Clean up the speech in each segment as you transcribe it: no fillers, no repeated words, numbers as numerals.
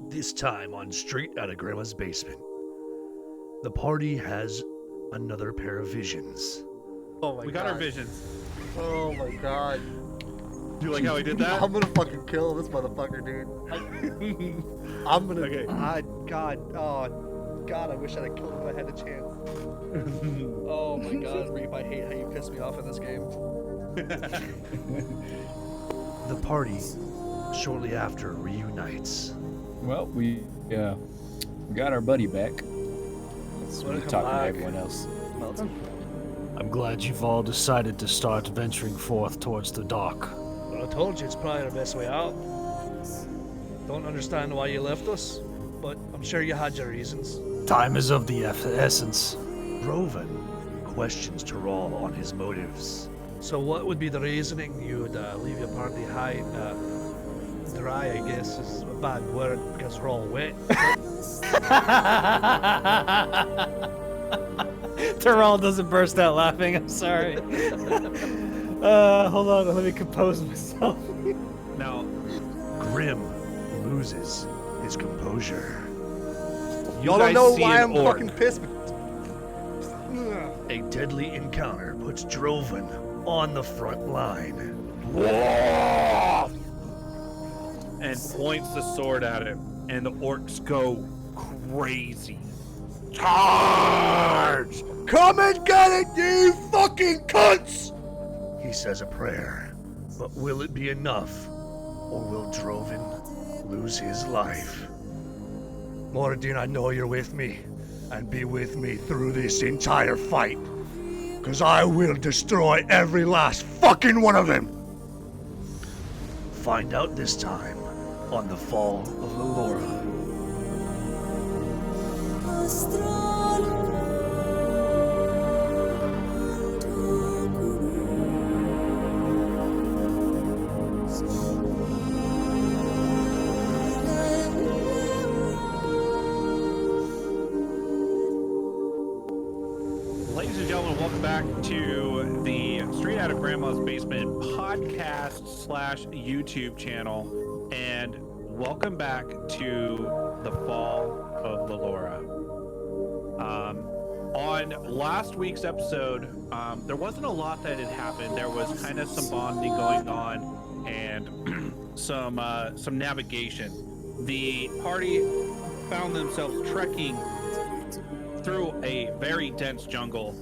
This time on Straight Outta Grandma's Basement, the party has another pair of visions. Oh my god. We got our visions. Oh my god. Do you like how he did that? I'm gonna fucking kill this motherfucker, dude. I'm gonna. Okay. God. Oh, God. I wish I'd have killed him if I had the chance. Oh my god, Reap. I hate how you piss me off in this game. The party, shortly after, reunites. Well, we got our buddy back. Let's Welcome talk to back. everyone else. Melton? I'm glad you've all decided to start venturing forth towards the dock. Well, I told you it's probably our best way out. Don't understand why you left us, but I'm sure you had your reasons. Time is of the essence. Rovan questions Terral on his motives. So what would be the reasoning you would leave your party high, dry, I guess is a bad word because we're all wet. Terral doesn't burst out laughing, I'm sorry. Hold on, let me compose myself. Now, Grim loses his composure. Y'all don't know why I'm fucking pissed. A deadly encounter puts Drovan on the front line. and points the sword at him, and the orcs go crazy. Charge! Come and get it, you fucking cunts! He says a prayer, but will it be enough, or will Drovan lose his life? Moradin, I know you're with me, and be with me through this entire fight. Cause I will destroy every last fucking one of them! Find out this time on The Fall of Lalorah. Ladies and gentlemen, welcome back to the Straight Outta Grandma's Basement podcast / YouTube channel, and welcome back to The Fall of Lalorah. On last week's episode, there wasn't a lot that had happened. There was kind of some bonding going on and some navigation. The party found themselves trekking through a very dense jungle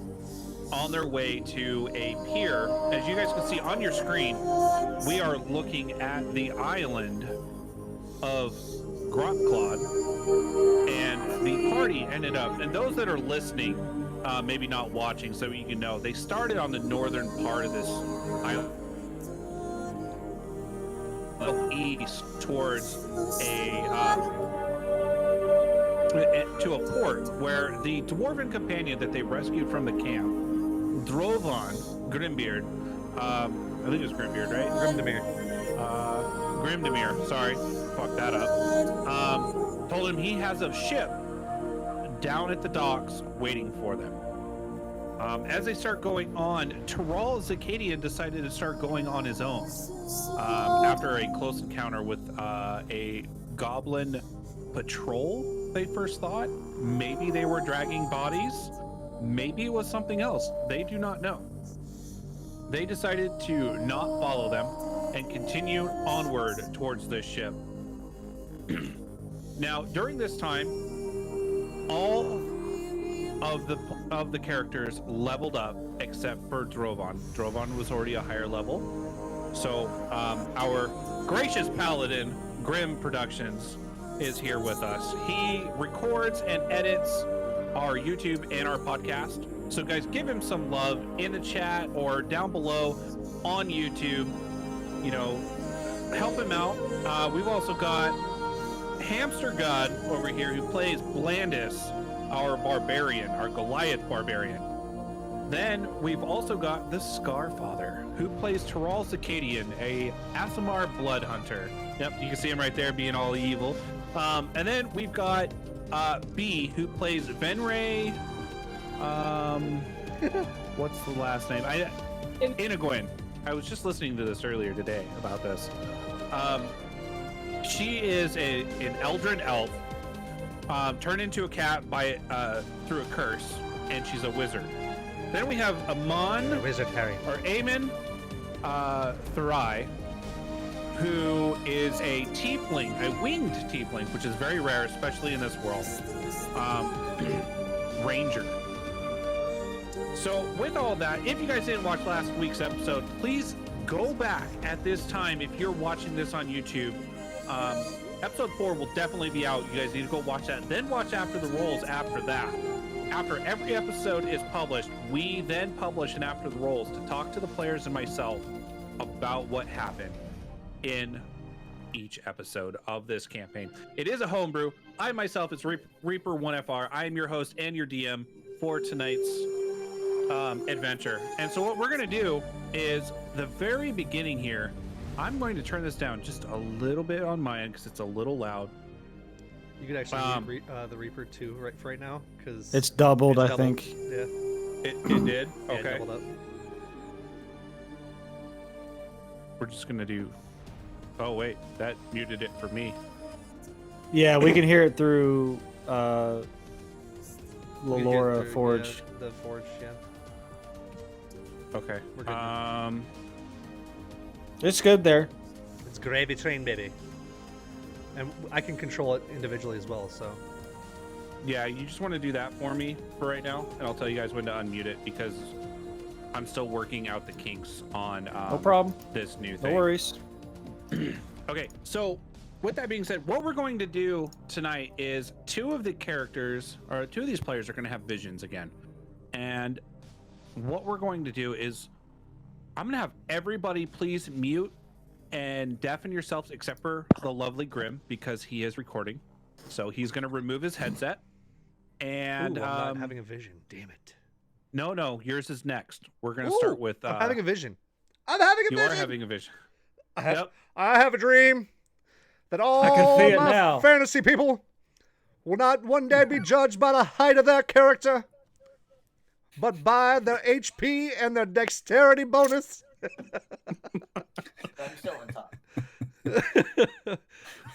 on their way to a pier. As you guys can see on your screen, we are looking at the island of Grotclod, and the party ended up, and those that are listening, maybe not watching, so you can know, they started on the northern part of this island, east towards to a port where the dwarven companion that they rescued from the camp drove on Grimbeard. I think it was Grimbeard, right? Grimdemir, sorry, fucked that up. Told him he has a ship down at the docks waiting for them. As they start going on, Terral Zakadian decided to start going on his own after a close encounter with a goblin patrol. They first thought maybe they were dragging bodies, maybe it was something else. They do not know. They decided to not follow them and continue onward towards this ship. Now, during this time, all of the characters leveled up except for Drovan. Drovan was already a higher level. So our gracious paladin, Grim Productions, is here with us. He records and edits our YouTube and our podcast. So guys, give him some love in the chat or down below on YouTube. You know, help him out. We've also got Hamster God over here who plays Blandis, our barbarian, our Goliath barbarian. Then we've also got the Scarfather, who plays Terral Zakadian, a Aasimar blood hunter. Yep, you can see him right there being all evil. And then we've got B, who plays Venray. What's the last name? Inagwin. I was just listening to this earlier today about this. She is an Eldrin elf, turned into a cat by through a curse, and she's a wizard. Then we have Amon, Wizard Harry. or Amon Thurai, who is a tiefling, a winged tiefling, which is very rare, especially in this world. Ranger. So with all that, if you guys didn't watch last week's episode, please go back at this time if you're watching this on YouTube. Episode 4 will definitely be out. You guys need to go watch that. Then watch After the Rolls after that. After every episode is published, we then publish an After the Rolls to talk to the players and myself about what happened in each episode of this campaign. It is a homebrew. I myself is Reaper1FR. I am your host and your DM for tonight's adventure. And so what we're going to do is the very beginning here, I'm going to turn this down just a little bit on my end because it's a little loud. You could actually read the Reaper 2 right now, because It's doubled, I think. Yeah. It did? Yeah, Okay. doubled up. We're just going to do... Oh, wait. That muted it for me. Yeah, we can hear it through You can get Lalorah through, Forge. Yeah, the Forge, yeah. Okay. We're good. It's good there. It's gravy train, baby. And I can control it individually as well, so. Yeah, you just want to do that for me for right now, and I'll tell you guys when to unmute it because I'm still working out the kinks on No problem. this new No thing. worries. Okay, so with that being said, what we're going to do tonight is two of these players are going to have visions again. And what we're going to do is I'm going to have everybody please mute and deafen yourselves except for the lovely Grim because he is recording. So he's going to remove his headset. And Ooh, I'm not having a vision. Damn it. no, yours is next. We're going to start with I'm having a vision. I'm having a you vision. are having a vision. I have a dream that all can see it my now. fantasy people will not one day be judged by the height of their character, but by their HP and their dexterity bonus. I'm still on top.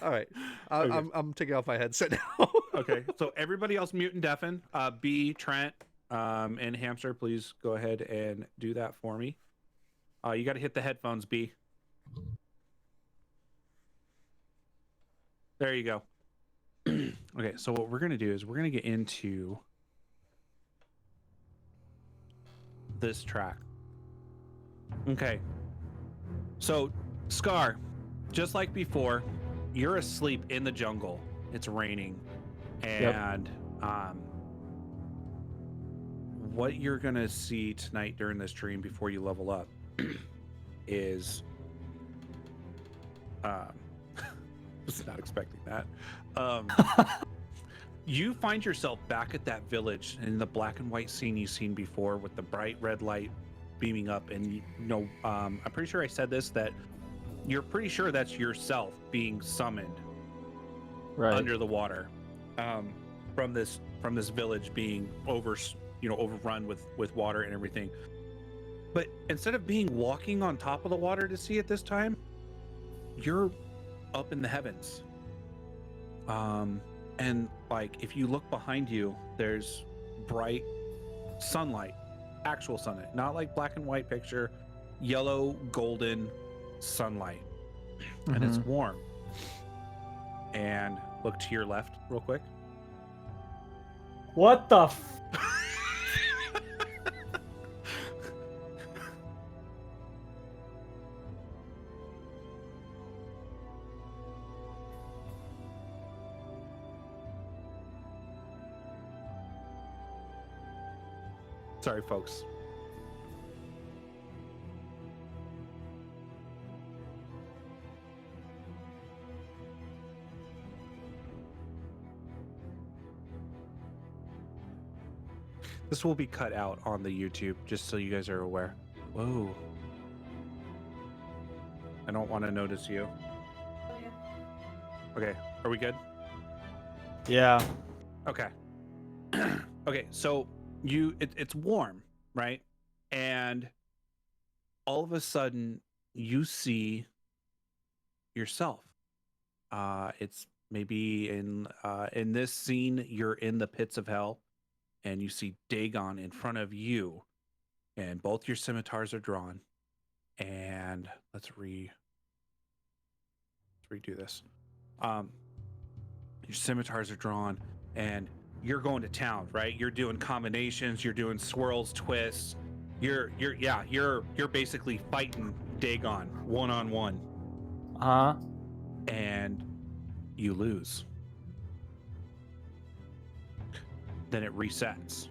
All right, Okay. I'm taking off my headset now. Okay, so everybody else mute and deafen. B, Trent, and Hamster, please go ahead and do that for me. You got to hit the headphones, B. There you go. Okay, so what we're going to do is we're going to get into this track. Okay. So, Scar, just like before, you're asleep in the jungle. It's raining. And what you're going to see tonight during this dream before you level up is was not expecting that. You find yourself back at that village in the black and white scene you've seen before with the bright red light beaming up. And you know, I'm pretty sure I said this, that you're pretty sure that's yourself being summoned under the water from this village being overrun with water and everything. But instead of being walking on top of the water to see it this time, you're up in the heavens. And like if you look behind you, there's bright sunlight, actual sunlight, not like black and white picture, yellow golden sunlight. And it's warm. And look to your left real quick. What the Sorry, folks. This will be cut out on the YouTube, just so you guys are aware. Whoa. I don't want to notice you. Okay, are we good? Yeah. Okay. Okay, so it's warm, right? And all of a sudden you see yourself It's maybe in this scene, you're in the pits of hell, and you see Dagon in front of you, and both your scimitars are drawn. And let's redo this. Your scimitars are drawn, and you're going to town, right? You're doing combinations, you're doing swirls, twists. You're basically fighting Dagon one-on-one. And you lose. Then it resets.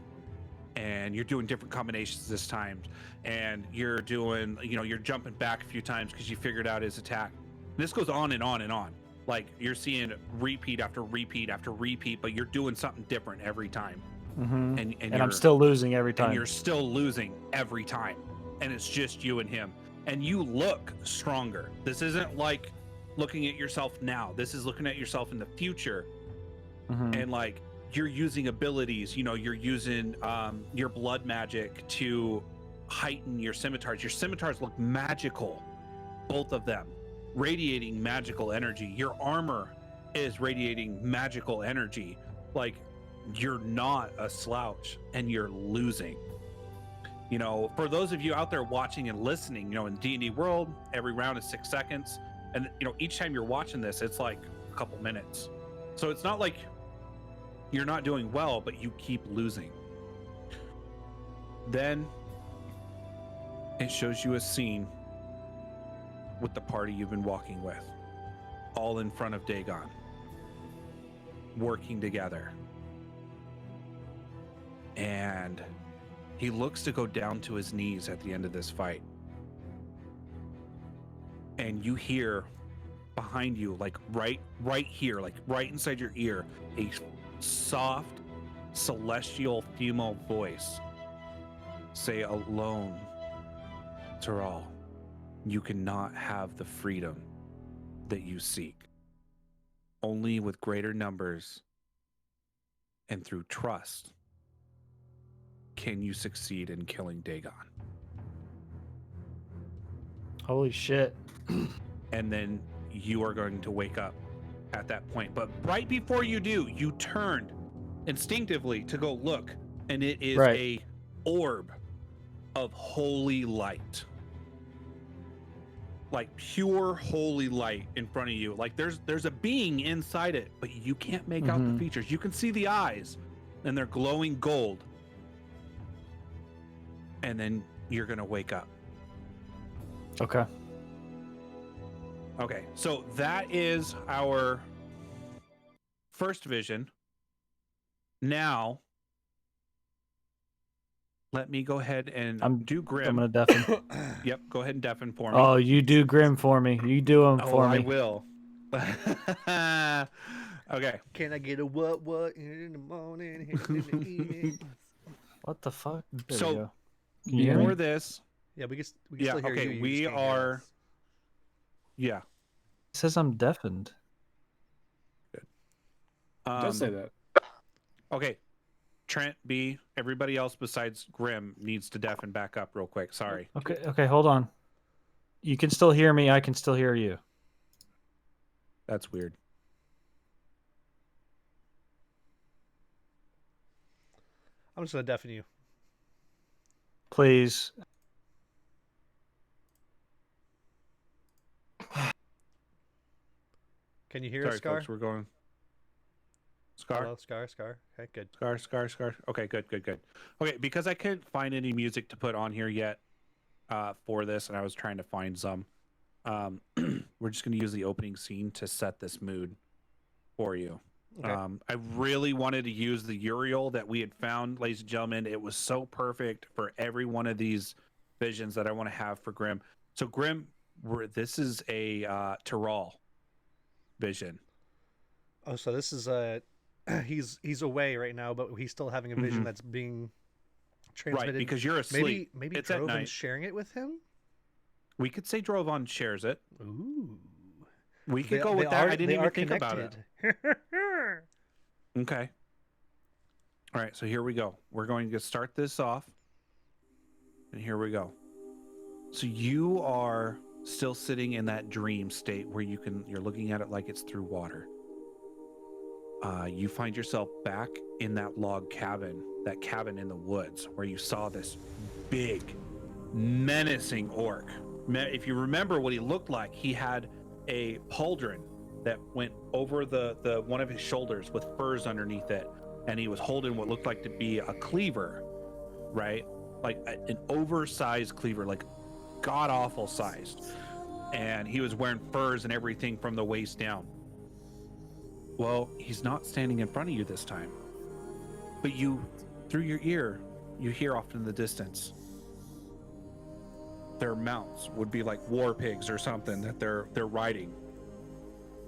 And you're doing different combinations this time. And you're doing, you're jumping back a few times because you figured out his attack. This goes on and on and on. Like, you're seeing repeat after repeat after repeat, but you're doing something different every time. And I'm still losing every time. And you're still losing every time. And it's just you and him. And you look stronger. This isn't like looking at yourself now. This is looking at yourself in the future. And like, you're using abilities, you're using your blood magic to heighten your scimitars. Your scimitars look magical, both of them, radiating magical energy. Your armor is radiating magical energy. Like, you're not a slouch, and you're losing. For those of you out there watching and listening, in D&D world, every round is 6 seconds. And, each time you're watching this, it's like a couple minutes. So it's not like you're not doing well, but you keep losing. Then it shows you a scene with the party you've been walking with, all in front of Dagon, working together. And he looks to go down to his knees at the end of this fight. And you hear behind you, like right here, like right inside your ear, a soft, celestial female voice say, "Alone, Taral, you cannot have the freedom that you seek. Only with greater numbers and through trust can you succeed in killing Dagon." Holy shit. And then you are going to wake up at that point. But right before you do, you turned instinctively to go look, and it is a orb of holy light. Like pure holy light in front of you. Like there's a being inside it, but you can't make out the features. You can see the eyes, and they're glowing gold. And then you're gonna wake up. Okay. Okay, so that is our first vision. Now, let me go ahead and do Grim. I'm gonna deafen. Yep, go ahead and deafen for me. Oh, you do Grim for me. You do him for me. I will. Okay. Can I get a what in the morning, in the evening? What the fuck? There So, we go. Can you hear me? For this, Yeah, we can still hear you. okay, You we just can't hear are. us. Yeah. It says I'm deafened. Don't say that. Okay, Trent, B, everybody else besides Grim needs to deafen back up real quick. Sorry. Okay, hold on. You can still hear me. I can still hear you. That's weird. I'm just gonna deafen you. Please. Can you hear Sorry, us, Scar? folks, we're going. Scar? Hello, Scar. Okay, good. Scar. Okay, good. Okay, because I couldn't find any music to put on here yet for this, and I was trying to find some, we're just going to use the opening scene to set this mood for you. Okay. I really wanted to use the Uriel that we had found, ladies and gentlemen. It was so perfect for every one of these visions that I want to have for Grim. So Grim, this is a Taral vision. Oh, so this is he's away right now, but he's still having a vision that's being transmitted. Right, because you're asleep. Maybe it's at Droven's night. sharing it with him. We could say Drovan shares it. Ooh. We could go with that. I didn't even think about it. Okay. All right, so here we go. We're going to start this off. And here we go. So you are still sitting in that dream state where you're looking at it like it's through water. You find yourself back in that log cabin, that cabin in the woods where you saw this big, menacing orc. If you remember what he looked like, he had a pauldron that went over the one of his shoulders with furs underneath it, and he was holding what looked like to be a cleaver, right? Like an oversized cleaver, like god-awful sized. And he was wearing furs and everything from the waist down. Well, he's not standing in front of you this time. But you, through your ear, you hear off in the distance. Their mounts would be like war pigs or something that they're riding.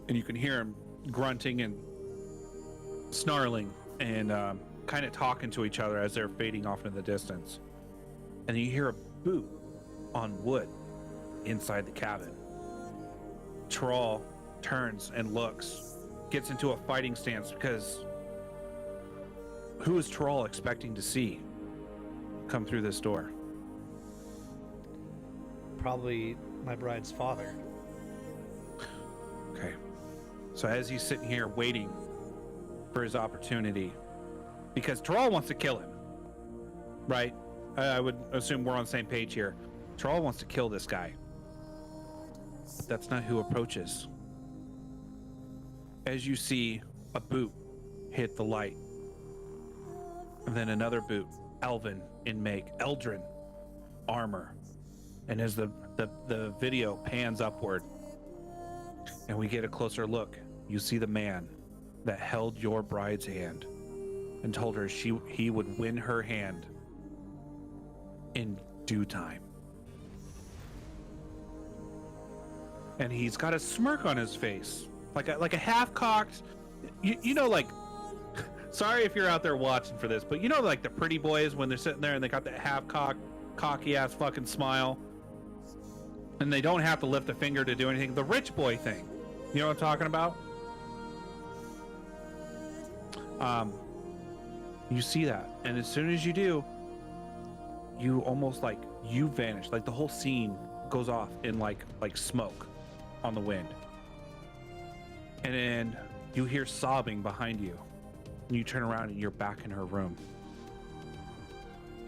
And you can hear them grunting and snarling and kind of talking to each other as they're fading off in the distance. And you hear a boot on wood inside the cabin. Troll turns and looks, gets into a fighting stance because who is Troll expecting to see come through this door? Probably my bride's father. Okay. So as he's sitting here waiting for his opportunity, because Troll wants to kill him, right? I would assume we're on the same page here. Troll wants to kill this guy. That's not who approaches. As you see a boot hit the light, and then another boot, Elven in make, Eldrin armor, and as the video pans upward and we get a closer look, you see the man that held your bride's hand and told her he would win her hand in due time. And he's got a smirk on his face, like a half-cocked, you know, like, sorry if you're out there watching for this, but you know, like the pretty boys when they're sitting there and they got that half-cocked, cocky-ass fucking smile, and they don't have to lift a finger to do anything. The rich boy thing, you know what I'm talking about? You see that, and as soon as you do, you almost like you vanish, like the whole scene goes off in like smoke on the wind, and then you hear sobbing behind you, and you turn around and you're back in her room.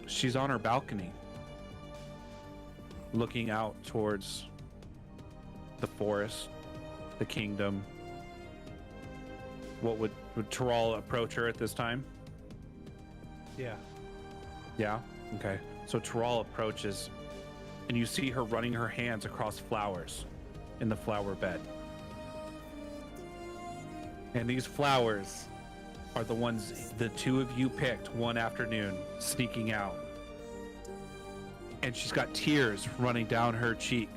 She's on her balcony looking out towards the forest, the kingdom. What would Tyrell approach her at this time? Yeah? Okay. So Tyrell approaches, and you see her running her hands across flowers in the flower bed. And these flowers are the ones the two of you picked one afternoon, sneaking out. And she's got tears running down her cheek.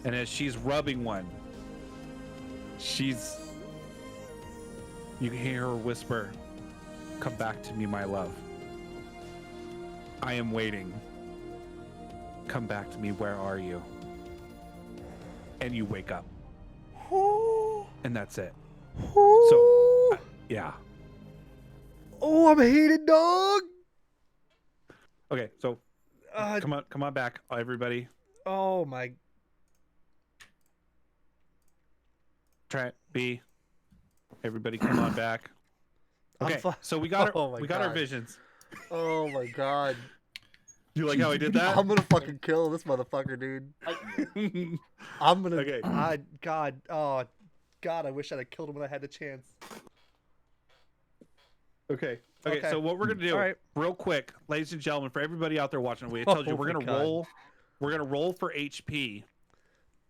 And as she's rubbing one, you can hear her whisper, "Come back to me, my love. I am waiting. Come back to me, where are you?" And you wake up. And that's it. So, yeah. Oh, I'm heated, dog. Okay, so come on back, everybody. Oh my. Try B. Everybody, come on back. Okay, so we got our visions. Oh my god. You like how I did that? I'm gonna fucking kill this motherfucker, dude. I'm gonna. Okay. God. Oh, God. I wish I'd have killed him when I had the chance. Okay. So what we're gonna do, real quick, ladies and gentlemen, for everybody out there watching, we told you we're gonna roll. We're gonna roll for HP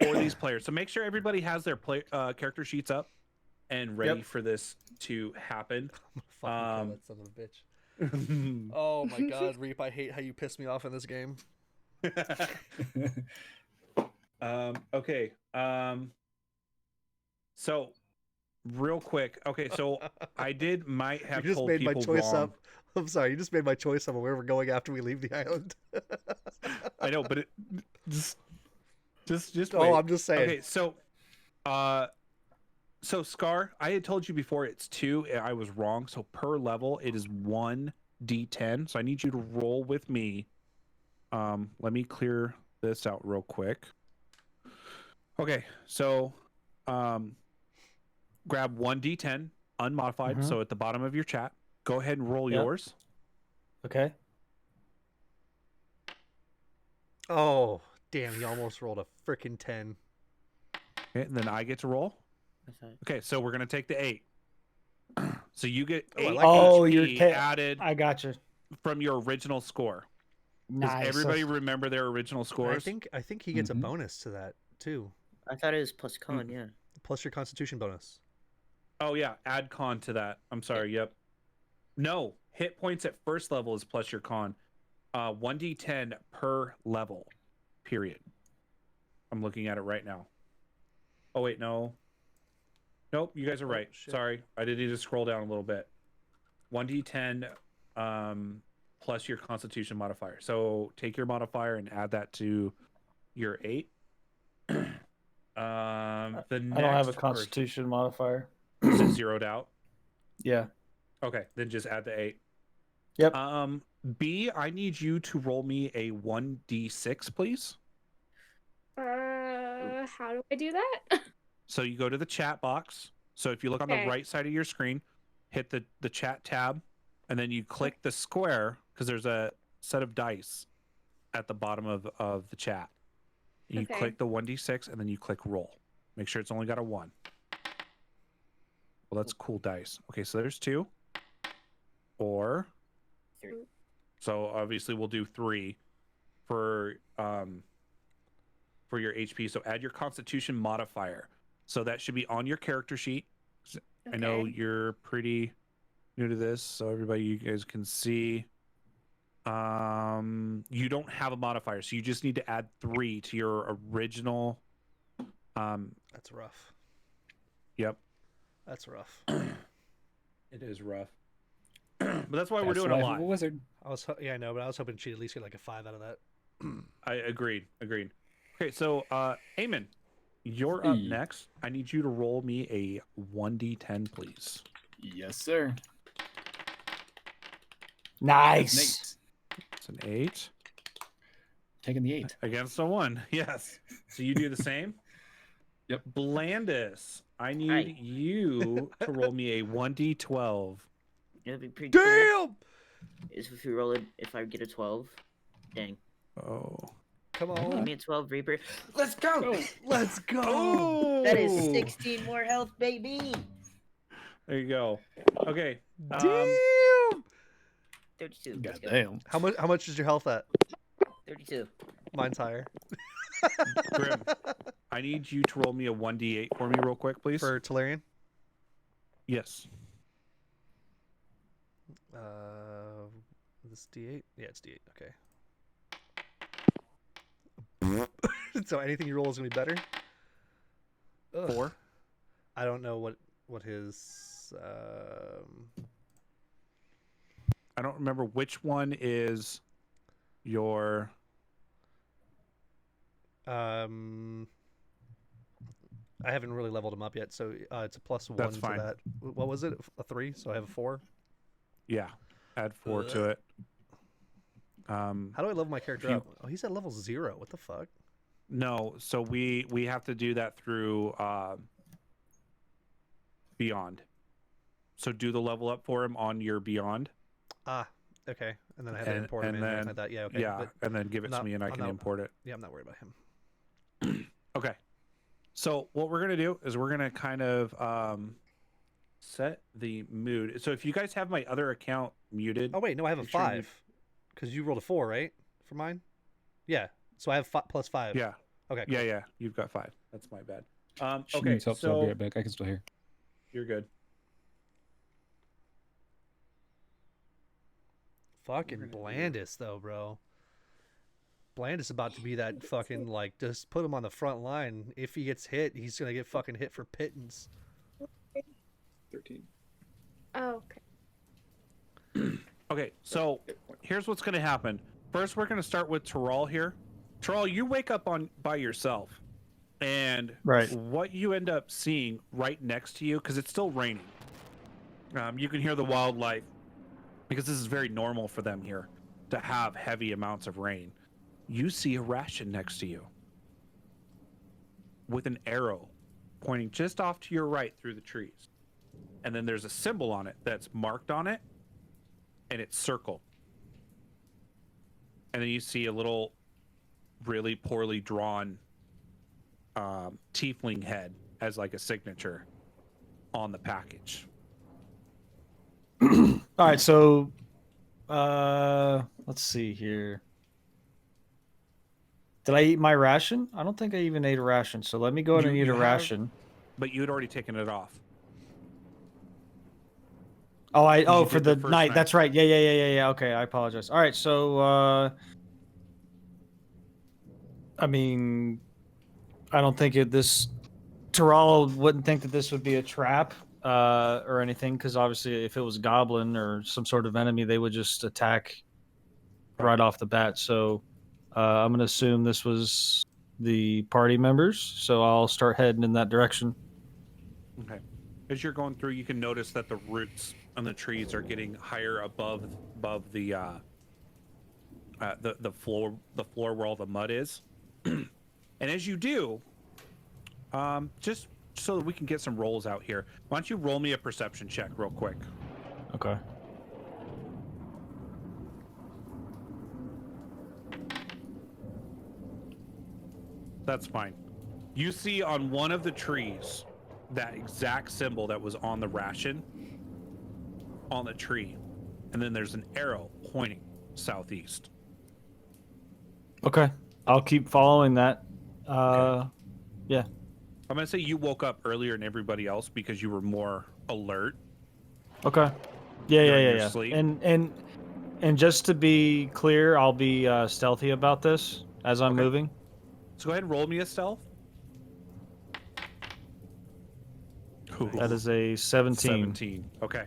for these players. So make sure everybody has their character sheets up and ready for this to happen. Fucking kill that son of a bitch. Oh my god, Reap, I hate how you piss me off in this game. Okay. So real quick. Okay, so I might have you just told made people my choice wrong. up. I'm sorry, you just made my choice up on where we're going after we leave the island. I know, but it just wait. Oh, I'm just saying. Okay, so Scar, I had told you before it's 2. I was wrong. So per level, it is 1d10. So I need you to roll with me. Let me clear this out real quick. Okay, so grab 1d10 unmodified. So at the bottom of your chat, go ahead and roll Yep. yours. Okay. Oh, damn! He almost rolled a freaking 10. Okay, and then I get to roll. Okay, so we're gonna take the 8. So you get Oh, I 8 like Oh, HP you're added I got you. from your original score. Does Nice. everybody remember their original scores? I think he gets a bonus to that too, I thought it was plus con, yeah. plus your Constitution bonus. Oh yeah, add con to that. I'm sorry. Yep. No, hit points at first level is plus your con. 1d10 per level. Period. I'm looking at it right now. Oh wait, no. Nope, you guys are right. Shit. Sorry, I did need to scroll down a little bit. 1d10 plus your Constitution modifier. So take your modifier and add that to your 8. The I next don't have a Constitution modifier. Is it zeroed out? Yeah. Okay, then just add the 8. Yep. B, I need you to roll me a 1d6, please. How do I do that? So you go to the chat box. So if you look on the right side of your screen, hit the chat tab, and then you click the square because there's a set of dice at the bottom of the chat. You click the 1d6 and then you click roll. Make sure it's only got a 1. Well, that's cool dice. Okay, so there's 2. 4. 3. So obviously we'll do 3 for your HP. So add your Constitution modifier. So that should be on your character sheet. I know you're pretty new to this, so everybody, you guys can see. You don't have a modifier, so you just need to add 3 to your original. That's rough. Yep. That's rough. It is rough. But that's why we're doing a lot. Wizard. Yeah, I know, but I was hoping she'd at least get like a 5 out of that. I agreed. Okay, so Eamon, you're up next. I need you to roll me a 1d10, please. Yes, sir. Nice. It's an 8 Taking the 8. against a 1. Yes. So you do the same. Yep. Blandis, I need you to roll me a 1d12. It'd be pretty Damn! cool is if you roll it, if I get a 12. Dang. Oh. Come Give on. me a 12 Reaper. Let's go! Let's go. Oh! That is 16 more health, baby! There you go. Okay. Damn. 32. Let's go. Goddamn. How much is your health at? 32. Mine's higher. Grim, I need you to roll me a 1d8 for me real quick, please. For Talarian? Yes. This D8? Yeah, it's D8. Okay. So anything you roll is gonna be better. Ugh. 4. I don't know what his. I don't remember which one is your. I haven't really leveled him up yet, so it's a plus 1 That's to fine. that. What was it? A 3? So I have a 4. Yeah. Add 4 to it. How do I level my character up? Oh, he's at level 0. What the fuck? No, so we have to do that through Beyond. So do the level up for him on your Beyond. Ah, okay. And then I have to import him and in then, like that. Yeah, okay. Yeah, But and then give it to me and I I'm can not- import it. yeah, I'm not worried about him. Okay. So what we're gonna do is we're gonna kind of set the mood. So if you guys have my other account muted. Oh wait, no, I have a make sure you- 5. Because you rolled a 4, right? For mine? Yeah. So I have plus 5. Yeah. Okay. Cool. Yeah. You've got 5. That's my bad. She Okay. needs help, so I'll be So right back. I can still hear. you're good. Fucking Blandis, though, bro. Blandis about to be that fucking, like, just put him on the front line. If he gets hit, he's going to get fucking hit for pittance. 13. Oh, okay. Okay, so here's what's going to happen. First, we're going to start with Terrell here. Terrell, you wake up by yourself, and what you end up seeing right next to you, because it's still raining, you can hear the wildlife, because this is very normal for them here to have heavy amounts of rain. You see a ration next to you. with an arrow pointing just off to your right through the trees. And then there's a symbol on it that's marked on it, and it's circled. And then you see a little really poorly drawn tiefling head as like a signature on the package. All right, so let's see here. Did I eat my ration? I don't think I even ate a ration. So let me go ahead and eat a ration. But you had already taken it off. Oh, for did the the first night. night. That's right. Yeah. Okay, I apologize. All right, so I mean, I don't think this Terrell wouldn't think that this would be a trap or anything, because obviously if it was a goblin or some sort of enemy, they would just attack right off the bat. So I'm going to assume this was the party members, so I'll start heading in that direction. Okay. As you're going through, you can notice that the roots on the trees are getting higher above the floor where all the mud is. And as you do, just so that we can get some rolls out here, why don't you roll me a perception check real quick? Okay. That's fine. You see on one of the trees that exact symbol that was on the ration on the tree, and then there's an arrow pointing southeast. Okay. I'll keep following that. Okay. Yeah. I'm gonna say you woke up earlier than everybody else because you were more alert. Okay. Yeah, during yeah, your yeah. sleep. And just to be clear, I'll be stealthy about this as I'm Okay. moving. So go ahead and roll me a stealth. That is a 17. 17. Okay.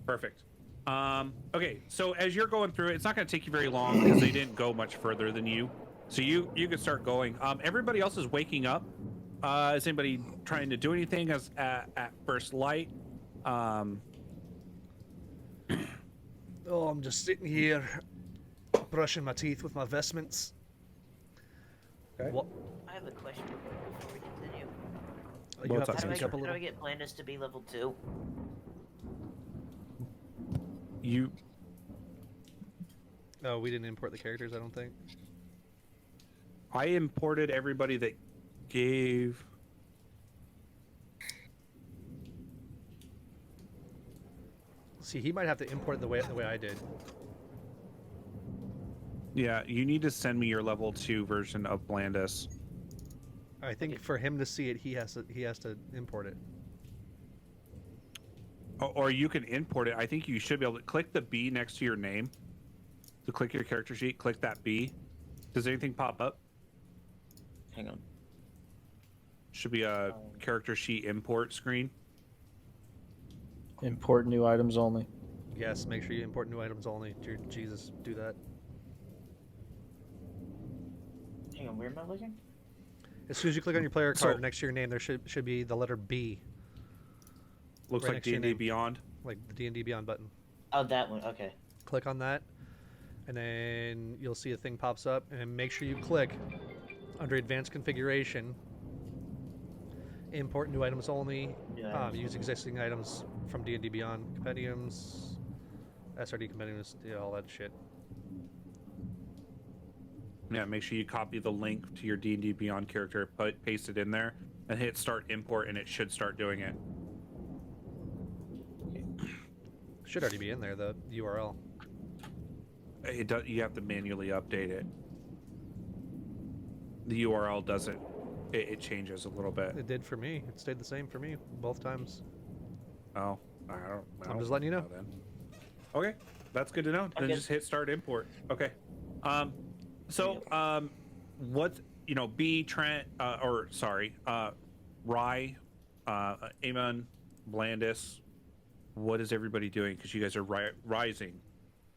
Perfect. Okay, so as you're going through it, it's not going to take you very long because they didn't go much further than you. So you can start going. Everybody else is waking up. Is anybody trying to do anything at first light? Oh, I'm just sitting here, brushing my teeth with my vestments. Okay. What? I have a question before we continue. You What's have up, to How do, speak up a how do little. I get Blandis to be level 2? You Oh, we didn't import the characters, I don't think. I imported everybody that gave. See, he might have to import it the way I did. Yeah, you need to send me your level 2 version of Blandis. I think for him to see it, he has to import it. Or you can import it. I think you should be able to click the B next to your name. So click your character sheet, click that B. Does anything pop up? Hang on. Should be a character sheet import screen. Import new items only. Yes, make sure you import new items only. Dear Jesus, do that. Hang on, where am I looking? As soon as you click on your player card So- next to your name, there should be the letter B, Looks Right like next to your D&D name. Beyond. like the D&D Beyond button. Oh, that one. Okay. Click on that, and then you'll see a thing pops up, and make sure you click under Advanced Configuration, Import New Items Only, Yeah. use existing items from D&D Beyond, Compendiums, SRD Compendiums, yeah, all that shit. Yeah, make sure you copy the link to your D&D Beyond character, paste it in there, and hit Start Import, and it should start doing it. Should already be in there, the URL. It does. You have to manually update it. The URL doesn't. It changes a little bit. It did for me. It stayed the same for me both times. Oh, I don't. I'm just letting you know. Then. Okay, that's good to know. Then Okay. just hit Start Import. Okay. What B Trent Rye, Amon, Blandis. What is everybody doing? Because you guys are rising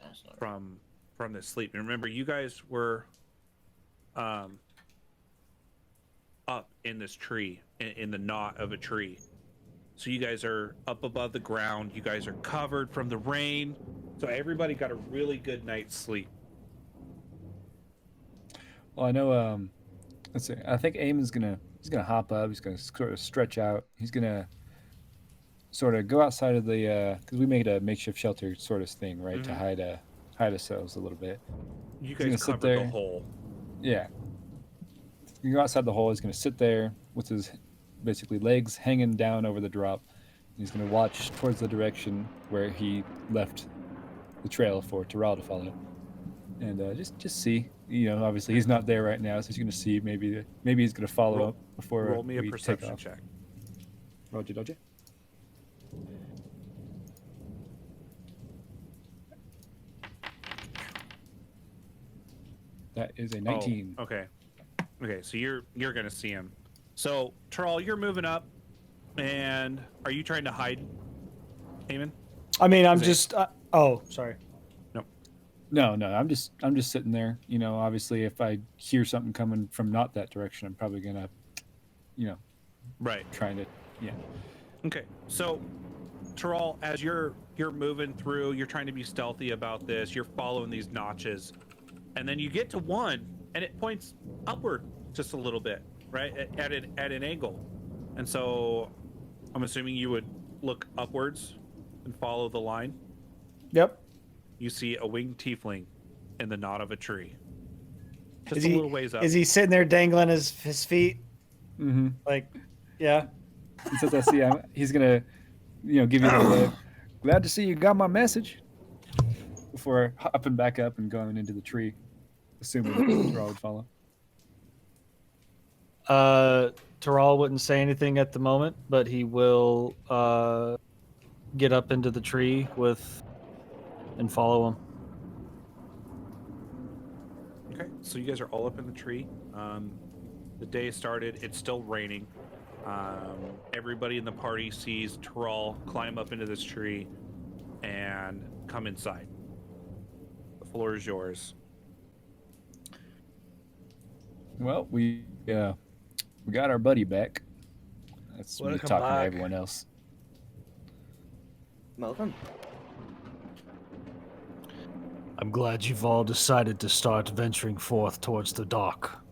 That's not from this sleep. And remember, you guys were up in this tree, in the knot of a tree. So you guys are up above the ground. You guys are covered from the rain. So everybody got a really good night's sleep. Well, I know Let's see. I think Eamon's he's gonna hop up. He's gonna sort of stretch out. He's gonna sort of go outside of the because we made a makeshift shelter sort of thing, right, to hide ourselves a little bit. You gonna guys sit covered the there. hole. Yeah. He's gonna go outside the hole. He's gonna sit there with his basically legs hanging down over the drop. He's gonna watch towards the direction where he left the trail for Terrell to follow, and just see. You know, obviously he's not there right now, so he's gonna see. Maybe he's gonna follow up before Roll me a we take perception off. check. Roger, Dodger. That is a 19. Oh, okay. Okay, so you're gonna see him. So Terrell, you're moving up, and are you trying to hide, Eamon? I mean, I'm Is it- just. Oh, sorry. No, I'm just sitting there. You know, obviously, if I hear something coming from not that direction, I'm probably gonna, you know, Right. trying to, yeah. Okay, so Terrell, as you're moving through, you're trying to be stealthy about this. You're following these notches, and then you get to one, and it points upward just a little bit, right, at an angle. And so, I'm assuming you would look upwards and follow the line. Yep. You see a winged tiefling in the knot of a tree, just Is a he, little ways up. Is he sitting there dangling his feet? Mm-hmm. Like, yeah. And since I see him, he's gonna, you know, give you the look. Glad to see you got my message. Before hopping back up and going into the tree, assuming Terrell would follow. Terrell wouldn't say anything at the moment, but he will get up into the tree and follow him. Okay, so you guys are all up in the tree. The day started. It's still raining. Everybody in the party sees Terrell climb up into this tree and come inside. The floor is yours. Well, we got our buddy back. That's me Welcome talking back. to everyone else. Welcome. I'm glad you've all decided to start venturing forth towards the dock.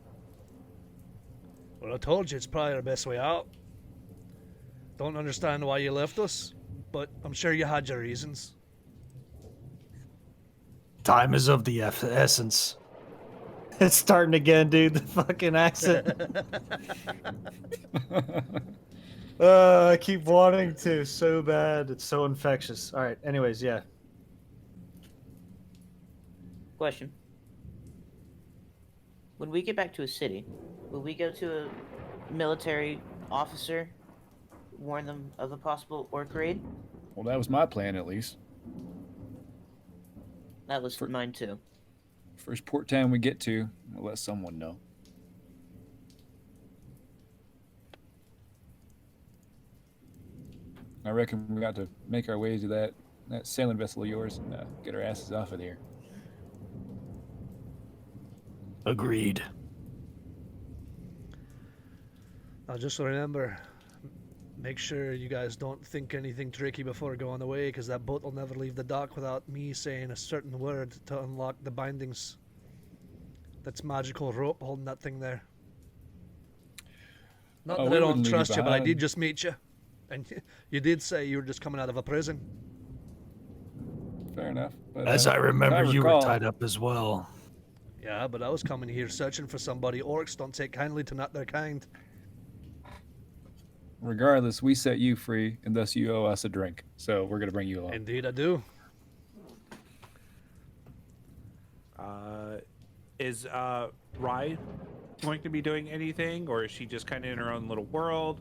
Well, I told you it's probably our best way out. Don't understand why you left us, but I'm sure you had your reasons. Time is of the essence. It's starting again, dude. The fucking accent. I keep wanting to so bad. It's so infectious. All right. Anyways, yeah. Question. When we get back to a city, will we go to a military officer, warn them of a possible orc raid? Well, that was my plan, at least. That was mine too. First port town we get to, we'll let someone know. I reckon we got to make our way to that sailing vessel of yours and get our asses off of here. Agreed. Now just remember, make sure you guys don't think anything tricky before going away, because that boat will never leave the dock without me saying a certain word to unlock the bindings. That's magical rope holding that thing there. Not Oh, that we I don't wouldn't leave you trust you, but I behind. did just meet you. And you did say you were just coming out of a prison. Fair enough. But, As I remember, you were recall- tied up as well. Yeah, but I was coming here searching for somebody. Orcs don't take kindly to not their kind. Regardless, we set you free, and thus you owe us a drink. So we're gonna bring you along. Indeed, I do. Is Rye going to be doing anything, or is she just kind of in her own little world?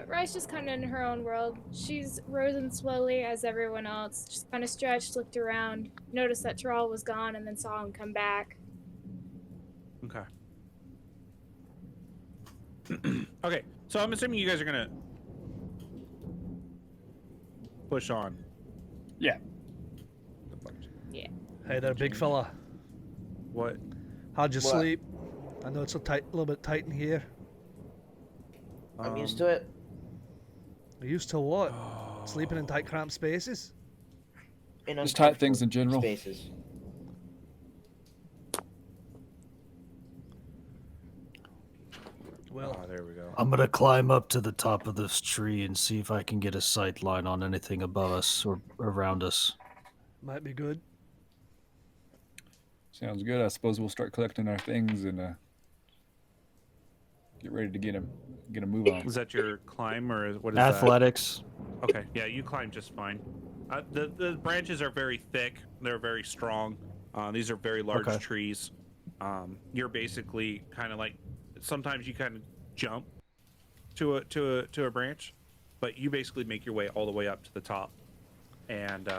Rye's just kind of in her own world. She's risen slowly as everyone else. Just kind of stretched, looked around, noticed that Terrell was gone, and then saw him come back. Okay. Okay, so I'm assuming you guys are gonna push on. Yeah. Yeah. Hey there, big fella. What? How'd you What? sleep? I know it's a little bit tight in here. I'm used to it. Are you used to what? Sleeping in tight, cramped spaces? In Just tight things in uncomfortable general. Spaces. will. Oh, there we go. I'm gonna climb up to the top of this tree and see if I can get a sight line on anything above us or around us. Might be good. Sounds good. I suppose we'll start collecting our things and get ready to get a move on. Is that your climb or what is that? Athletics. Okay, yeah, you climb just fine. The branches are very thick. They're very strong. These are very large Okay. trees. You're basically kind of like sometimes you kind of jump to a branch, but you basically make your way all the way up to the top. And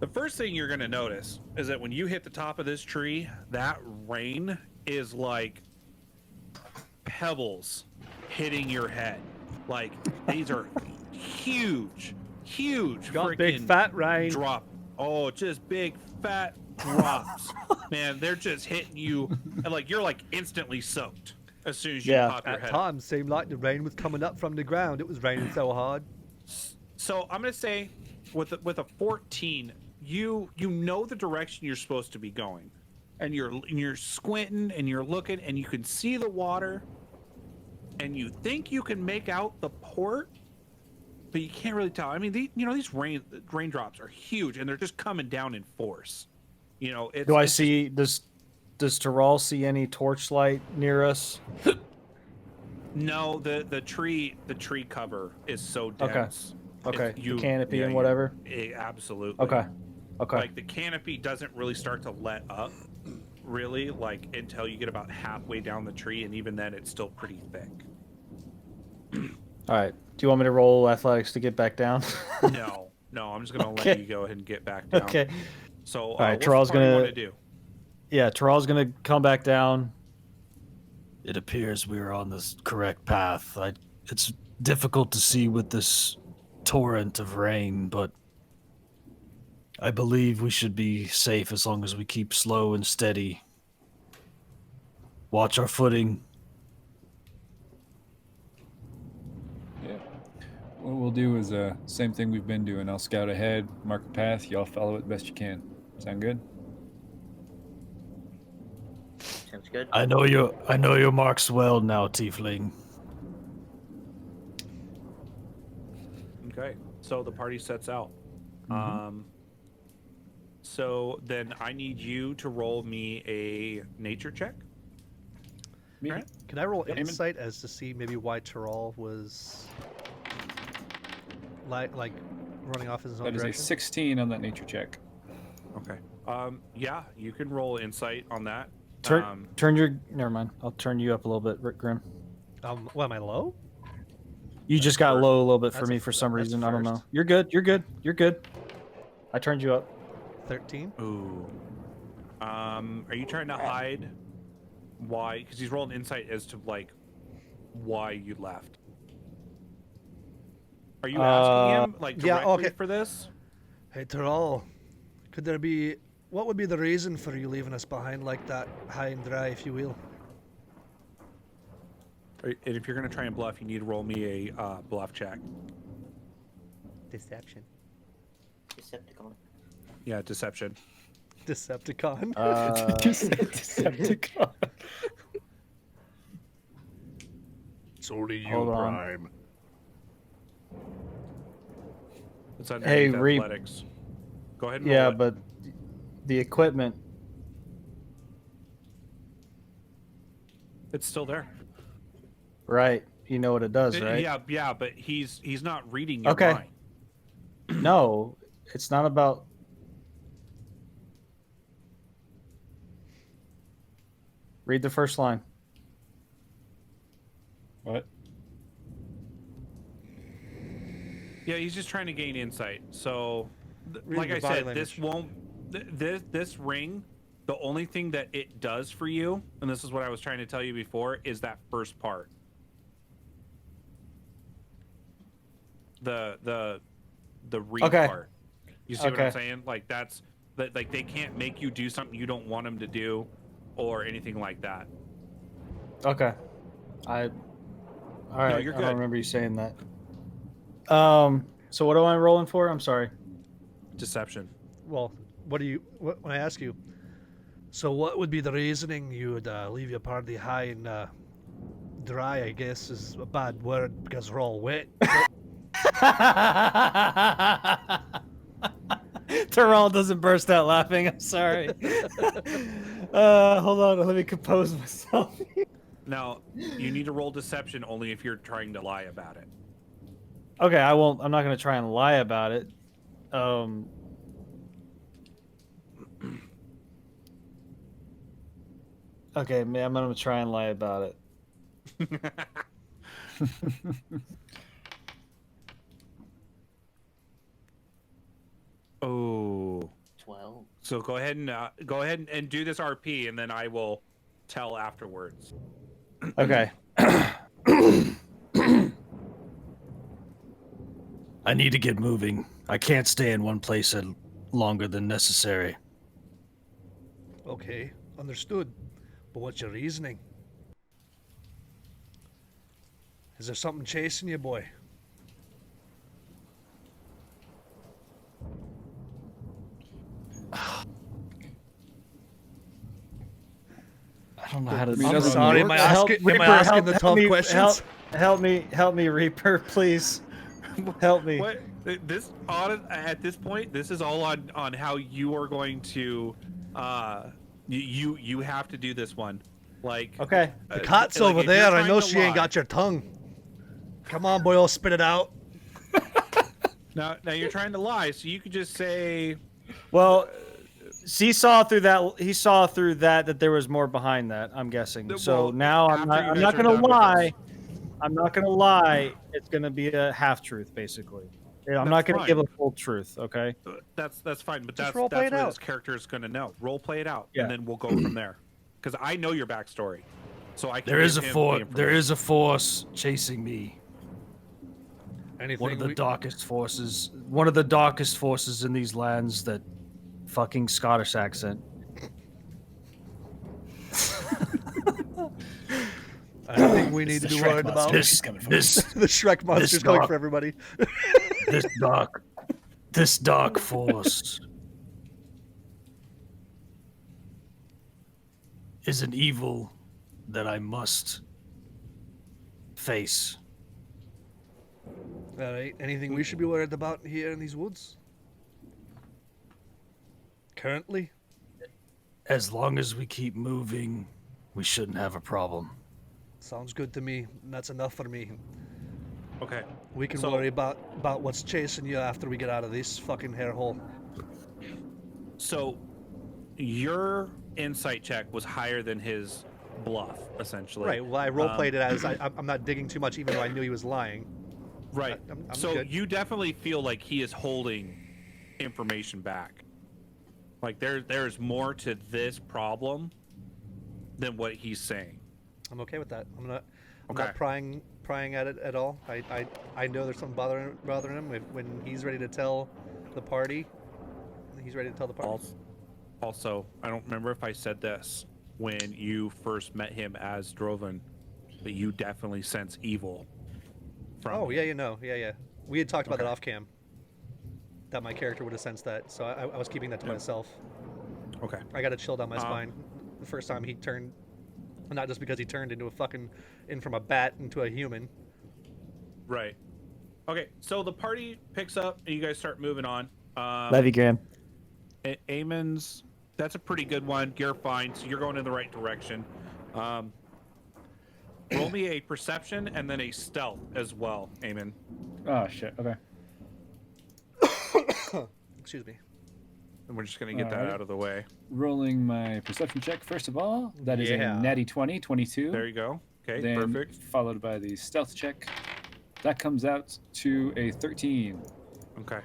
the first thing you're going to notice is that when you hit the top of this tree, that rain is like pebbles hitting your head. Like these are huge Got big freaking fat rain. drop. Oh, just big fat drops. Man, they're just hitting you and like you're like instantly soaked as soon as you Yeah. pop your At head. times, seemed like the rain was coming up from the ground. It was raining so hard. So I'm gonna say with a 14, you know the direction you're supposed to be going, and you're squinting and you're looking and you can see the water, and you think you can make out the port, but you can't really tell. I mean, these raindrops are huge and they're just coming down in force. You know, Do I see? Does Tyrell see any torchlight near us? No, the tree cover is so dense. Okay. It's- The canopy and whatever. Absolutely. Okay. Like the canopy doesn't really start to let up, really, like until you get about halfway down the tree, and even then, it's still pretty thick. All right. Do you want me to roll athletics to get back down? No, I'm just gonna let you go ahead and get back down. Okay. So, All right, what's Tyrell's the party gonna- want to do? Yeah, Tyrell's gonna come back down. It appears we are on this correct path. It's difficult to see with this torrent of rain, but I believe we should be safe as long as we keep slow and steady. Watch our footing. Yeah. What we'll do is same thing we've been doing. I'll scout ahead, mark a path. Y'all follow it best you can. Sound good? Sounds good. I know your marks well now, Tiefling. Okay, so the party sets out. Mm-hmm. So then I need you to roll me a nature check. Me? Right. Can I roll Damon? insight as to see maybe why Tyrell was like running off in his own That is a direction? 16 on that nature check. Okay. Yeah, you can roll insight on that. Turn your. Never mind. I'll turn you up a little bit, Rick Grimm. What am I low? You just got first. low a little bit for That's me a- for some that's reason. I don't know. first. You're good. You're good. I turned you up. 13. Ooh. Are you trying to hide why? Because he's rolling insight as to like why you left. Are you asking him like yeah, directly okay. for this? Hey Tyrell, what would be the reason for you leaving us behind like that, high and dry, if you will? And if you're gonna try and bluff, you need to roll me a bluff check. Deception. Decepticon. Yeah, deception. Decepticon. Decepticon. It's only you, Hold on. Prime. It's underneath Reap. athletics. Go ahead and Yeah, roll it. but the equipment. It's still there. Right. You know what it does, right? Yeah, but he's not reading your Okay. mind. No, it's not about. Read the first line. What? Yeah, he's just trying to gain insight. So, Read like the I body said, language. this won't. This ring, the only thing that it does for you, and this is what I was trying to tell you before, is that first part. The read Okay. part. You see what I'm Okay. saying? Like that's that. Like they can't make you do something you don't want them to do, or anything like that. Okay. All right. you're I good. don't remember you saying that. So what am I rolling for? I'm sorry. Deception. Well, when I ask you, So what would be the reasoning you would leave your party high and dry? I guess is a bad word because we're all wet. Terrell doesn't burst out laughing. I'm sorry. Hold on. Let me compose myself. Now, you need to roll deception only if you're trying to lie about it. Okay, I won't. I'm not going to try and lie about it. Okay, man, I'm going to try and lie about it. Oh. 12. So go ahead and do this RP, and then I will tell afterwards. Okay. I need to get moving. I can't stay in one place longer than necessary. Okay, understood. But what's your reasoning? Is there something chasing you, boy? I don't know how to. I'm sorry. Am I asking the tough questions? Help me, Reaper, please. Help me. What this at this point, this is all on how you are going to you have to do this one. Like, Okay. The cat's like, over if you're there. I trying know to she ain't lie- got your tongue. Come on, boy, I'll spit it out. Now you're trying to lie, so you could just say, Well, he saw through that there was more behind that, I'm guessing. So well, now after I'm you not guys are going done to with lie. this. I'm not going to lie. It's going to be a half truth, basically. I'm not going to give a full truth. Okay. That's fine, but Just that's role play what it out. this character is going to know. Role play it out, Yeah. and then we'll go from there. Because I know your backstory, so I can. There is a give him the force. There information. is a force chasing me. Anything One of the we- darkest forces. One of the darkest forces in these lands. That Fucking Scottish accent. Anything we need to be worried about? this The Shrek monster's coming dog. for everybody. this dark force is an evil that I must face. All right. Anything we should be worried about here in these woods? Currently? As long as we keep moving, we shouldn't have a problem. Sounds good to me. That's enough for me. Okay. We can So- worry about what's chasing you after we get out of this fucking hair hole. So, your insight check was higher than his bluff, essentially. Right. Well, I roleplayed it as I'm not digging too much, even though I knew he was lying. Right. I'm So good. you definitely feel like he is holding information back. Like there's more to this problem than what he's saying. I'm okay with that. I'm not Okay. prying at it at all. I know there's something bothering him. When he's ready to tell the party, he's ready to tell the party. Also, I don't remember if I said this when you first met him as Drovan, but you definitely sense evil. From him. Yeah, yeah. We had talked about that Okay. off cam. That my character would have sensed that, so I was keeping that to myself. Okay. I got a chill down my spine the first time he turned, not just because he turned into from a bat into a human. Right. Okay. So the party picks up and you guys start moving on. Levigram. Eamon's, that's a pretty good one. You're fine. So you're going in the right direction. Roll me a perception and then a stealth as well, Eamon. Oh shit. Okay. Excuse me. And we're just going to get that Alright. out of the way. Rolling my perception check first of all. That is Yeah. a natty 20, 22. There you go. Okay, then perfect. followed by the stealth check. That comes out to a 13. Okay.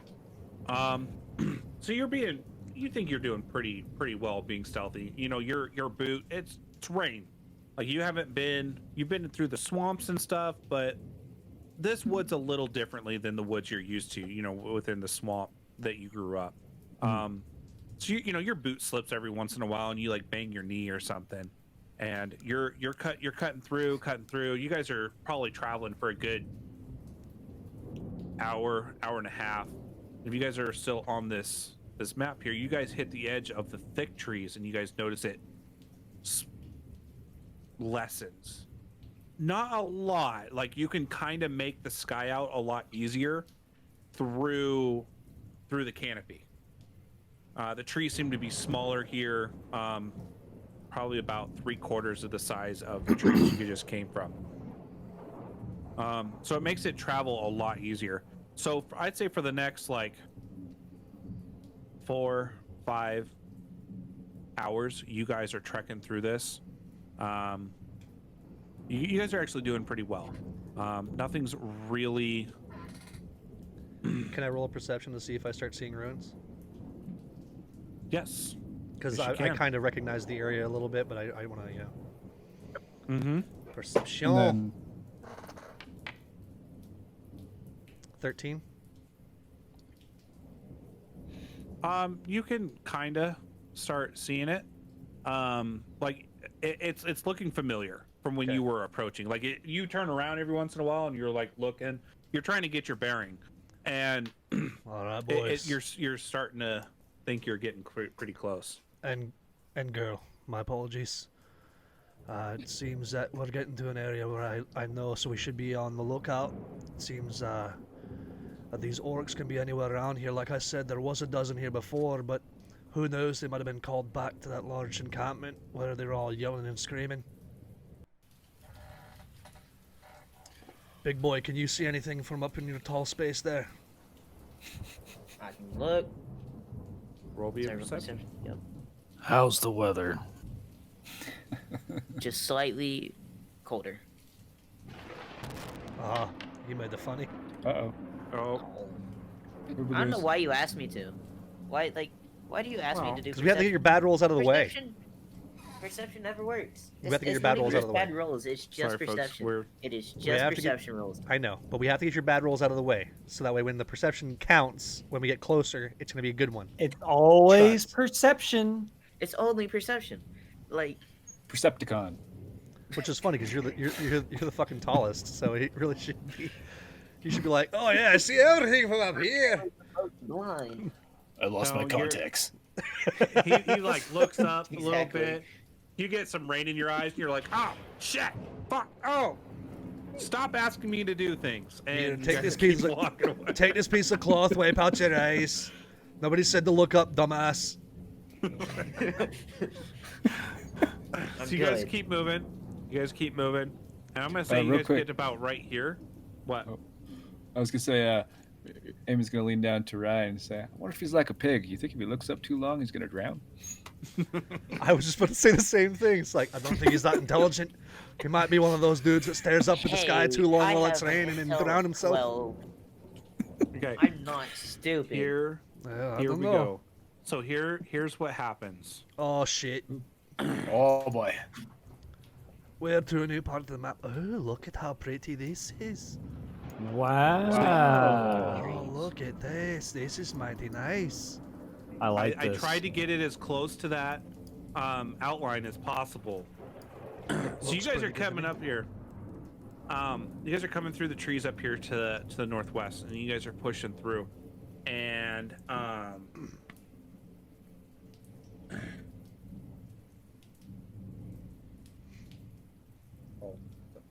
So you think you're doing pretty well being stealthy. You know, your boot, it's rain. Like you've been through the swamps and stuff, but this wood's a little differently than the woods you're used to, you know, within the swamp that you grew up. So you know, your boot slips every once in a while and you like bang your knee or something. And you're cutting through. You guys are probably traveling for a good hour and a half. If you guys are still on this this map here, you guys hit the edge of the thick trees, and you guys notice it lessens. Not a lot. Like, you can kind of make the sky out a lot easier through the canopy. The trees seem to be smaller here, probably about 3/4 of the size of the trees you just came from. So it makes it travel a lot easier. So I'd say for the next like 4-5 hours, you guys are trekking through this. You guys are actually doing pretty well. Nothing's really. Can I roll a perception to see if I start seeing ruins? Yes. Because Yes, you I can. kind of recognize the area a little bit, but I want to, Mm-hmm. Perception. And then 13. You can kind of start seeing it. Like it's looking familiar from when Okay. you were approaching. Like you turn around every once in a while and you're like looking. You're trying to get your bearing, and All right, boys. you're starting to think you're getting pretty close. And girl, my apologies. It seems that we're getting to an area where I know, so we should be on the lookout. It seems that these orcs can be anywhere around here. Like I said, there was a dozen here before, but who knows? They might have been called back to that large encampment where they were all yelling and screaming. Big boy, can you see anything from up in your tall space there? I can look. Roll me a Sorry, perception. Yep. How's the weather? Just slightly colder. Ah, you made the funny. uh-oh. Oh, I don't know why you asked me to. Why do you ask me to do? Because we have to get your bad rolls out of the way. Perception never works. We have to get your bad rolls out of the way. Bad rolls. It's just sorry, folks. perception. It is We just have to get- perception rolls. I know, but we have to get your bad rolls out of the way, so that way when the perception counts, when we get closer, it's going to be a good one. It's always Trust. perception. It's only perception. Like, Percepticon. Which is funny because you're the fucking tallest, so it really should be. You should be like, oh yeah, I see everything from up here. blind. I lost No, my you're- contacts. he like looks up a little Exactly. bit. You get some rain in your eyes, and you're like, "Oh shit, fuck, oh, stop asking me to do things." And Here, you take guys this keep piece of walking away. take this piece of cloth, wipe out your eyes. Nobody said to look up, dumbass. So you guys good. keep moving. You guys keep moving. And I'm gonna say you real guys quick. get about right here. What? Oh. I was gonna say, Amy's gonna lean down to Ryan and say, "I wonder if he's like a pig. You think if he looks up too long, he's gonna drown?" I was just about to say the same thing. It's like, I don't think he's that intelligent. He might be one of those dudes that stares up at the sky too long while it's raining and drown himself. Well, Okay. I'm not stupid. Here Yeah, I we don't know. go. So here's what happens. Oh shit. Oh boy. We're to a new part of the map. Oh, look at how pretty this is. Wow. Oh, look at this. This is mighty nice. I like I this. tried to get it as close to that outline as possible. So you Looks guys pretty are good to coming me. up here. You guys are coming through the trees up here to the northwest, and you guys are pushing through. And up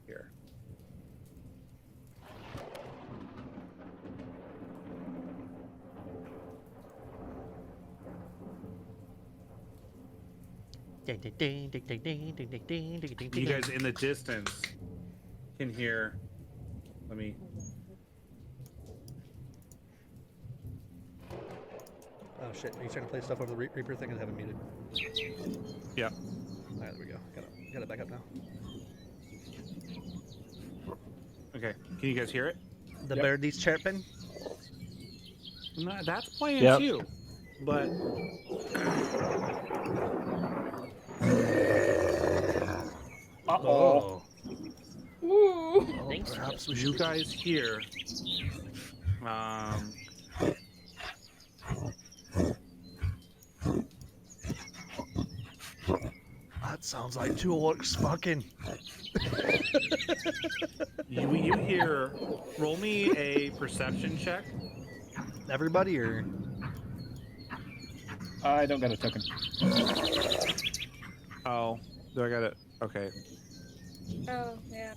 here. Ding, ding, ding, ding, ding, ding, ding, ding, ding, ding, ding, You ding. guys in the distance can hear. Let me. Oh shit, are you trying to play stuff over the Reaper thing and have it muted? Yeah. Alright, there we go. Got it back up now. Okay. Can you guys hear it? The Yep. birdies chirping. No, that's playing Yep. too. But Oh. Oh, Thanks, perhaps we you should. guys hear. That sounds like two orcs fucking. You hear. Roll me a perception check. Everybody or I don't got a token. Oh, do I got it? Okay. Oh, yeah.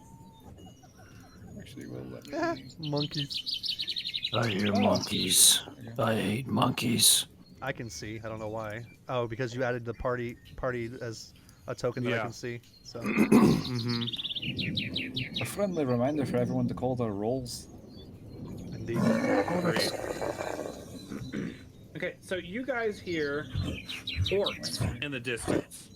Actually, will let me. Monkeys. I hear monkeys. I hate monkeys. I can see. I don't know why. Oh, because you added the party as a token that I Yeah. can see. So Mm-hmm. A friendly reminder for everyone to call their rolls. indeed. Great. Okay, so you guys hear orcs in the distance.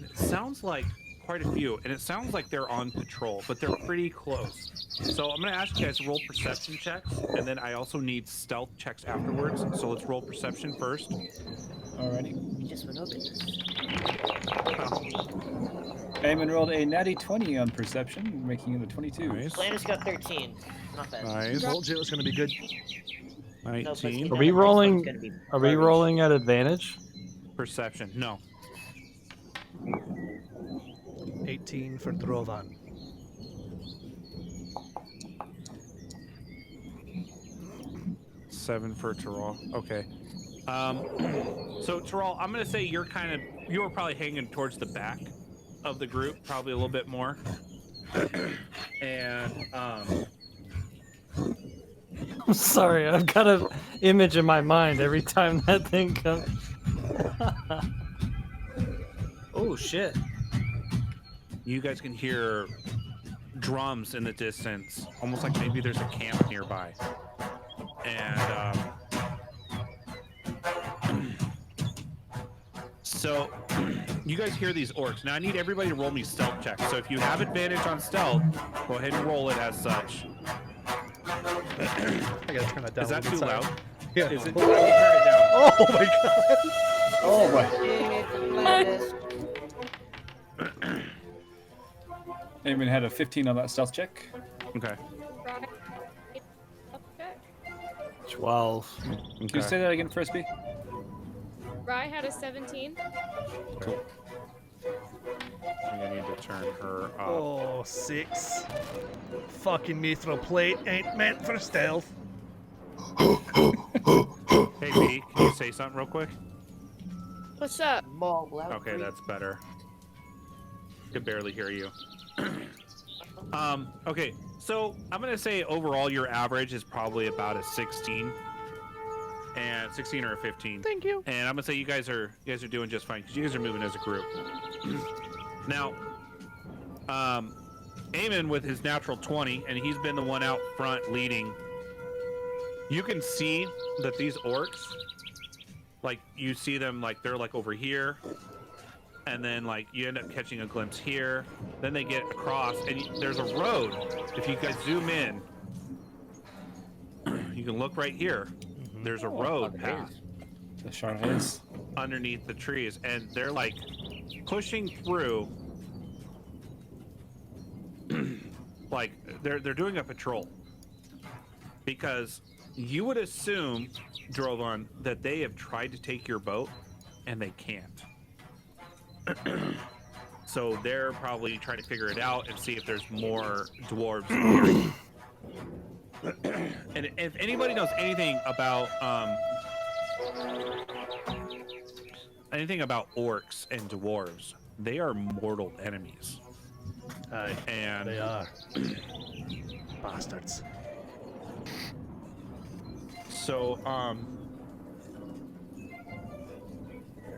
It sounds like quite a few, and it sounds like they're on patrol, but they're pretty close. So I'm going to ask you guys to roll perception checks, and then I also need stealth checks afterwards. So let's roll perception first. Alrighty. You just went over this. Eamon rolled a natty 20 on perception, making it a 22. Nice. Planus got 13. Not bad. Nice. Told you it was going to be good. No, but 19. you know Are we the next rolling? one's gonna be Are we garbage. rolling at advantage? Perception. No. 18 for Drovan. Seven for Terrell. Okay. So Terrell, I'm gonna say you were probably hanging towards the back of the group, probably a little bit more. And I'm sorry, I've got an image in my mind every time that thing comes. Oh shit! you guys can hear drums in the distance, almost like maybe there's a camp nearby. And so you guys hear these orcs. Now I need everybody to roll me stealth checks. So if you have advantage on stealth, go ahead and roll it as such. I gotta turn that down. Is that a too little bit, loud? sorry. Yeah. Is it too loud? Turn it down. Oh my god. Oh my. Eamon had a 15 on that stealth check. Okay. 12. Can you say that again first, B? Rye had a 17. Cool. I need to turn her up. Oh, 6. Fucking mithril plate ain't meant for stealth. Hey B, can you say something real quick? What's up? Okay, that's better. Could barely hear you. Okay, so I'm gonna say overall your average is probably about a 16, and 16 or a 15. Thank you. And I'm gonna say you guys are doing just fine because you guys are moving as a group. Now, Eamon with his natural 20, and he's been the one out front leading. You can see that these orcs, like you see them like they're like over here. And then, like, you end up catching a glimpse here. Then they get across, and there's a road. If you guys zoom in, you can look right here. There's a road path The Charles. underneath the trees, and they're like pushing through. Like they're doing a patrol because you would assume, Drovan, that they have tried to take your boat, and they can't. So they're probably trying to figure it out and see if there's more dwarves in the area. And if anybody knows anything about orcs and dwarves, they are mortal enemies. And They are. Bastards. so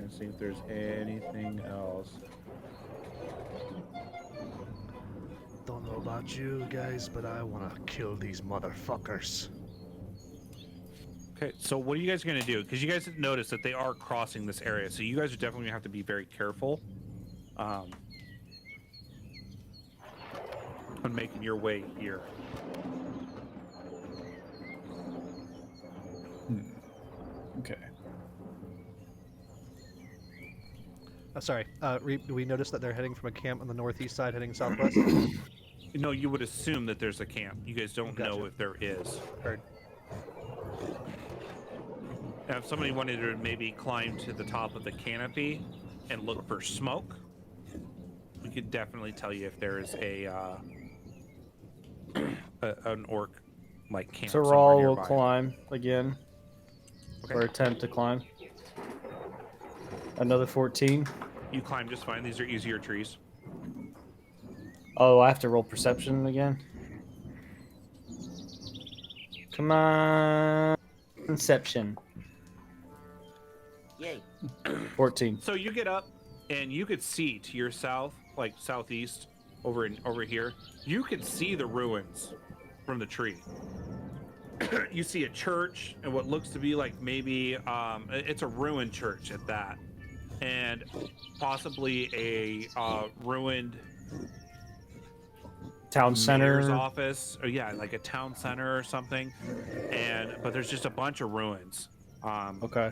see if there's anything else. Don't know about you guys, but I want to kill these motherfuckers. Okay, so what are you guys going to do? Because you guys noticed that they are crossing this area, so you guys are definitely going to have to be very careful when making your way here. Okay. Sorry, Reap, do we notice that they're heading from a camp on the northeast side heading southwest? No, you would assume that there's a camp. You guys don't know Gotcha. if there is. Heard. Now, if somebody wanted to maybe climb to the top of the canopy and look for smoke, we could definitely tell you if there is an orc like camp. So somewhere Rawl will nearby. climb again, Okay. or attempt to climb. Another 14. You climb just fine. These are easier trees. Oh, I have to roll perception again. Come on, Inception. Yay. 14. So you get up, and you could see to your south, like southeast, over here. You could see the ruins from the tree. You see a church and what looks to be like maybe it's a ruined church at that, and possibly a ruined Town mayor's center. office, or yeah, like a town center or something. But there's just a bunch of ruins. Okay.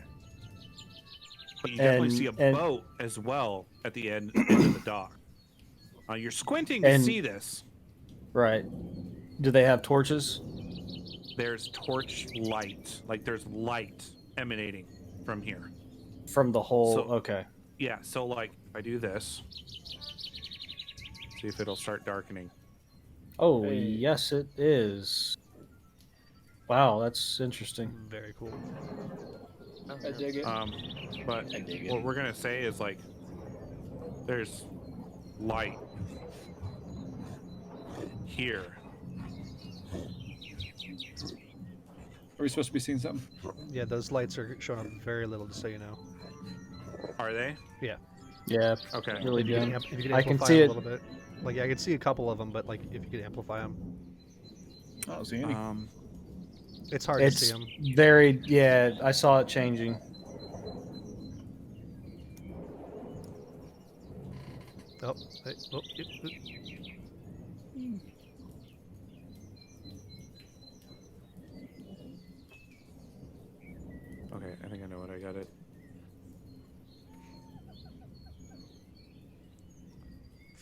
But you definitely And- see a and- boat as well at the end of the dock. You're squinting to And- see this. Right. Do they have torches? There's torch light, like there's light emanating from here. From the whole. So- Okay. Yeah, so like if I do this, see if it'll start darkening. Oh, Hey. yes, it is. Wow, that's interesting. Very cool. I dig it. But I dig it. what we're gonna say is like there's light here. Are we supposed to be seeing something? Yeah, those lights are showing up very little, just so you know. Are they? Yeah, Okay. really If you can, dim. if you can I can amplify see them it. a little bit. Like, yeah, I can see a couple of them, but like, if you could amplify them, I don't see any. it's hard to It's see them. very. Yeah, I saw it changing. Oh, hey, oh, Okay, I think I know what I got it.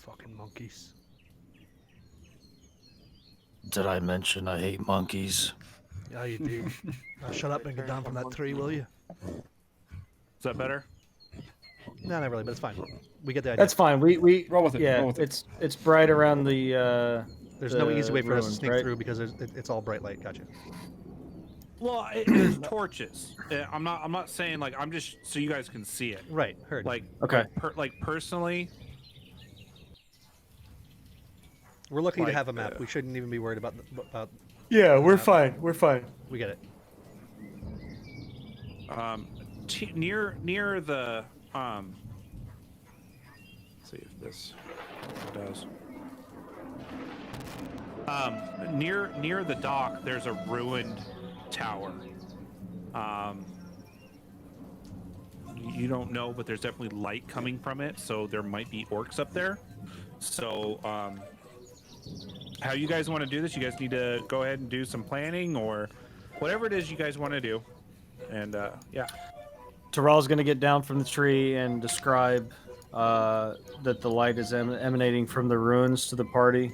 fucking monkeys. Did I mention I hate monkeys? Yeah, you do. Now shut up and get down from that tree, will you? Is that better? No, not really, but it's fine. We get the idea. That's fine. We Roll with it, Yeah, roll with it. it's bright around the. There's no easy way for us to ruins, sneak right? through because it's all bright light. Gotcha. Well, there's torches. I'm not saying like I'm just so you guys can see it. Right, heard. Like Okay. like personally, We're lucky to like, have a map. We shouldn't even be worried about about. Yeah, we're fine. We're fine. We get it. near the let's see if this does. Near the dock, there's a ruined tower. You don't know, but there's definitely light coming from it, so there might be orcs up there. So, how you guys want to do this? You guys need to go ahead and do some planning, or whatever it is you guys want to do. And yeah. Terrell's gonna get down from the tree and describe that the light is emanating from the ruins to the party.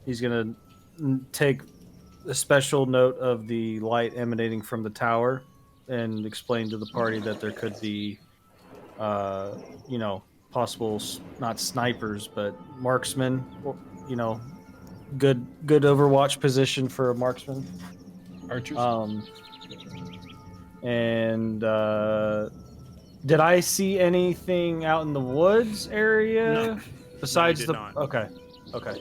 He's gonna take a special note of the light emanating from the tower and explain to the party that there could be, possible not snipers but marksmen. Good Overwatch position for a marksman. Archers? Did I see anything out in the woods area No. besides did the? not. Okay.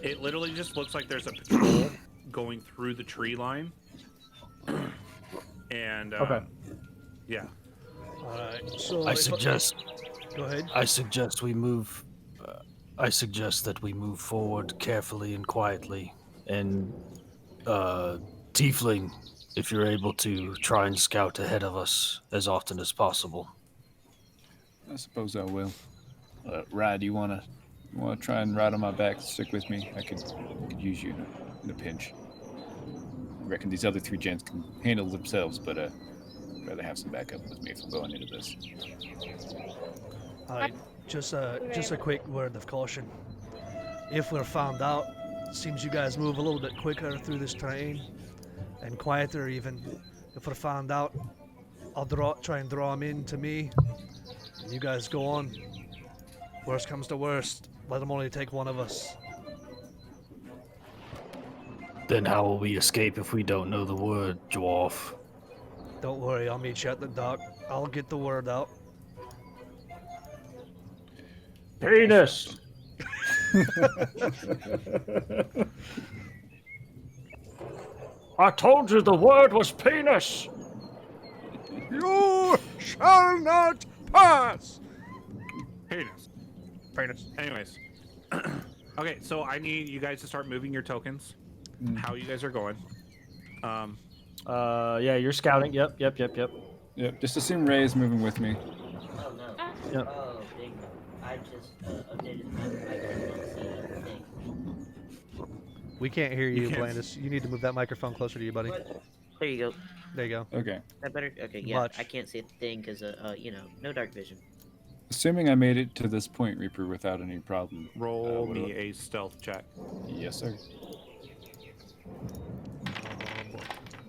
It literally just looks like there's a patrol going through the tree line. And Okay. yeah. All right. So I suggest Go ahead. I suggest we move. I suggest that we move forward carefully and quietly. And Tiefling, if you're able to try and scout ahead of us as often as possible. I suppose I will. Ride, you wanna try and ride on my back? Stick with me. I could use you in a pinch. I reckon these other three gents can handle themselves, but I'd rather have some backup with me if I'm going into this. All right. Just a quick word of caution. If we're found out, seems you guys move a little bit quicker through this terrain, and quieter even. If we're found out, I'll try and draw them in to me. And you guys go on. Worst comes to worst, let them only take one of us. Then how will we escape if we don't know the word, dwarf? Don't worry, I'll meet you at the dock. I'll get the word out. Penis. I told you the word was penis. You shall not pass. Penis. Penis. Anyways. Okay, so I need you guys to start moving your tokens. How you guys are going. Yeah, you're scouting. Yep. Yep. Just assume Ray is moving with me. Oh no. Yep. Oh, big. I just updated the map. I can't see the thing. We can't hear you, can't- Blandis. You need to move that microphone closer to you, buddy. What? There you go. There you go. Okay. That better? Okay, yeah. Much. I can't see a thing because, no dark vision. Assuming I made it to this point, Reaper, without any problem. Roll what me do a stealth check. Yes, sir.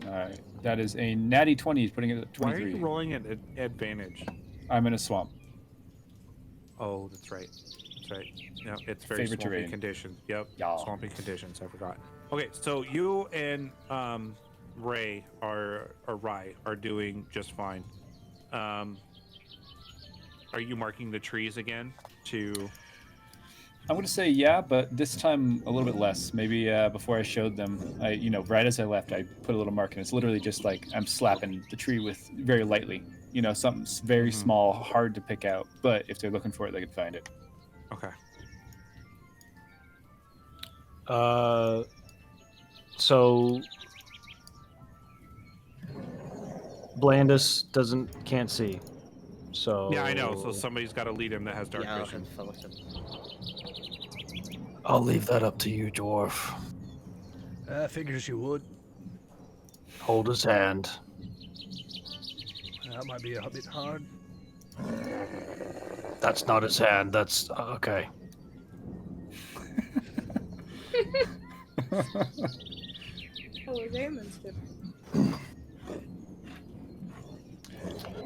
Alright. That is a natty 20, putting it at Why are 23. you rolling at advantage? I'm in a swamp. Oh, that's right. That's right. No, it's very Favorite swampy terrain. conditions. Yep. Yeah. Swampy conditions. I forgot. Okay, so you and Ray are doing just fine. Are you marking the trees again to? I'm going to say yeah, but this time a little bit less. Maybe before I showed them, right as I left, I put a little mark, and it's literally just like I'm slapping the tree with very lightly. Something very small, hard to pick out. But if they're looking for it, they can find it. Okay. So Blandis can't see. So Yeah, I know. So somebody's got to lead him that has dark Yeah, I'll vision. have to follow him. I'll leave that up to you, dwarf. Figures you would. Hold his hand. That might be a bit hard. That's not his hand. That's okay. Oh, his aimment's different.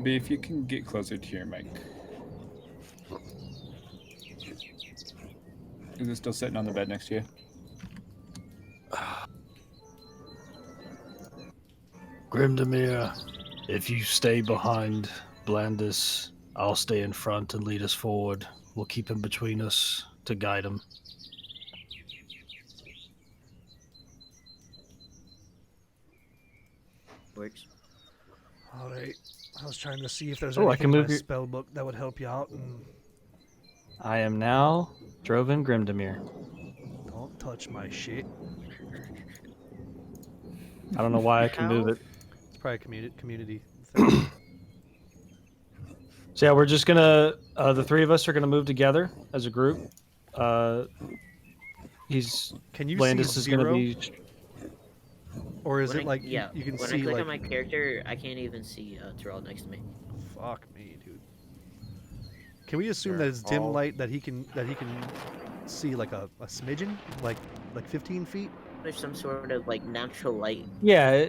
B, if you can get closer to your mic. Is it still sitting on the bed next to you? Grimdemir, if you stay behind Blandis, I'll stay in front and lead us forward. We'll keep him between us to guide him. Works. All right. I was trying to see if there's Oh, I anything can in move my your- spell book that would help you out. And I am now Droven Grimdemir. don't touch my shit. I don't know why I can move it. It's probably a community thing. So yeah, we're just gonna the three of us are gonna move together as a group. Can you Blandis see is zero? gonna be. Or is When it like yeah? you can when see I click like on my character, I can't even see Terrell next to me. fuck me, dude. Can we assume They're that it's dim all- light that he can see like a smidgen, like 15 feet? There's some sort of like natural light. Yeah.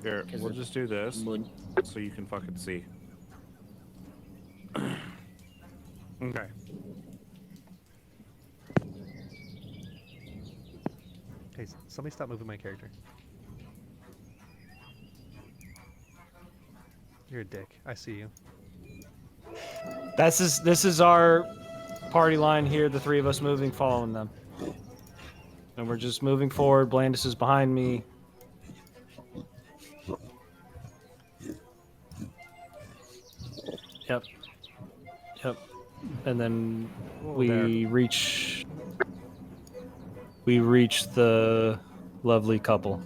Here, 'Cause we'll of just do this Moon. so you can fucking see. Okay. Hey, somebody stop moving my character. You're a dick. I see you. This is our party line here. The three of us moving, following them, and we're just moving forward. Blandis is behind me. Yep. And then we reach the lovely couple.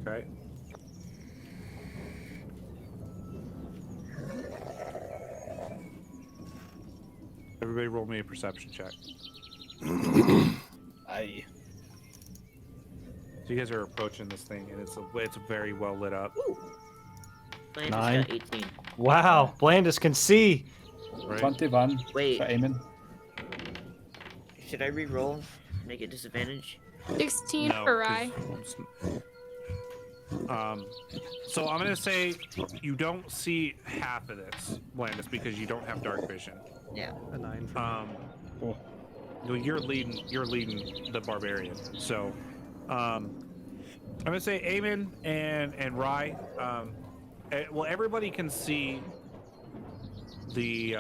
Okay. Everybody roll me a perception check. Aye. So you guys are approaching this thing, and it's very well lit up. Blandis 9. got 18. Wow, Blandis can see. Right? 21 Wait. for Eamon. Should I re-roll? Make it disadvantage? 16 No, for Rye. 'cause- so I'm gonna say you don't see half of this, Blandis, because you don't have dark vision. Yeah. A 9 for Well, you're leading the barbarian. So I'm gonna say Eamon and Rye, well, everybody can see the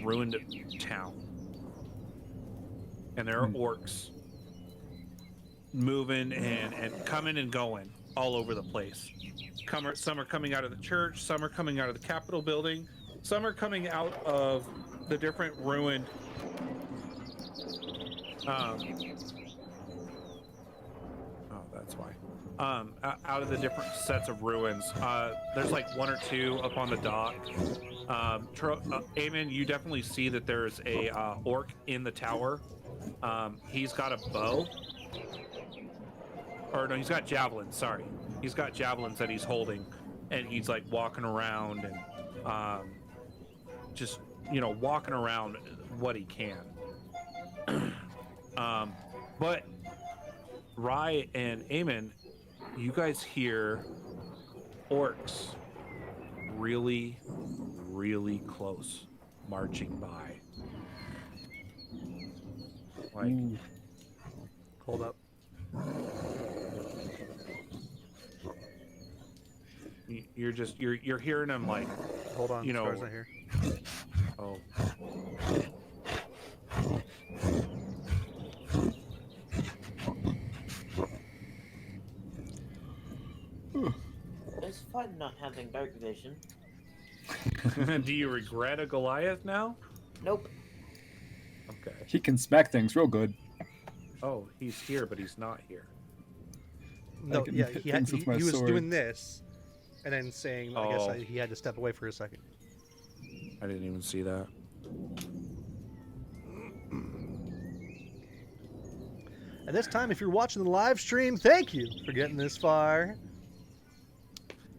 ruined town, and there are orcs moving and coming and going all over the place. Some are coming out of the church, some are coming out of the Capitol building, some are coming out of the different ruined that's why. Out of the different sets of ruins. There's like one or two up on the dock. Eamon, you definitely see that there's a orc in the tower. He's got a bow. Or no, he's got javelins, sorry. He's got javelins that he's holding, and he's like walking around and just, walking around what he can. But Rye and Eamon, you guys hear orcs really, really close marching by. Like, Hold up. You're hearing them like, Hold on. Scar's not here. Oh. It's fun not having dark vision. Do you regret a Goliath now? Nope. Okay. He can smack things real good. Oh, he's here, but he's not here. No, can yeah, hit he things with my was sword. doing this, and then saying, I guess Oh. he had to step away for a second. I didn't even see that. And this time, if you're watching the live stream, thank you for getting this far.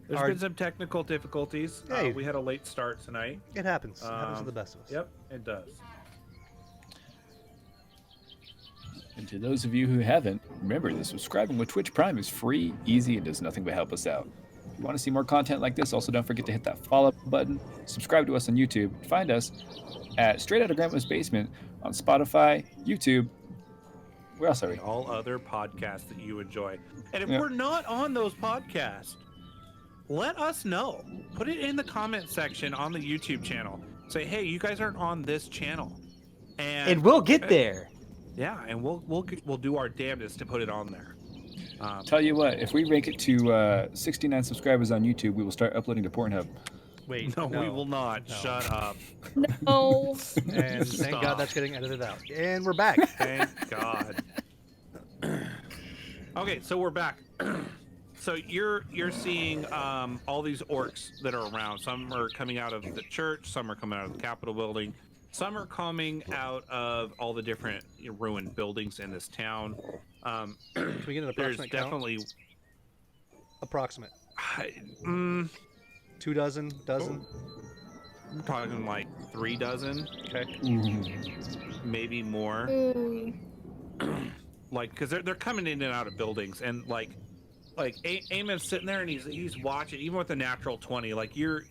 There's been some technical difficulties. Hey. We had a late start tonight. It happens. It happens to the best of us. Yep, it does. And to those of you who haven't, remember that subscribing with Twitch Prime is free, easy, and does nothing but help us out. If you want to see more content like this, also don't forget to hit that follow button, subscribe to us on YouTube, find us at Straight Outta Grandma's Basement on Spotify, YouTube. Where else are we? And all other podcasts that you enjoy. And if Yeah. we're not on those podcasts, let us know. Put it in the comment section on the YouTube channel. Say, hey, you guys aren't on this channel. And we'll get there. Yeah, and we'll do our damnedest to put it on there. Tell you what, if we rank it to 69 subscribers on YouTube, we will start uploading to Pornhub. Wait, No, we will not. No. Shut up. No. And thank God Stop. that's getting edited out. And we're back. Thank God. Okay, so we're back. So you're seeing all these orcs that are around. Some are coming out of the church. Some are coming out of the Capitol building. Some are coming out of all the different ruined buildings in this town. Can we get an There's approximate count? definitely Approximate. 2 dozen? I'm talking like 3 dozen, Okay. maybe more. Ooh. Like, because they're coming in and out of buildings, and like Eamon's sitting there and he's watching, even with the natural 20. Like you're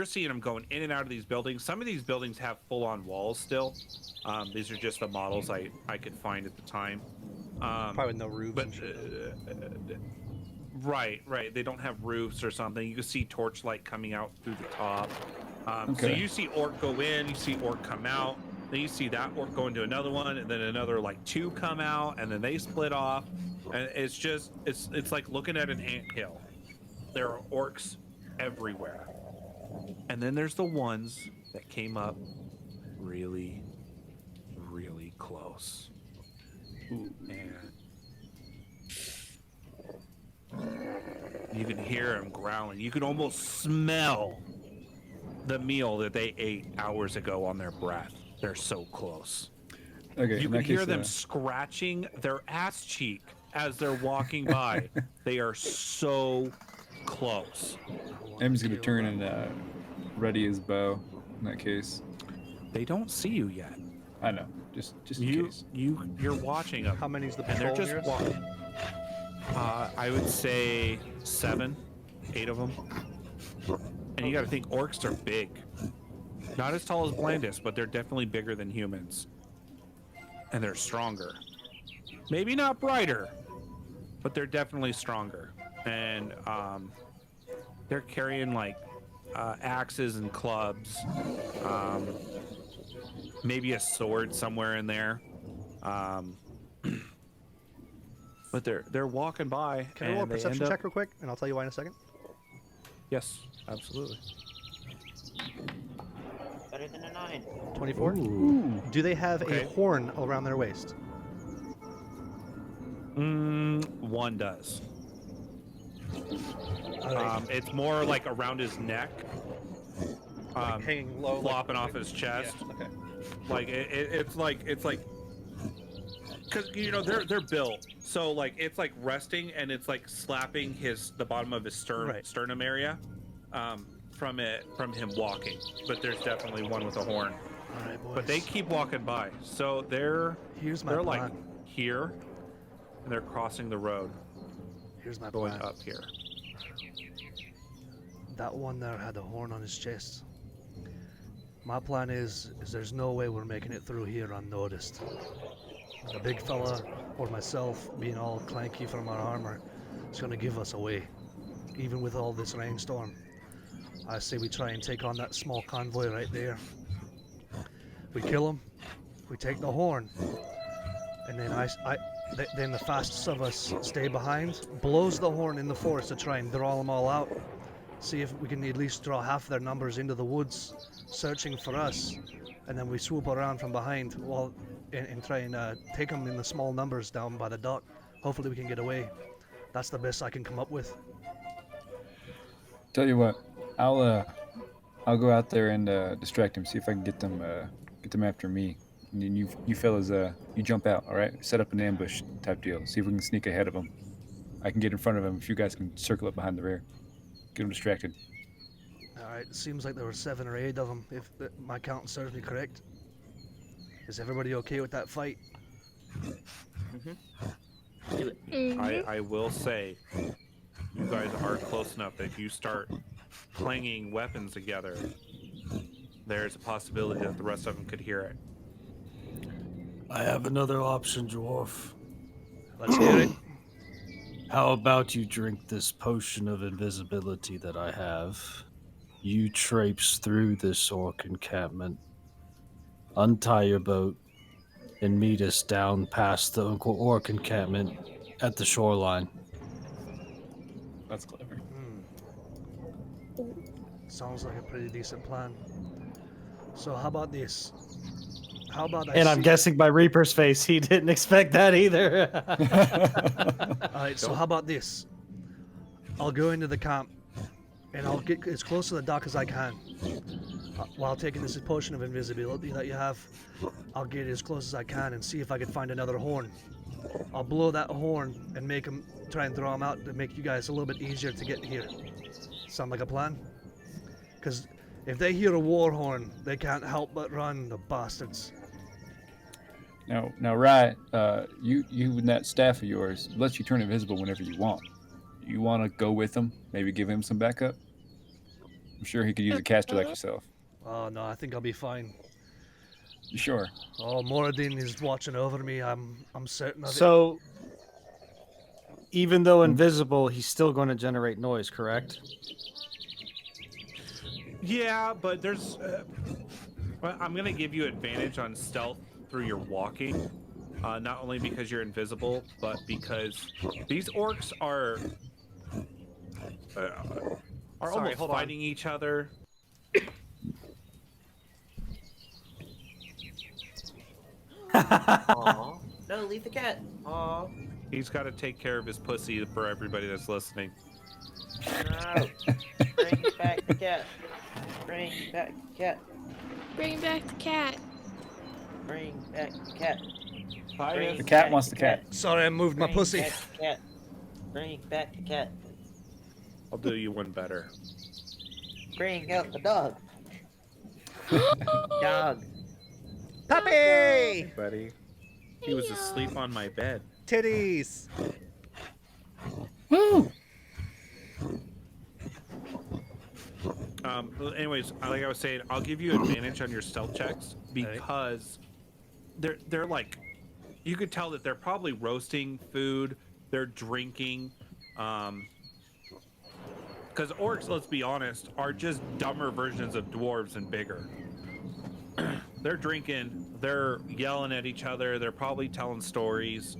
seeing him going in and out of these buildings. Some of these buildings have full-on walls still. These are just the models I could find at the time. Probably with no roofs. But and shit. right, they don't have roofs or something. You can see torchlight coming out through the top. So Okay. you see orc go in, you see orc come out. Then you see that orc go into another one, and then another like 2 come out, and then they split off. And it's just it's like looking at an anthill. There are orcs everywhere. And then there's the ones that came up really, really close. And you can hear them growling. You can almost smell the meal that they ate hours ago on their breath. They're so close. Okay, You in can that hear case, them scratching their ass cheek as they're walking by. They are so close. Em's going to turn and ready his bow in that case. They don't see you yet. I know, just in You case. you're watching them, How many's the and they're patrol just near us? walking. I would say 7, 8 of them. And you got to think orcs are big. Not as tall as Blandis, but they're definitely bigger than humans. And they're stronger. Maybe not brighter, but they're definitely stronger. And they're carrying like axes and clubs, maybe a sword somewhere in there. But they're walking by. Can I roll a and they perception end up- check real quick, and I'll tell you why in a second. Yes, absolutely. Better than a 9. 24. Ooh. Do they have Okay. a horn around their waist? One does. Alright. It's more like around his neck, Hanging low, flopping off his chest. Yeah, okay. Like it's like because they're built, so like it's like resting and it's like slapping the bottom of his sternum area from him walking. But there's definitely one with a horn. All right, boys. But they keep walking by, so they're Here's my they're plan. like here, and they're crossing the road Here's my going plan. up here. That one there had a horn on his chest. My plan is there's no way we're making it through here unnoticed. The big fella or myself being all clanky from our armor is gonna give us away, even with all this rainstorm. I say we try and take on that small convoy right there. We kill him, we take the horn, and then then the fastest of us stay behind, blows the horn in the forest to try and draw them all out. See if we can at least draw half their numbers into the woods, searching for us, and then we swoop around from behind and try and take them in the small numbers down by the dock. Hopefully we can get away. That's the best I can come up with. Tell you what, I'll go out there and distract him. See if I can get them after me. And then you fellas, you jump out. All right, set up an ambush type deal. See if we can sneak ahead of them. I can get in front of them. If you guys can circle up behind the rear, get them distracted. All right, it seems like there were 7 or 8 of them, if my count serves me correct. Is everybody okay with that fight? Do it. I will say, you guys are close enough that if you start clanging weapons together, there's a possibility that the rest of them could hear it. I have another option, Dwarf. Let's hear it. How about you drink this potion of invisibility that I have? You traipse through this orc encampment, untie your boat, and meet us down past the orc encampment at the shoreline. That's clever. Sounds like a pretty decent plan. So how about this? How about And I'm guessing by Reaper's face, he didn't expect that either. Alright, so how about this? I'll go into the camp, and I'll get as close to the dock as I can. While taking this potion of invisibility that you have, I'll get as close as I can and see if I can find another horn. I'll blow that horn and make them try and draw them out to make you guys a little bit easier to get here. Sound like a plan? Because if they hear a war horn, they can't help but run, the bastards. Now, Rye, you and that staff of yours lets you turn invisible whenever you want. You want to go with him? Maybe give him some backup? I'm sure he could use a caster like yourself. Oh no, I think I'll be fine. You sure? Oh, Moradin is watching over me. I'm certain of it. So, even though invisible, he's still going to generate noise, correct? Yeah, but there's. Well, I'm gonna give you advantage on stealth through your walking, not only because you're invisible, but because these orcs are almost hold on. fighting each other. Aw. No, leave the cat. Aw. He's got to take care of his pussy for everybody that's listening. No. Bring back the cat. Bring back the cat. Bring back the cat. Bring back the cat. Hi, The cat wants the cat. Sorry, I moved my Bring pussy. back the cat. Bring back the cat. I'll do you one better. Bring out the dog. Dog. Puppy! Buddy. He was asleep on my bed. Titties! Anyways, like I was saying, I'll give you advantage on your stealth checks because they're like, you could tell that they're probably roasting food, they're drinking, Because orcs, let's be honest, are just dumber versions of dwarves and bigger. They're drinking, they're yelling at each other, they're probably telling stories.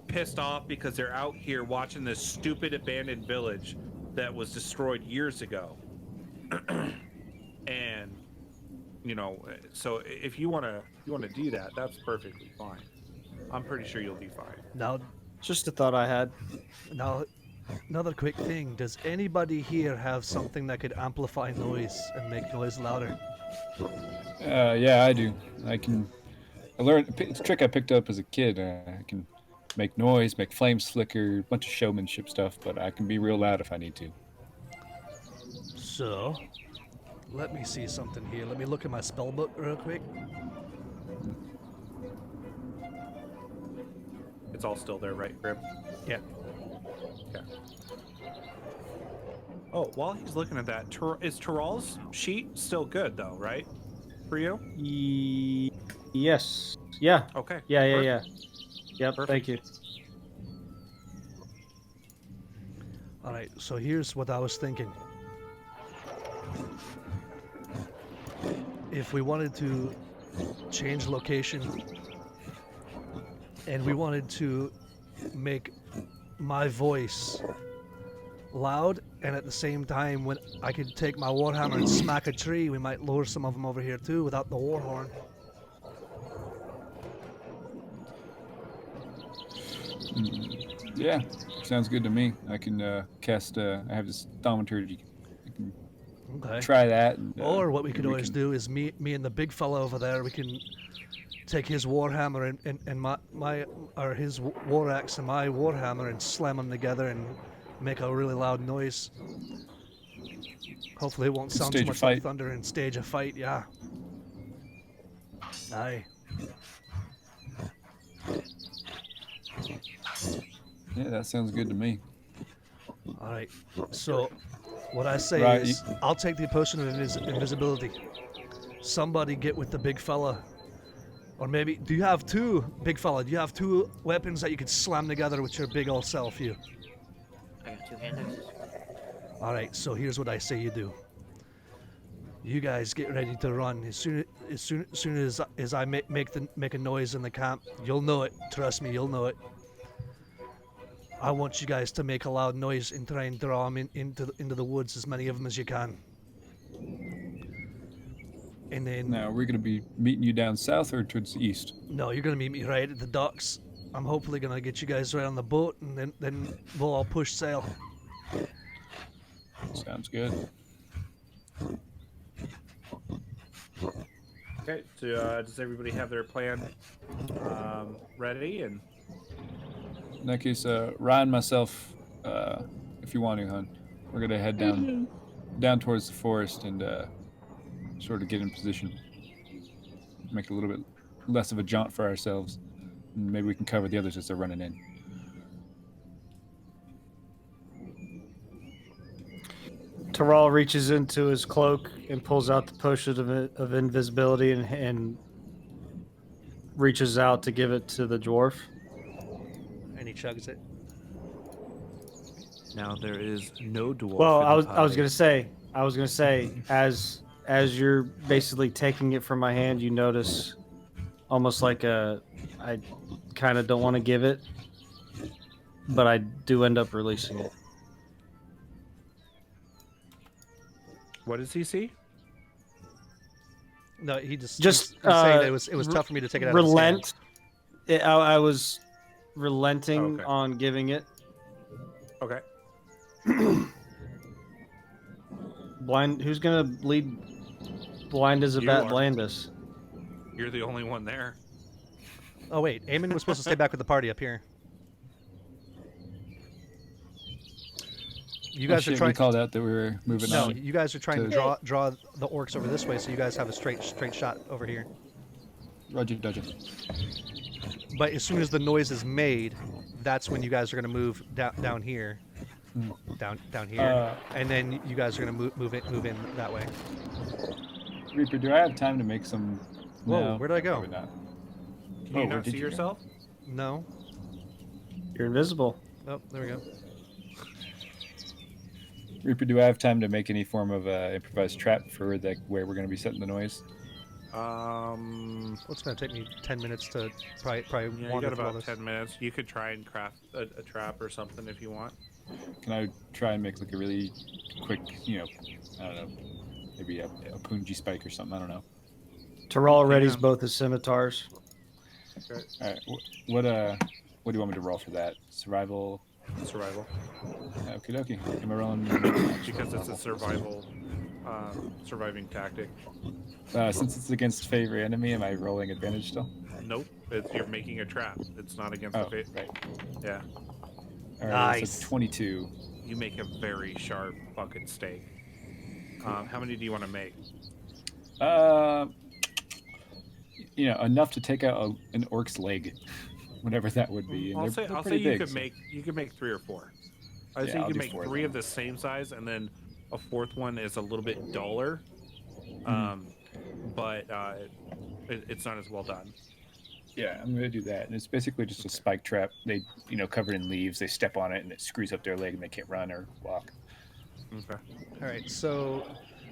Pissed off because they're out here watching this stupid abandoned village that was destroyed years ago. And so if you want to do that, that's perfectly fine. I'm pretty sure you'll be fine. Now, Just a thought I had. now, another quick thing. Does anybody here have something that could amplify noise and make noise louder? Yeah, I do. I learned it's a trick I picked up as a kid. I can make noise, make flames flicker, a bunch of showmanship stuff, but I can be real loud if I need to. So, let me see something here. Let me look at my spell book real quick. It's all still there, right, Grim? Yeah. Okay. Oh, while he's looking at that, is Terrell's sheet still good, though, right? For you? Yes. Yeah. Okay. Yeah. Yep. Perfect. Thank you. All right. So here's what I was thinking. If we wanted to change location and we wanted to make my voice loud, and at the same time when I could take my warhammer and smack a tree, we might lure some of them over here too without the war horn. Yeah, sounds good to me. I can cast. I have this thaumaturgy. I can Okay. try that. And, Or what we could we always can- do is me and the big fella over there, we can take his warhammer and his war axe and my warhammer and slam them together and make a really loud noise. Hopefully it won't sound too Stage a much like fight. thunder and stage a fight, yeah. Aye. Yeah, that sounds good to me. Alright. So what I say Right, is I'll take the potion of invisibility. Somebody get with the big fella. Or maybe, do you have two, big fella? Do you have two weapons that you could slam together with your big old self, you? I got two hand axes. Alright, so here's what I say you do. You guys get ready to run. As soon as I make a noise in the camp, you'll know it. Trust me, you'll know it. I want you guys to make a loud noise and try and draw them into the woods, as many of them as you can. And then Now, we're gonna be meeting you down south or towards the east. no, you're gonna meet me right at the docks. I'm hopefully gonna get you guys right on the boat, and then we'll all push sail. Sounds good. Okay. So, does everybody have their plan ready? And In that case, Ryan and myself, if you want to, hon, we're gonna head down towards the forest and sort of get in position. Make it a little bit less of a jaunt for ourselves. And maybe we can cover the others as they're running in. Terrell reaches into his cloak and pulls out the potion of invisibility and reaches out to give it to the dwarf. And he chugs it. now there is no dwarf. Well, in I the was party. gonna say, as you're basically taking it from my hand, you notice almost like I kind of don't want to give it, but I do end up releasing it. What does he see? No, he just Just, he's saying that uh, it was tough for me to take it out of his hand. Relent. I was relenting Okay. on giving it. Okay. Blind. Who's gonna lead? Blind as a You bat. are. Blandus. You're the only one there. Oh wait, Eamon was supposed to stay back with the party up here. You guys are We trying. called out that we were moving No, on. you guys are trying to to- draw the orcs over this way, so you guys have a straight shot over here. Roger, Dodger. But as soon as the noise is made, that's when you guys are going to move down here, down here, and then you guys are going to move in that way. Reaper, do I have time to make some? Whoa, No, where did I go? probably not. Can Oh, you where not did see you go? yourself? No. You're invisible. Oh, there we go. Reaper, do I have time to make any form of improvised trap for where we're going to be setting the noise? Um, Well, it's going to take me 10 minutes to probably yeah, you wander got through all about this. 10 minutes. You could try and craft a trap or something if you want. Can I try and make like a really quick, I don't know, maybe a punji spike or something? I don't know. Tyrell Yeah. readies both his scimitars. Okay. All right. What do you want me to roll for that? Survival. Survival. Okie dokie. Am I rolling? Because it's a surviving tactic. Since it's against favorite enemy, am I rolling advantage still? Nope. You're making a trap. It's not against Oh, the fate. right. Yeah. All right. Nice. So 22. You make a very sharp fucking steak. How many do you want to make? Enough to take out an orc's leg, whatever that would be. And I'll they're say pretty you big, could so- make 3 or 4. I'd Yeah, say you I'll could do make 4 3 then. of the same size, and then a 4th one is a little bit duller. But it's not as well done. Yeah, I'm gonna do that. And it's basically just a spike trap. They, covered in leaves. They step on it and it screws up their leg and they can't run or walk. Okay. All right, so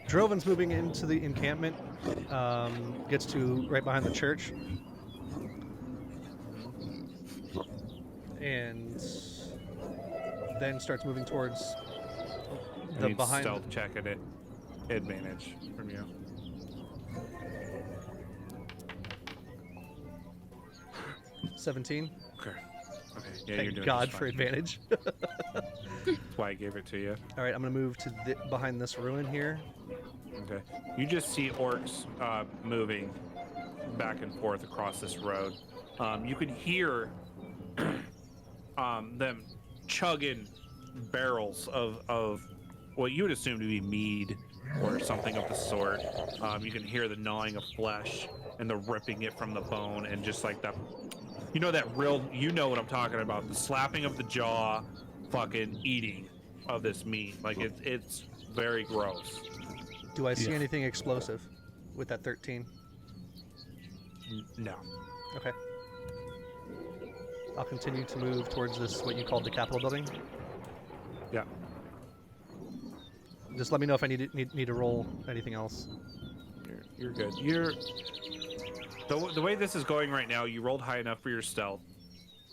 Droven's moving into the encampment, gets to right behind the church, and then starts moving towards I need behind. stealth check at it. Advantage from you. $17. Okay. Okay. Yeah, you're Thank doing God just for fine. advantage. That's why I gave it to you. All right, I'm gonna move to behind this ruin here. Okay. You just see orcs moving back and forth across this road. You could hear them chugging barrels of what you would assume to be mead or something of the sort. You can hear the gnawing of flesh and the ripping it from the bone, and just like that, you know what I'm talking about, the slapping of the jaw, fucking eating of this meat. Like it's very gross. Do I see anything explosive with that 13? No. Okay. I'll continue to move towards this, what you called the Capitol building. Yeah. Just let me know if I need to roll anything else. You're good. The way this is going right now, you rolled high enough for your stealth,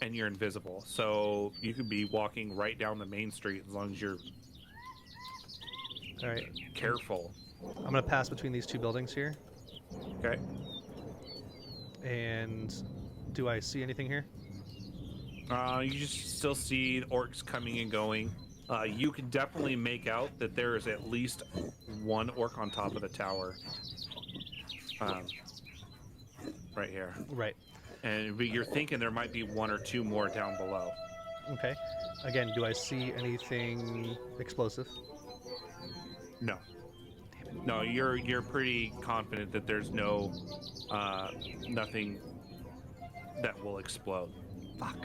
and you're invisible, so you could be walking right down the main street as long as you're All right. careful. I'm gonna pass between these 2 buildings here. Okay. And do I see anything here? You just still see orcs coming and going. You can definitely make out that there is at least 1 orc on top of the tower. Right here. Right. But you're thinking there might be 1 or 2 more down below. Okay. Again, do I see anything explosive? No. No, you're pretty confident that there's nothing that will explode. Fuck.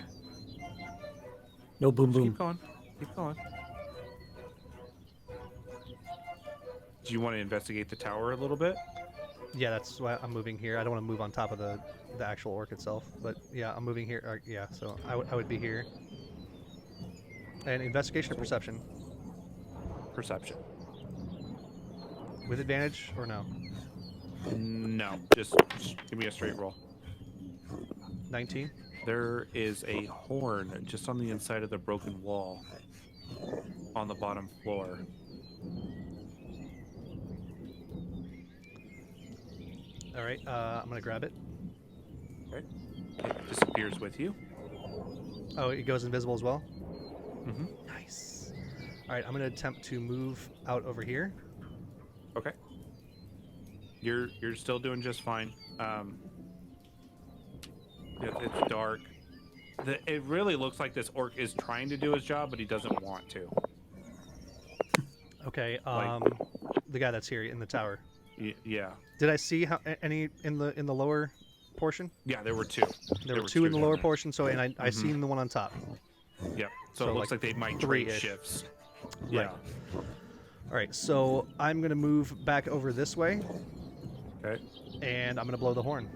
No boom boom. Keep going. Keep going. Do you want to investigate the tower a little bit? Yeah, that's why I'm moving here. I don't want to move on top of the actual orc itself, but yeah, I'm moving here. Yeah, so I would be here. And investigation or perception? Perception. With advantage or no? No, just give me a straight roll. 19? There is a horn just on the inside of the broken wall on the bottom floor. All right, I'm gonna grab it. Okay. It disappears with you. Oh, it goes invisible as well? Mm-hmm. Nice. All right, I'm gonna attempt to move out over here. Okay. You're still doing just fine. It's dark. It really looks like this orc is trying to do his job, but he doesn't want to. Okay, the guy that's here in the tower. Yeah. Did I see any in the lower portion? Yeah, there were 2. There were 2 in the down lower there. portion, so and I seen the one on top. Yep. So So it looks like like they might trade 3-ish. shifts. Yeah. All right, so I'm gonna move back over this way, Okay. and I'm gonna blow the horn.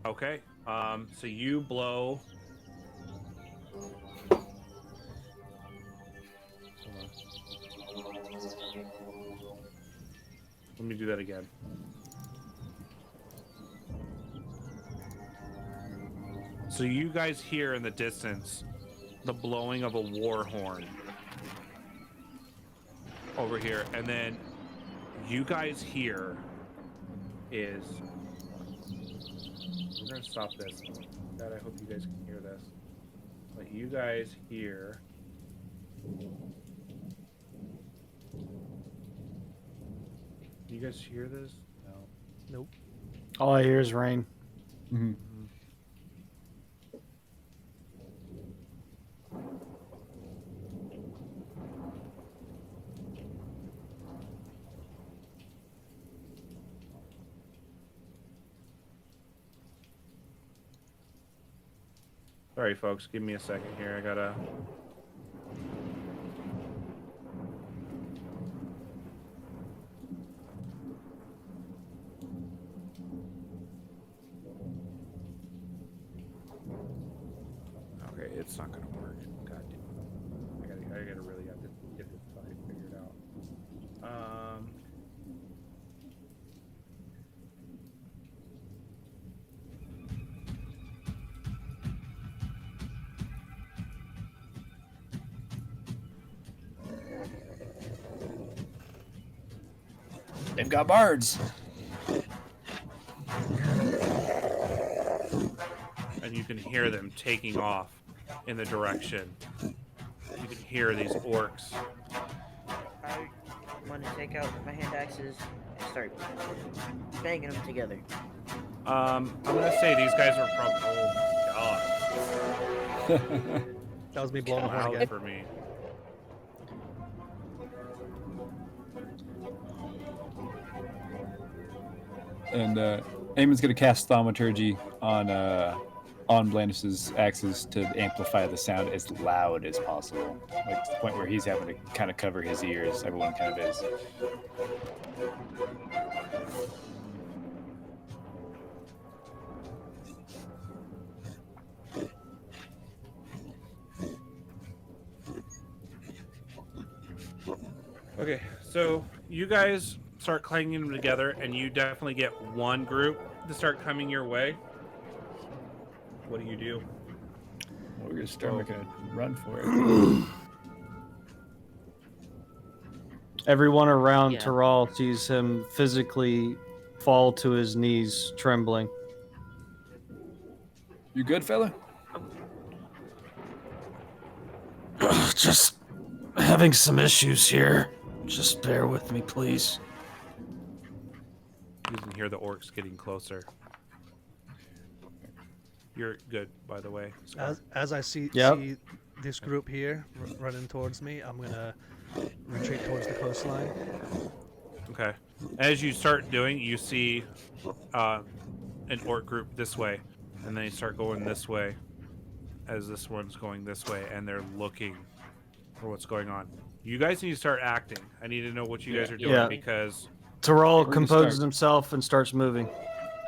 Okay. So you blow Let me do that again. So you guys hear in the distance the blowing of a war horn over here, and then you guys hear is... We're gonna stop this. God, I hope you guys can hear this. But you guys hear... Do you guys hear this? No. Nope. All I hear is rain. Mm-hmm. Sorry, folks. Give me a second here. I gotta... Okay, it's not gonna work. God damn it. I gotta really have to get this fucking figured out. They've got bards. And you can hear them taking off in the direction. You can hear these orcs. I want to take out my hand axes and start banging them together. I'm gonna say these guys are probably... Oh, God. That was me blowing the horn Loud again. for me. And Eamon's gonna cast Thaumaturgy on Blandish's axes to amplify the sound as loud as possible, like to the point where he's having to kind of cover his ears. Everyone kind of is. Okay, so you guys start clanging them together, and you definitely get one group to start coming your way. What do? Well, we're gonna start making a run for it. Everyone around Yeah. Terral sees him physically fall to his knees, trembling. You good, fella? Just having some issues here. Just bear with me, please. You can hear the orcs getting closer. You're good, by the way. Scar. As I see this group here running towards me, I'm gonna retreat towards the coastline. Okay. As you start doing, you see an orc group this way, and then you start going this way as this one's going this way, and they're looking for what's going on. You guys need to start acting. I need to know what you guys are doing Yeah. because... Terral gonna composes start. himself and starts moving.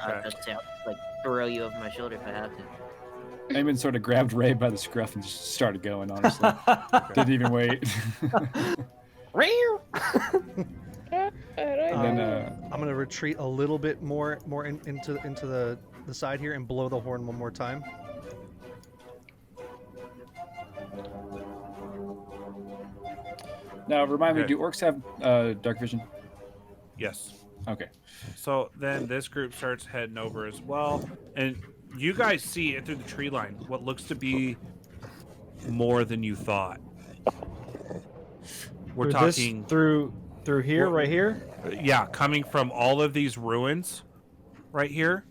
Okay. Just to, like, throw you over my shoulder if I have to. Eamon sort of grabbed Ray by the scruff and just started going, honestly. Didn't even wait. And then, I'm gonna retreat a little bit more into the side here and blow the horn one more time. now, remind me, Okay. do orcs have dark vision? Yes. Okay. So then this group starts heading over as well, and you guys see it through the tree line what looks to be more than you thought. We're Through this- talking, through here, Well- right here. yeah, coming from all of these ruins right here.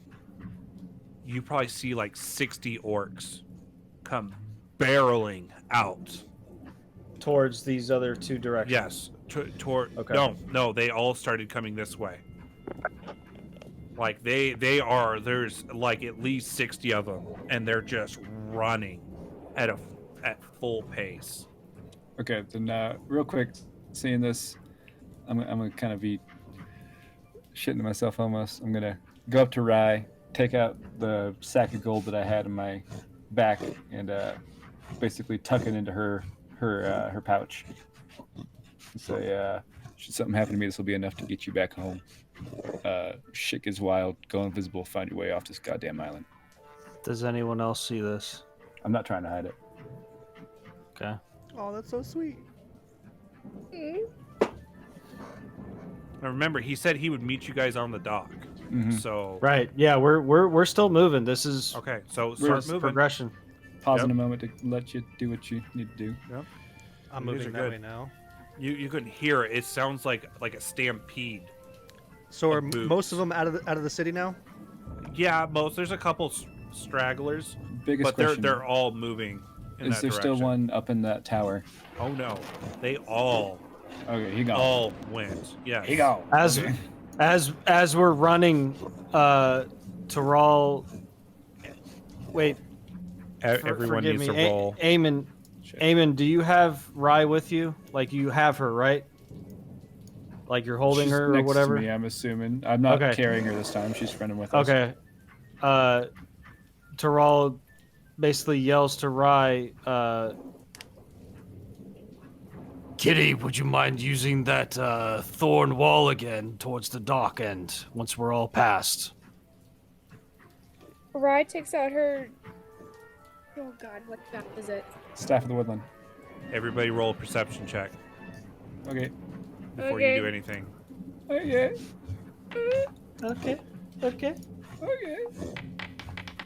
You probably see like 60 orcs come barreling out. Towards these other two directions. Yes, toward. Okay. No, they all started coming this way. Like they are. There's like at least 60 of them, and they're just running at full pace. Okay, then real quick, seeing this, I'm gonna kind of be shitting myself almost. I'm gonna go up to Rye, take out the sack of gold that I had in my back, and basically tuck it into her pouch. Say, Should something happen to me, this will be enough to get you back home. Shit gets wild. Go invisible. Find your way off this goddamn island. Does anyone else see this? I'm not trying to hide it. Okay. Oh, that's so sweet. Now remember, he said he would meet you guys on the dock. Mhm. So Right. Yeah, we're still moving. This is okay. So this start is moving. progression. Pause in Yep. a moment to let you do what you need to do. Yep. I'm You guys moving are that good. way now. You couldn't hear it. It sounds like a stampede. So are boots. most of them out of the city now? Yeah, there's a couple stragglers, Biggest but question: they're all moving in is that there direction. still one up in that tower? Oh no, they all Okay, he gone. all went. Yeah, He gone. As Okay. as we're running, Taral. Wait. Everyone forgive needs me. to roll. Eamon, do you have Rye with you? Like you have her, right? Like you're holding She's her or next whatever? To me, I'm assuming. I'm not Okay. carrying her this time. She's friending with us. Okay. Taral basically yells to Rye, Kitty, would you mind using that thorn wall again towards the dock end once we're all past? Rye takes out her. Oh God, what gun is it? Staff of the Woodland. Everybody roll a perception check Okay. before Okay. you do anything. Okay. Okay. Okay.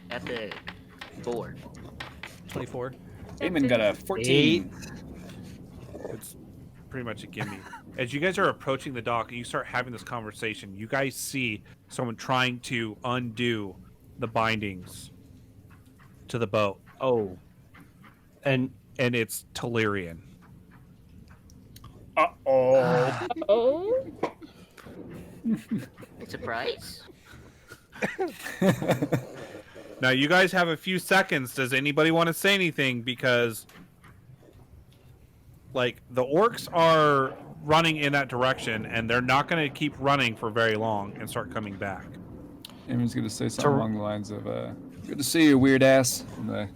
At the board. 24. Eamon got a 14. It's pretty much a gimme. As you guys are approaching the dock, you start having this conversation. You guys see someone trying to undo the bindings to the boat, Oh. And and it's Telerian. Uh-oh. Oh, Surprise? Now, you guys have a few seconds. Does anybody want to say anything? Because, like, the orcs are running in that direction, and they're not going to keep running for very long and start coming back. Eamon's going to say something along the lines of, good to see you, weird ass. And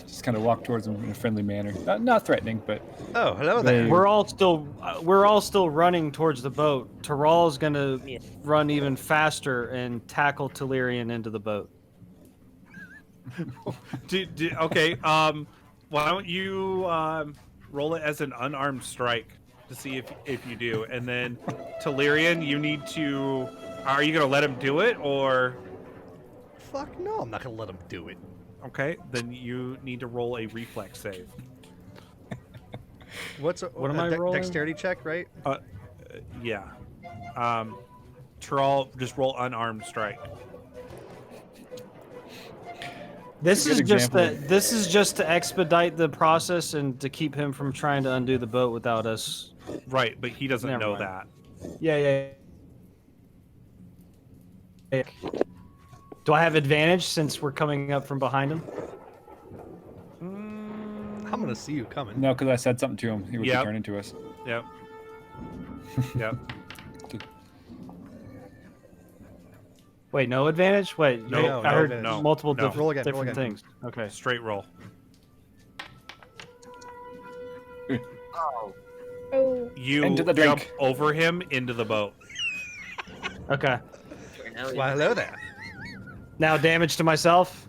just kind of walk towards him in a friendly manner. Not threatening, but... Oh, hello there. we're all still running towards the boat. Taral's gonna run even faster and tackle Telerian into the boat. Okay, why don't you roll it as an unarmed strike to see if you do, and then Telerian, you need to. Are you gonna let him do it, or? Fuck no, I'm not gonna let him do it. Okay, then you need to roll a reflex save. What am I rolling? Dexterity check, right? Yeah. Terrell, just roll unarmed strike. This Good is just example. this is just to expedite the process and to keep him from trying to undo the boat without us. Right, but he doesn't Never know mind. that. Yeah. Do I have advantage since we're coming up from behind him? I'm gonna see you coming. No, because I said something to him. He would Yep. be turning to us. Yep. Yep. Wait, no advantage? Wait, No, I heard no, multiple no. Roll again, roll different again. things. Okay. Straight roll. Oh, oh, You Into the jump drink. over him into the boat. Okay. Why, hello there. Now damage to myself.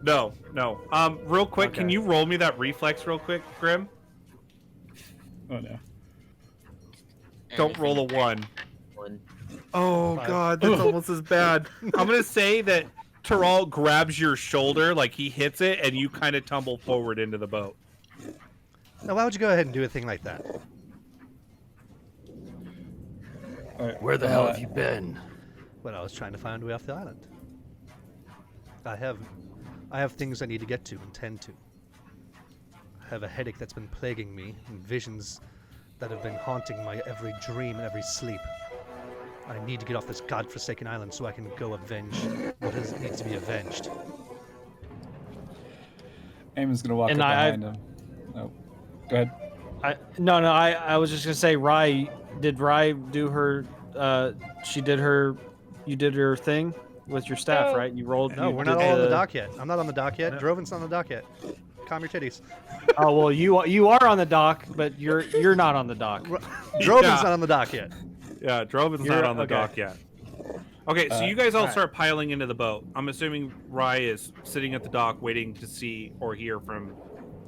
No. Real quick, can Okay. you roll me that reflex real quick, Grim? Oh, no. Don't roll a 1. one. Oh 5. God, that's almost as bad. I'm gonna say that Terrell grabs your shoulder, like he hits it, and you kind of tumble forward into the boat. Now, why would you go ahead and do a thing like that? All right. Where the hell have you been? Well, I was trying to find a way off the island. I have things I need to get to and tend to. I have a headache that's been plaguing me, and visions that have been haunting my every dream and every sleep. I need to get off this godforsaken island so I can go avenge what needs to be avenged. Eamon's going to walk And up I- behind him. Oh, go ahead. I was just gonna say, did Rye do her? She did her. You did her thing with your staff, No. right? You rolled. No, you we're did not all on the dock yet. I'm not on the dock yet. No. Droven's not on the dock yet. calm your titties. Oh well, you are on the dock, but you're not on the dock. Droven's not on the dock yet. Yeah, Droven's not on the dock yet. Okay, so you guys all start piling into the boat. I'm assuming Rye is sitting at the dock waiting to see or hear from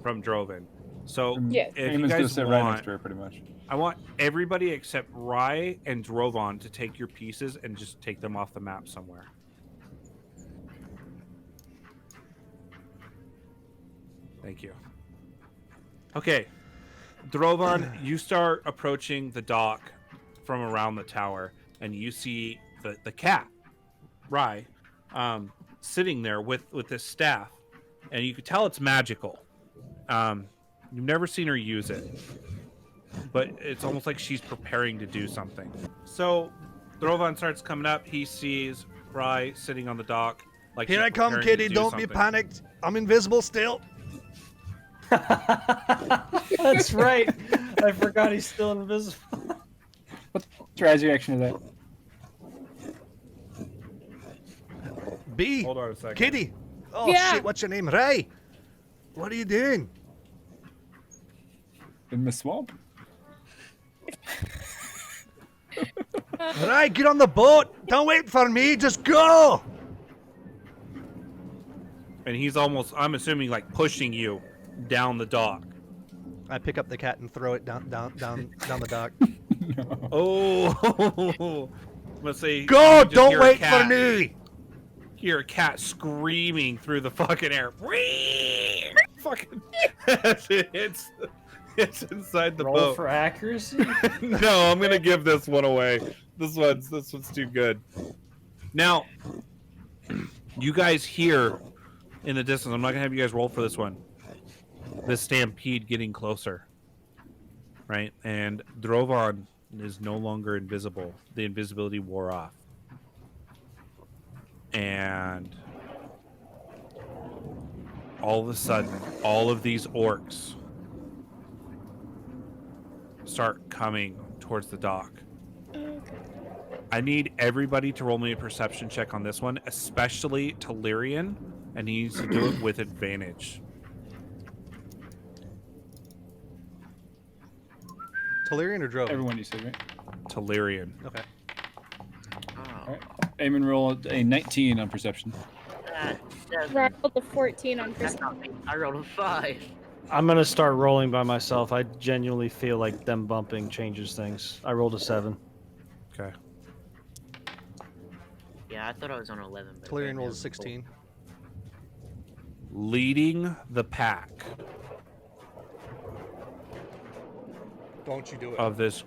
Droven. So Yes. if you Eamon's gonna guys sit right next to her, pretty much. I want everybody except Rye and Drovan to take your pieces and just take them off the map somewhere. Thank you. Okay, Drovan, you start approaching the dock from around the tower, and you see the cat, Rye, sitting there with this staff, and you can tell it's magical. You've never seen her use it, but it's almost like she's preparing to do something. So Drovan starts coming up. He sees Rye sitting on the dock. Like Here she's I come, preparing to kitty. do Don't be something. panicked. I'm invisible still. That's right. I forgot he's still invisible. What's your reaction to that? B. Hold on a second. Kitty. Oh Yeah. shit, what's your name? Ray. What are you doing? In the swamp? Ray, get on the boat. Don't wait for me. Just go. And he's almost, I'm assuming, like pushing you down the dock. I pick up the cat and throw it down the dock. Oh, let's say Go! you just Don't hear a wait for cat- me. Hear a cat screaming through the fucking air. Fucking, it's inside the Roll boat. for accuracy. No, I'm gonna give this one away. This one's too good. Now, you guys hear in the distance. I'm not gonna have you guys roll for this one. This stampede getting closer, right? And Drovan is no longer invisible. The invisibility wore off, and all of a sudden, all of these orcs start coming towards the dock. I need everybody to roll me a perception check on this one, especially Telerian, and he needs to do it with advantage. Telerian or Droven? Everyone you said, right? Telerian. Okay. Alright. Eamon rolled a 19 on perception. I rolled a 14 on That's perception. not me. I rolled a 5. I'm gonna start rolling by myself. I genuinely feel like them bumping changes things. I rolled a 7. Okay. Yeah, I thought I was on 11. But Telerian apparently I rolls was 16. Leading the pack Don't you do it. of this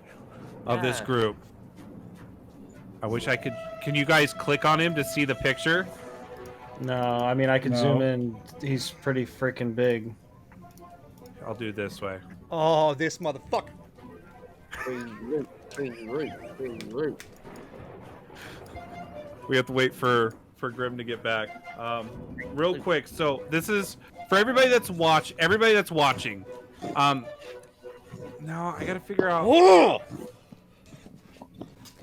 Yeah. group. I wish I could. Can you guys click on him to see the picture? No, I mean I could No. zoom in. He's pretty freaking big. I'll do it this way. Oh, this motherfucker. We have to wait for Grim to get back. Real quick. So this is for everybody that's watching. Now I gotta figure out. Oh!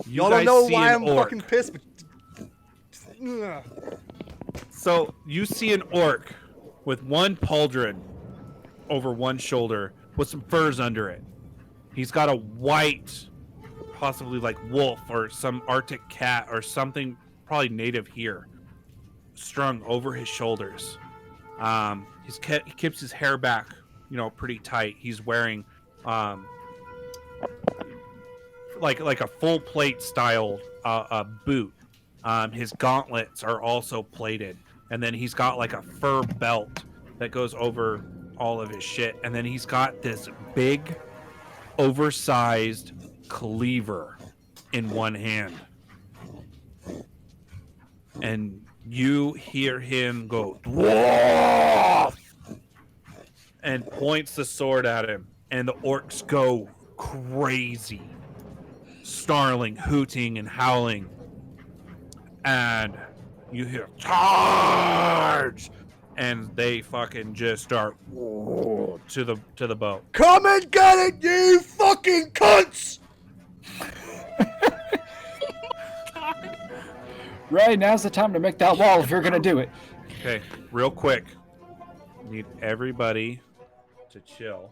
You Y'all don't guys know see why an I'm orc. fucking pissed, but... Ugh. So you see an orc with one pauldron over one shoulder with some furs under it. He's got a white, possibly like wolf or some Arctic cat or something, probably native here, strung over his shoulders. He keeps his hair back, pretty tight. He's wearing like a full plate style boot. His gauntlets are also plated, and then he's got like a fur belt that goes over all of his shit, and then he's got this big, oversized cleaver in one hand, and you hear him go "Dwarf!" and points the sword at him, and the orcs go crazy, snarling, hooting, and howling. And you hear "Charge!" and they fucking just start to the boat. Come and get it, you fucking cunts! Right, now's the time to make that wall if you're gonna do it. Okay, real quick. Need everybody to chill.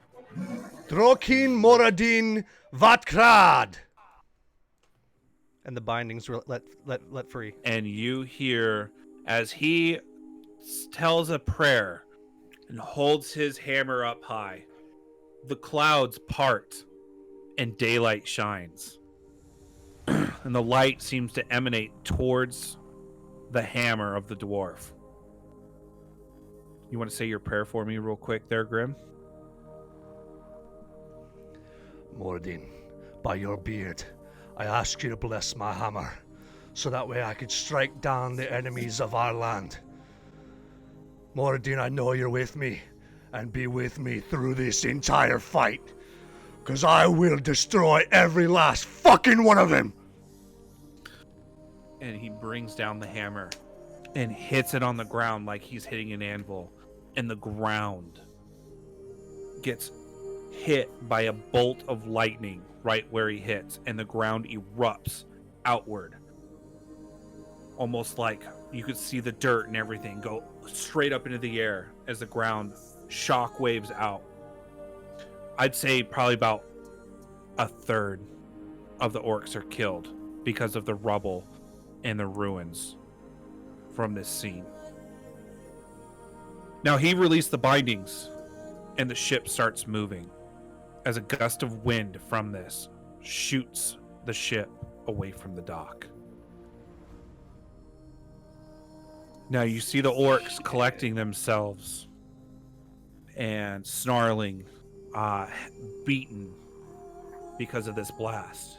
Drokin Moradin Vatkrad. And the bindings were let free. And you hear as he tells a prayer and holds his hammer up high, the clouds part and daylight shines. And the light seems to emanate towards the hammer of the dwarf. You want to say your prayer for me real quick there, Grim? Moradin, by your beard, I ask you to bless my hammer, so that way I could strike down the enemies of our land. Moradin, I know you're with me, and be with me through this entire fight, because I will destroy every last fucking one of them! And he brings down the hammer and hits it on the ground like he's hitting an anvil, and the ground gets hit by a bolt of lightning right where he hits, and the ground erupts outward, almost like you could see the dirt and everything go straight up into the air as the ground shock waves out. I'd say probably about a third of the orcs are killed because of the rubble and the ruins from this scene. Now he released the bindings, and the ship starts moving as a gust of wind from this shoots the ship away from the dock. Now you see the orcs collecting themselves and snarling, beaten because of this blast.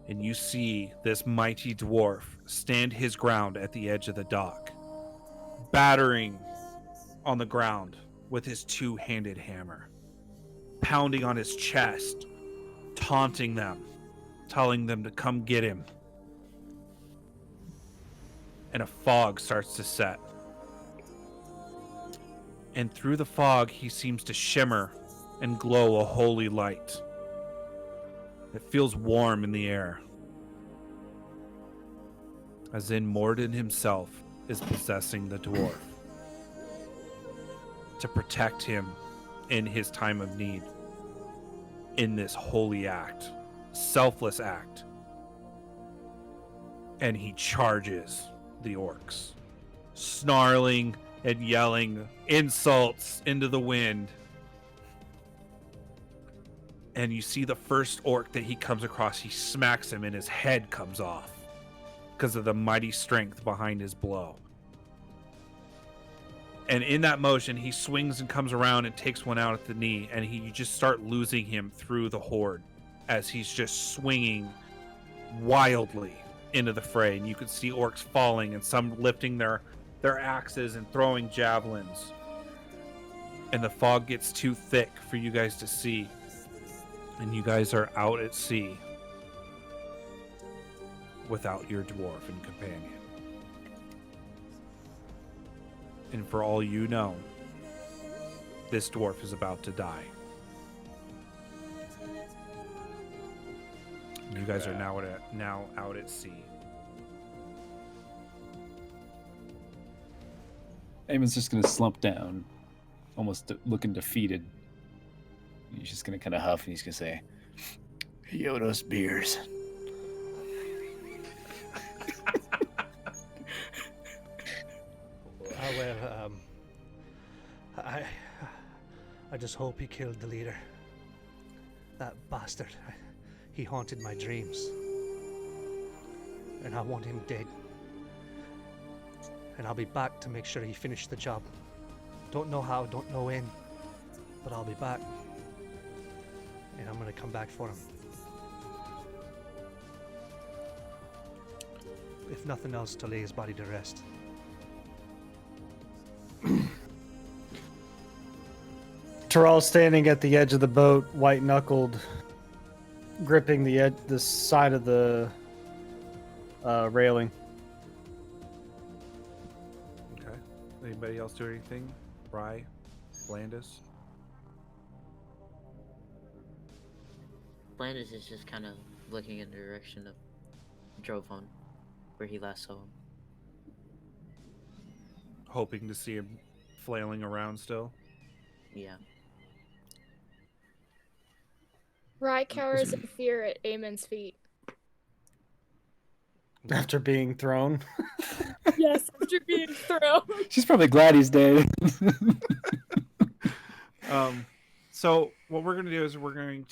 And you see this mighty dwarf stand his ground at the edge of the dock, battering on the ground with his two-handed hammer, pounding on his chest, taunting them, telling them to come get him. And a fog starts to set. And through the fog, he seems to shimmer and glow a holy light. It feels warm in the air, as in Morden himself is possessing the dwarf to protect him in his time of need, in this holy act, selfless act. And he charges the orcs, snarling and yelling insults into the wind. And you see the first orc that he comes across, he smacks him and his head comes off because of the mighty strength behind his blow. And in that motion, he swings and comes around and takes one out at the knee, and you just start losing him through the horde as he's just swinging wildly into the fray. And you can see orcs falling and some lifting their axes and throwing javelins. And the fog gets too thick for you guys to see. And you guys are out at sea without your dwarf and companion. And for all you know, this dwarf is about to die. You guys are now out at sea. Eamon's just going to slump down, almost looking defeated. He's just going to kind of huff, and he's going to say, Yoda's beers. I just hope he killed the leader. That bastard. He haunted my dreams. And I want him dead. And I'll be back to make sure he finished the job. Don't know how, don't know when, but I'll be back. And I'm gonna come back for him. If nothing else, to lay his body to rest. Terrell's standing at the edge of the boat, white-knuckled, gripping the side of the railing. Okay. Anybody else do anything? Bry? Blandis? Blandis is just kind of looking in the direction of Drovon, where he last saw him. Hoping to see him flailing around still. Yeah. Rye cowers in fear at Aemon's feet. After being thrown. Yes, after being thrown. She's probably glad he's dead. So what we're gonna do is we're gonna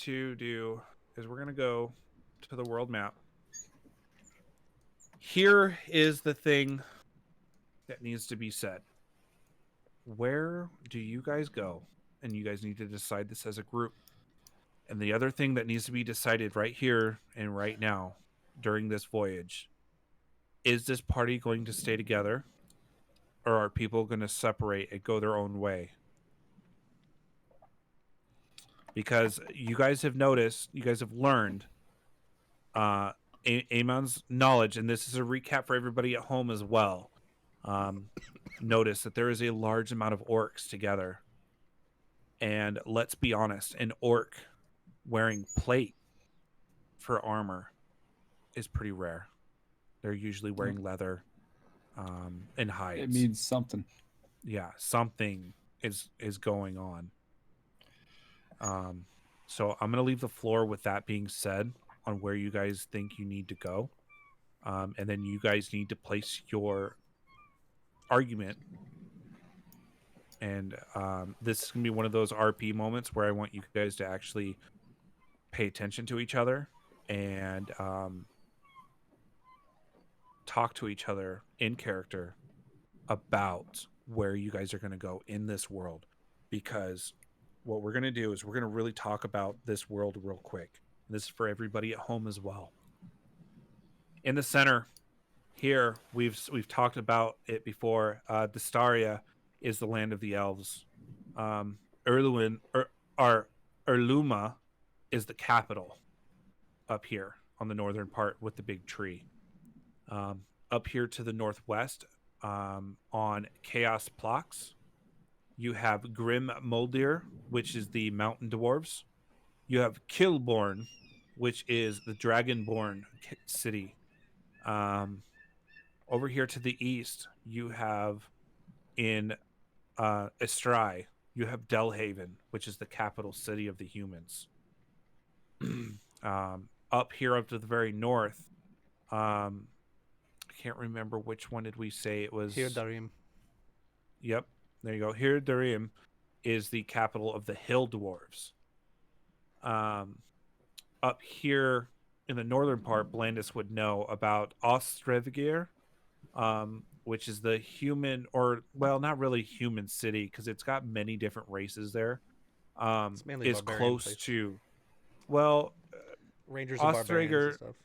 go to the world map. Here is the thing that needs to be said. Where do you guys go? And you guys need to decide this as a group. And the other thing that needs to be decided right here and right now during this voyage, is this party going to stay together, or are people going to separate and go their own way? Because you guys have noticed, you guys have learned Amon's knowledge, and this is a recap for everybody at home as well. Notice that there is a large amount of orcs together. And let's be honest, an orc wearing plate for armor is pretty rare. They're usually wearing leather and hides. It means something. Yeah, something is going on. So I'm going to leave the floor with that being said on where you guys think you need to go. And then you guys need to place your argument. And this is going to be one of those RP moments where I want you guys to actually pay attention to each other and talk to each other in character about where you guys are going to go in this world. Because what we're going to do is we're going to really talk about this world real quick. This is for everybody at home as well. In the center here, we've talked about it before. Destaria is the land of the elves. Erluma is the capital up here on the northern part with the big tree. Up here to the northwest, on Chaos Plax, you have Grim Moldir, which is the mountain dwarves. You have Kilborn, which is the dragonborn city. Over here to the east, you have in Estrai, you have Delhaven, which is the capital city of the humans. Up here, up to the very north, I can't remember which one did we say it was. Here, Darim. Yep, there you go. Here, Darim is the capital of the Hill Dwarves. Up here in the northern part, Blandis would know about Ostrevgir, which is the human, or well, not really human city, because it's got many different races there. It's mainly is barbarian close place. to, well, Rangers and barbarians and stuff.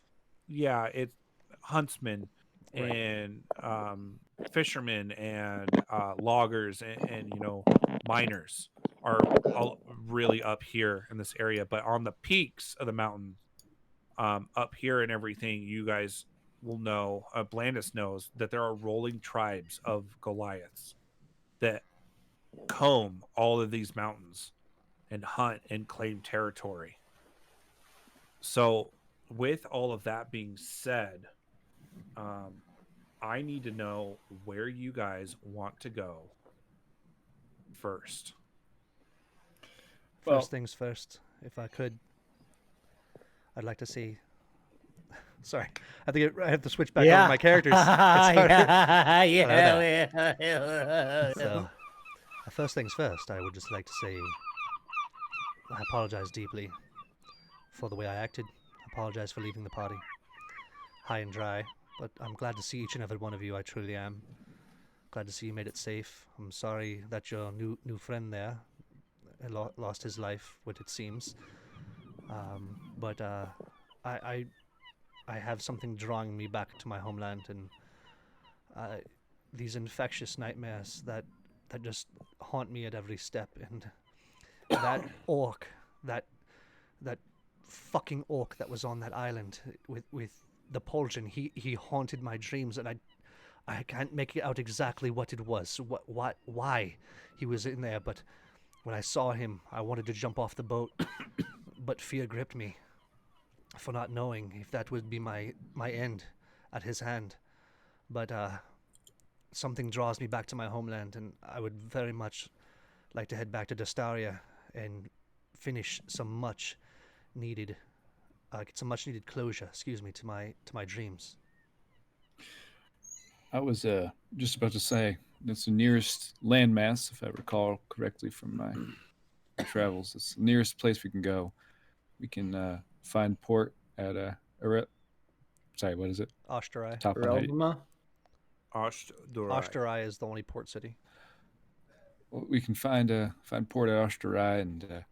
yeah, it's huntsmen Right. and fishermen and loggers and miners are all really up here in this area. But on the peaks of the mountain, up here and everything, you guys will know, Blandis knows that there are rolling tribes of Goliaths that comb all of these mountains and hunt and claim territory. So with all of that being said, I need to know where you guys want to go first. First things first, if I could, I'd like to see. Sorry, I have to switch back over my characters. It's harder. So, first things first, I would just like to say I apologize deeply for the way I acted. I apologize for leaving the party high and dry, but I'm glad to see each and every one of you. I truly am. Glad to see you made it safe. I'm sorry that your new friend there lost his life, what it seems. But I have something drawing me back to my homeland, and these infectious nightmares that just haunt me at every step. And that orc, that fucking orc that was on that island with the pauldron, he haunted my dreams, and I can't make out exactly what it was, why he was in there. But when I saw him, I wanted to jump off the boat, but fear gripped me for not knowing if that would be my end at his hand. But something draws me back to my homeland, and I would very much like to head back to Dostaria and finish some much needed closure, to my dreams. I was just about to say that's the nearest landmass, if I recall correctly from my travels. It's the nearest place we can go. We can find port at sorry, what is it? Oshtarai. Top of my head. Relma? Oshtarai is the only port city. Well, we can find port at Oshtarai and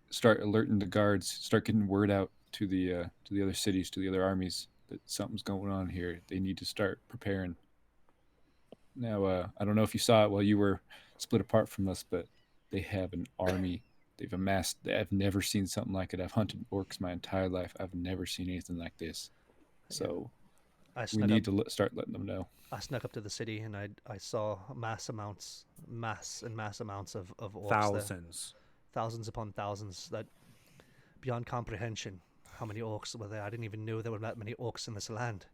start alerting the guards. Start getting word out to the other cities, to the other armies that something's going on here. They need to start preparing. Now, I don't know if you saw it while you were split apart from us, but they have an army. They've amassed. I've never seen something like it. I've hunted orcs my entire life. I've never seen anything like this. So we need to start letting them know. I snuck up to the city and I saw mass amounts of orcs Thousands. there. Thousands upon thousands. That beyond comprehension. How many orcs were there? I didn't even know there were that many orcs in this land.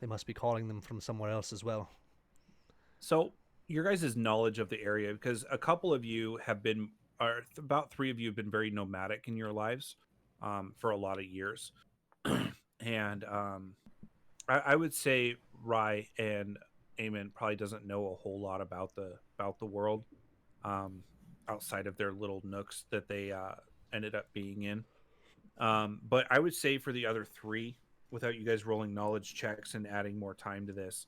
They must be calling them from somewhere else as well. So your guys' knowledge of the area, because a couple of you have been, or about 3 of you have been very nomadic in your lives for a lot of years. And I would say Rye and Eamon probably doesn't know a whole lot about the world outside of their little nooks that they ended up being in. But I would say for the other 3, without you guys rolling knowledge checks and adding more time to this,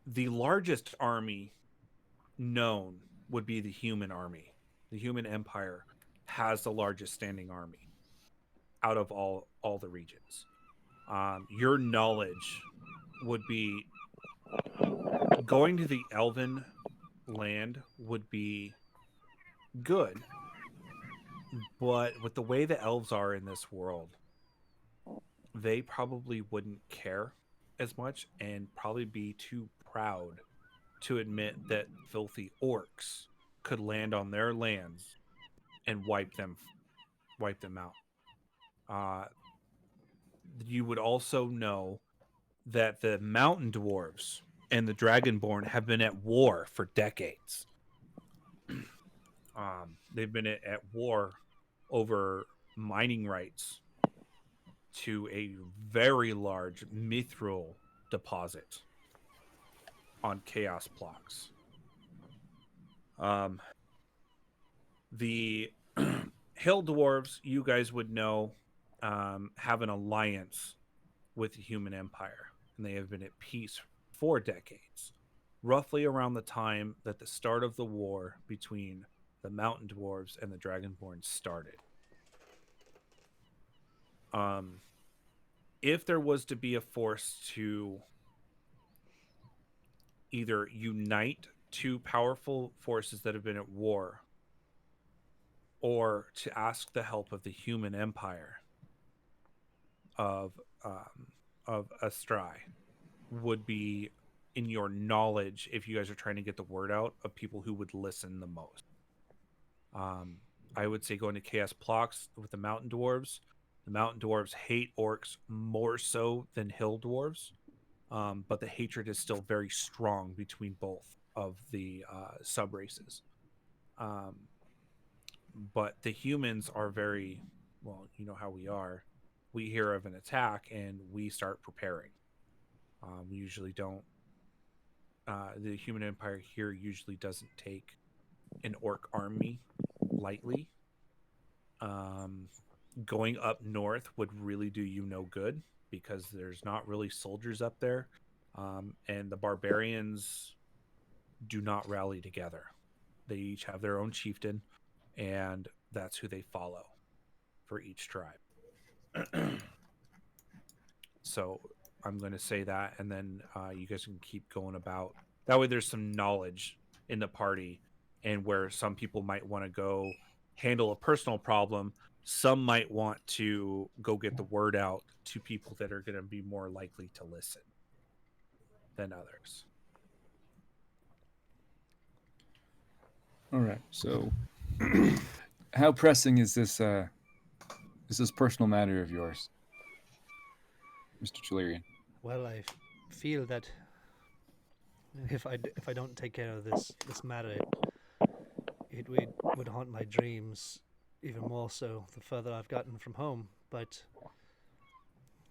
the largest army known would be the human army. The human empire has the largest standing army out of all the regions. Your knowledge would be going to the elven land would be good, but with the way the elves are in this world, they probably wouldn't care as much and probably be too proud to admit that filthy orcs could land on their lands and wipe them out. You would also know that the mountain dwarves and the dragonborn have been at war for decades. They've been at war over mining rights to a very large mithril deposit on chaos blocks. The hill dwarves, you guys would know, have an alliance with the human empire, and they have been at peace for decades, roughly around the time that the start of the war between the mountain dwarves and the dragonborn started. If there was to be a force to either unite 2 powerful forces that have been at war, or to ask the help of the human empire of Astrai, would be in your knowledge, if you guys are trying to get the word out, of people who would listen the most. I would say going to Chaos Plox with the mountain dwarves. The mountain dwarves hate orcs more so than hill dwarves, but the hatred is still very strong between both of the sub races. But the humans are very, well, you know how we are. We hear of an attack and we start preparing. We usually don't. The human empire here usually doesn't take an orc army lightly. Going up north would really do you no good because there's not really soldiers up there, and the barbarians do not rally together. They each have their own chieftain, and that's who they follow for each tribe. So I'm going to say that, and then you guys can keep going about. That way there's some knowledge in the party, and where some people might want to go handle a personal problem, some might want to go get the word out to people that are going to be more likely to listen than others. All right. So, how pressing is this personal matter of yours, Mr. Chilerian? Well, feel that if I don't take care of this matter, it would haunt my dreams even more so the further I've gotten from home. But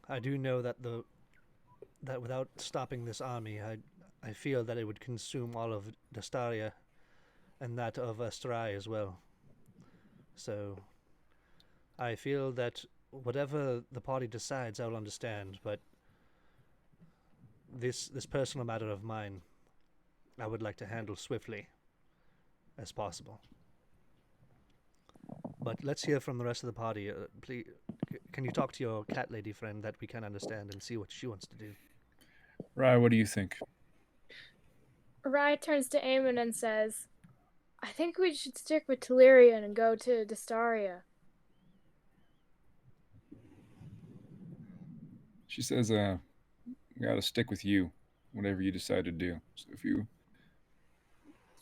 I do know that that without stopping this army, I feel that it would consume all of Dastaria and that of Asterai as well. So I feel that whatever the party decides, I'll understand. But this personal matter of mine, I would like to handle swiftly as possible. But let's hear from the rest of the party. Please, can you talk to your cat lady friend that we can understand and see what she wants to do? Rye, what do you think? Rai turns to Eamon and says, I think we should stick with Telerian and go to Dastaria. She says, we gotta stick with you, whatever you decide to do. So if you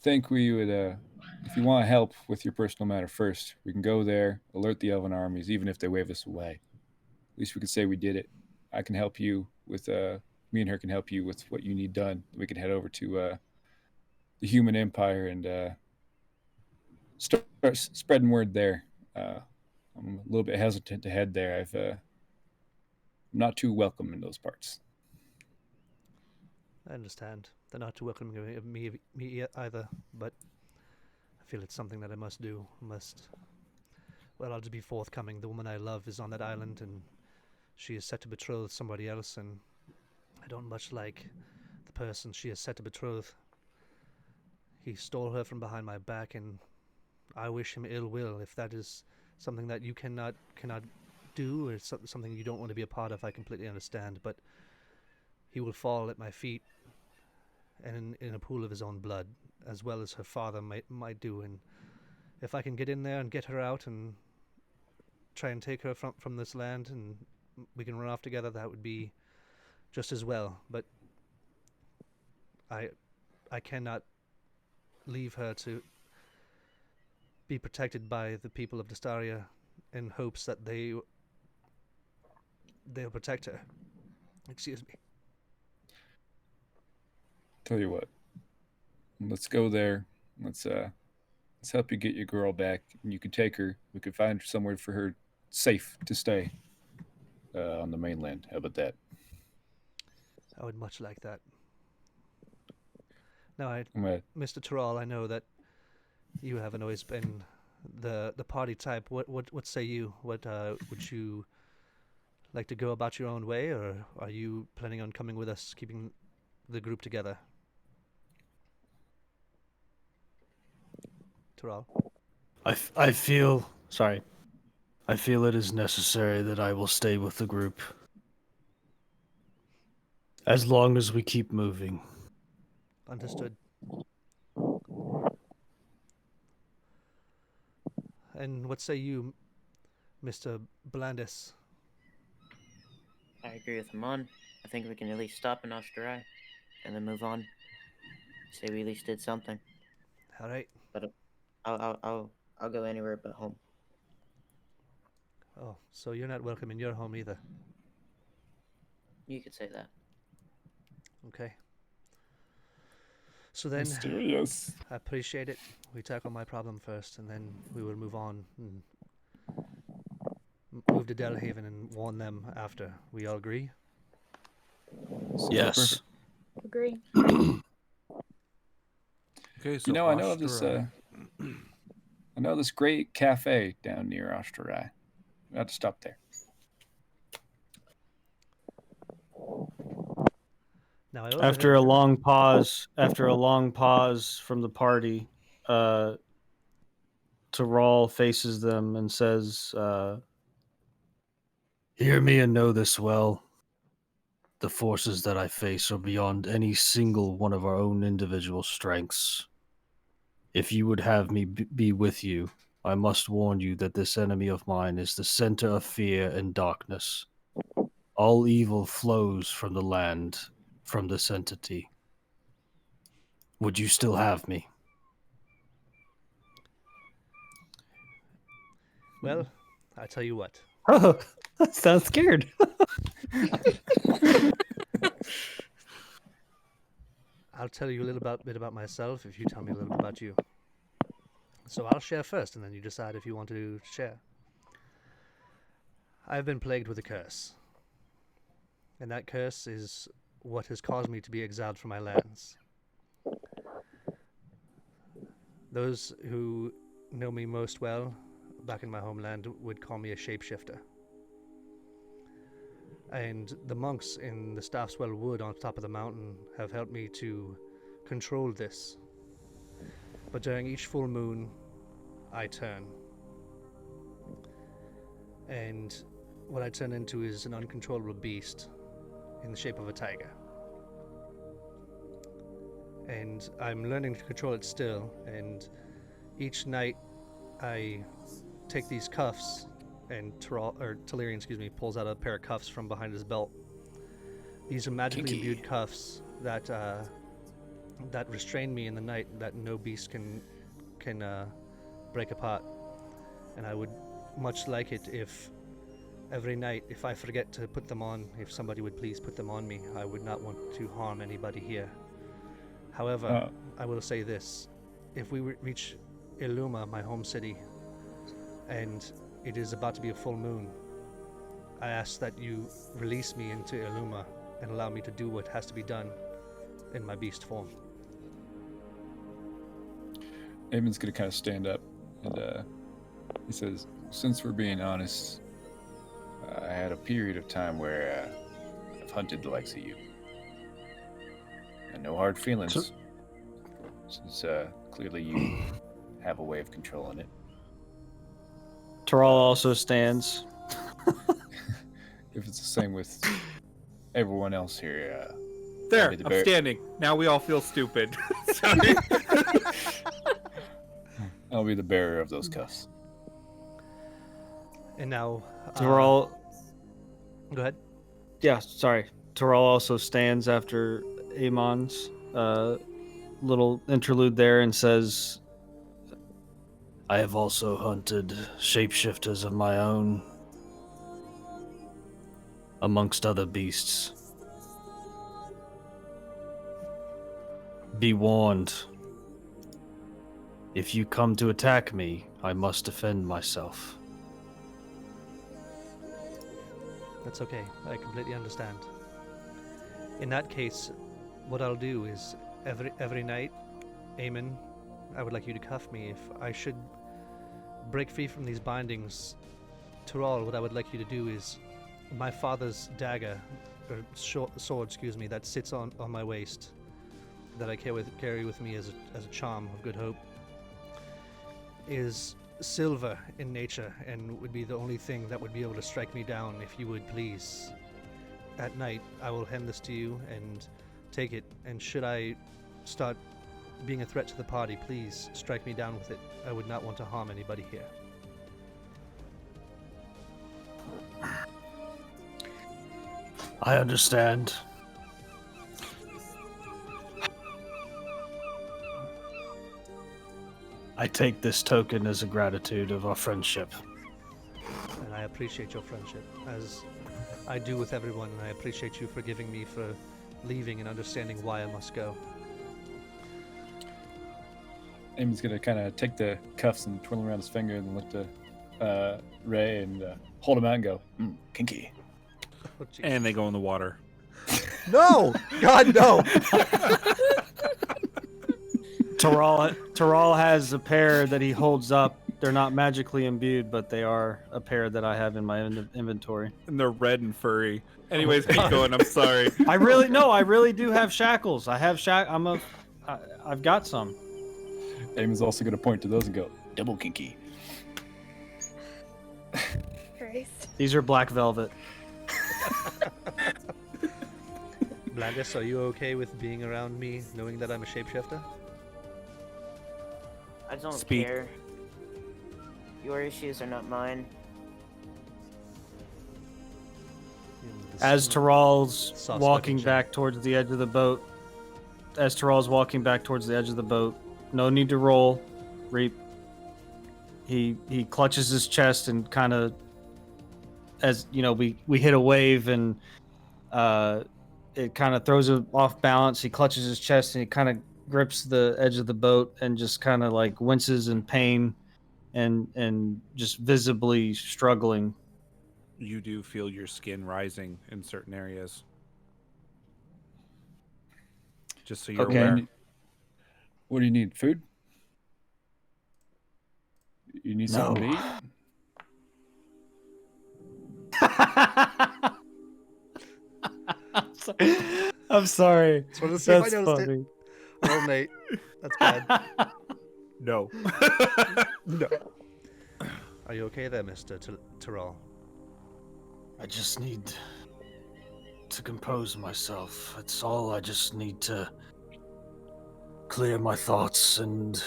think we would, if you want help with your personal matter first, we can go there, alert the elven armies, even if they wave us away. At least we could say we did it. I can help you with, me and her can help you with what you need done. We can head over to the human empire and start spreading word there. I'm a little bit hesitant to head there. I'm not too welcome in those parts. I understand. They're not too welcoming of me either, but I feel it's something that I must do. Well, I'll just be forthcoming. The woman I love is on that island, and she is set to betroth somebody else, and I don't much like the person she is set to betroth. He stole her from behind my back, and I wish him ill will. If that is something that you cannot do, or something you don't want to be a part of, I completely understand, but he will fall at my feet and in a pool of his own blood, as well as her father might do. And if I can get in there and get her out and try and take her from this land, and we can run off together, that would be just as well. But I cannot leave her to be protected by the people of Dastaria in hopes that they'll protect her. Excuse me. Tell you what, let's go there. Let's help you get your girl back, and you can take her. We could find somewhere for her safe to stay on the mainland. How about that? I would much like that. Now, Right. Mr. Terral, I know that you haven't always been the party type. What say you? What would you like to go about your own way, or are you planning on coming with us, keeping the group together? Terral? I feel it is necessary that I will stay with the group as long as we keep moving. Understood. And what say you, Mr. Blandis? I agree with Amon. I think we can at least stop in Osterai and then move on. Say we at least did something. All right. But I'll go anywhere but home. Oh, so you're not welcome in your home either. You could say that. Okay. So then, Mysterious. I appreciate it. We tackle my problem first, and then we will move on and move to Delhaven and warn them after. We all agree? Yes. Agree. Okay, so You know, I know of Osterai. this. I know this great cafe down near Osterai. We have to stop there. Now, I also After a long pause from the party, Terral faces them and says, Hear me and know this well. The forces that I face are beyond any single one of our own individual strengths. If you would have me be with you, I must warn you that this enemy of mine is the center of fear and darkness. All evil flows from the land, from this entity. Would you still have me? Well, I tell you what. "Oh, that sounds scared." I'll tell you a little bit about myself if you tell me a little bit about you. So I'll share first, and then you decide if you want to share. I've been plagued with a curse. And that curse is what has caused me to be exiled from my lands. Those who know me most well back in my homeland would call me a shapeshifter. And the monks in the Staffswell Wood on top of the mountain have helped me to control this. But during each full moon, I turn. And what I turn into is an uncontrollable beast in the shape of a tiger. And I'm learning to control it still, and each night I take these cuffs, and Talirian, pulls out a pair of cuffs from behind his belt. These are magically imbued cuffs that restrain me in the night, that no beast can break apart. And I would much like it if every night, if I forget to put them on, if somebody would please put them on me. I would not want to harm anybody here. However, I will say this. If we reach Illuma, my home city, and it is about to be a full moon, I ask that you release me into Illuma and allow me to do what has to be done in my beast form. Eamon's gonna kind of stand up, and he says, "Since we're being honest, I had a period of time where I've hunted the likes of you. And no hard feelings, since clearly you have a way of controlling it." Taral also stands. If it's the same with everyone else here, There, be the I'm bear- standing. Now we all feel stupid. Sorry. I'll be the bearer of those cuffs. And now, Taral. go ahead. Yeah, sorry. Taral also stands after Amon's little interlude there and says, I have also hunted shapeshifters of my own, amongst other beasts. Be warned. If you come to attack me, I must defend myself. That's okay. I completely understand. In that case, what I'll do is every night, Eamon, I would like you to cuff me. If I should break free from these bindings, Taral, what I would like you to do is my father's dagger, or sword, that sits on my waist, that I carry with me as a charm of good hope, is silver in nature and would be the only thing that would be able to strike me down. If you would please, at night, I will hand this to you and take it, and should I start being a threat to the party, please strike me down with it. I would not want to harm anybody here. I understand. I take this token as a gratitude of our friendship. And I appreciate your friendship, as I do with everyone, and I appreciate you forgiving me for leaving and understanding why I must go. Eamon's gonna kind of take the cuffs and twirl them around his finger and look to Ray and hold him out and go, kinky. Oh, jeez. And they go in the water. No! God, no! Taral has a pair that he holds up. They're not magically imbued, but they are a pair that I have in my inventory. And they're red and furry. Anyways, keep going. I'm sorry. I really do have shackles. I have I've got some. Eamon's also gonna point to those and go, double kinky. Christ. These are black velvet. Blandis, are you okay with being around me, knowing that I'm a shapeshifter? I don't Speak. care. Your issues are not mine. As Taral's Soft-spoken walking Jack. back towards the edge of the boat, no need to roll. Reap. He clutches his chest and kind of, as you know, we hit a wave and it kind of throws him off balance. He clutches his chest and he kind of grips the edge of the boat and just kind of like winces in pain and just visibly struggling. You do feel your skin rising in certain areas. Just so you're Okay. aware. What do you need? Food? You need something to eat? I'm sorry. Just wanted to see if I That's noticed funny. it. Oh, Nate. That's bad. No. No. Are you okay there, Mr. Tyrrell? I just need to compose myself. That's all. I just need to clear my thoughts and.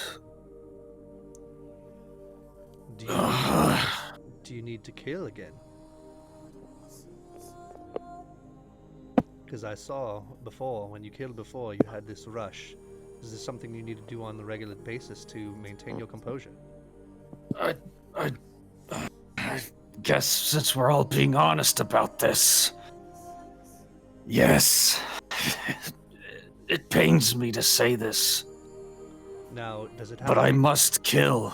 Do you need to kill again? Because I saw before, when you killed before, you had this rush. Is this something you need to do on a regular basis to maintain your composure? I guess since we're all being honest about this, yes. It pains me to say this, Now, does it have but to I be, must kill.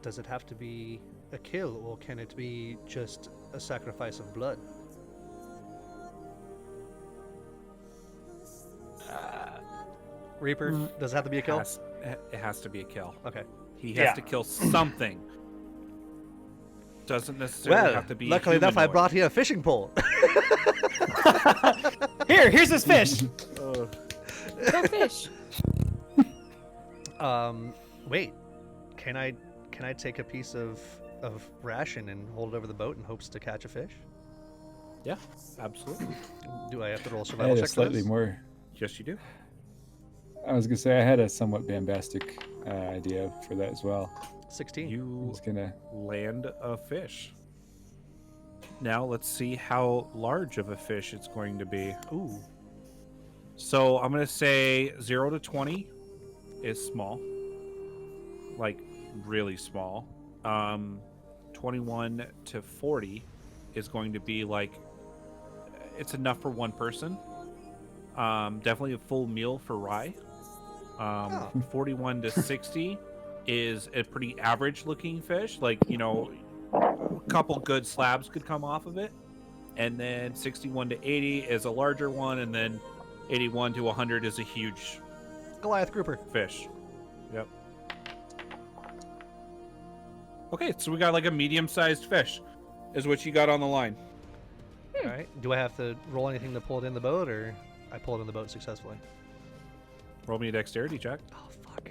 does it have to be a kill, or can it be just a sacrifice of blood? Reaper, does it have to be a kill? It has to be a kill. Okay. He has to kill something. Doesn't necessarily Well, have to be luckily enough, I humanoid. brought here a fishing pole. Here's this fish. Go fish. Wait. Can I take a piece of ration and hold it over the boat in hopes to catch a fish? Yeah, absolutely. Do I have to roll I survival had a check for slightly this? more. Yes, you do. I was gonna say I had a somewhat bombastic idea for that as well. 16. I You was gonna. land a fish. Now let's see how large of a fish it's going to be. Ooh. So I'm going to say 0 to 20 is small. Like, really small. 21 to 40 is going to be like, it's enough for one person. Definitely a full meal for Rye. 41 to 60 is a pretty average looking fish. Like, you know, a couple good slabs could come off of it. And then 61 to 80 is a larger one. And then 81 to 100 is a huge Goliath grouper. fish. Yep. Okay, so we got like a medium-sized fish is what you got on the line. All right. Do I have to roll anything to pull it in the boat, or I pull it in the boat successfully? Roll me a dexterity check. Oh, fuck.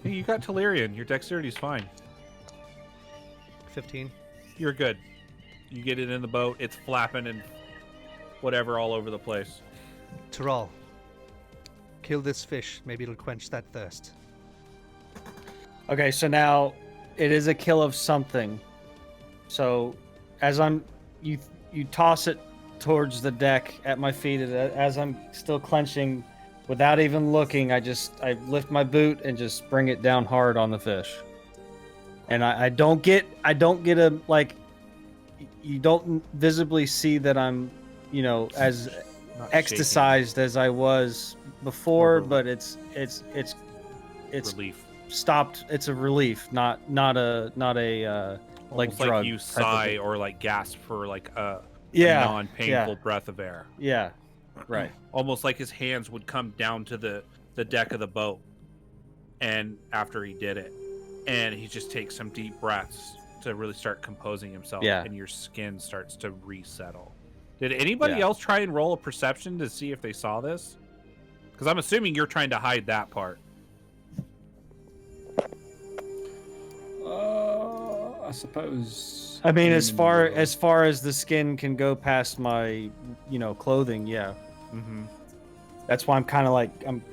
Hey, you got Telerian. Your dexterity's fine. 15. You're good. You get it in the boat. It's flapping and whatever all over the place. Tyrrell, kill this fish. Maybe it'll quench that thirst. Okay, so now it is a kill of something. So as you toss it towards the deck at my feet, as I'm still clenching, without even looking, I lift my boot and just bring it down hard on the fish. And I don't get a, like, you don't visibly see that I'm, you know, as Not ecstasized as I was before, Relief. but it's Relief. stopped. It's a relief, not a like Almost drug like you type of sigh thing. or like gasp for like a Yeah, non-painful breath of air. yeah, right. Almost like his hands would come down to the deck of the boat, and after he did it, and he just takes some deep breaths to really start composing himself. Yeah. And your skin starts to resettle. Did anybody Yeah. else try and roll a perception to see if they saw this? Because I'm assuming you're trying to hide that part. I suppose. I mean, as in far the- as the skin can go past my, you know, clothing, yeah. Mm-hmm. That's why I'm kind of like I'm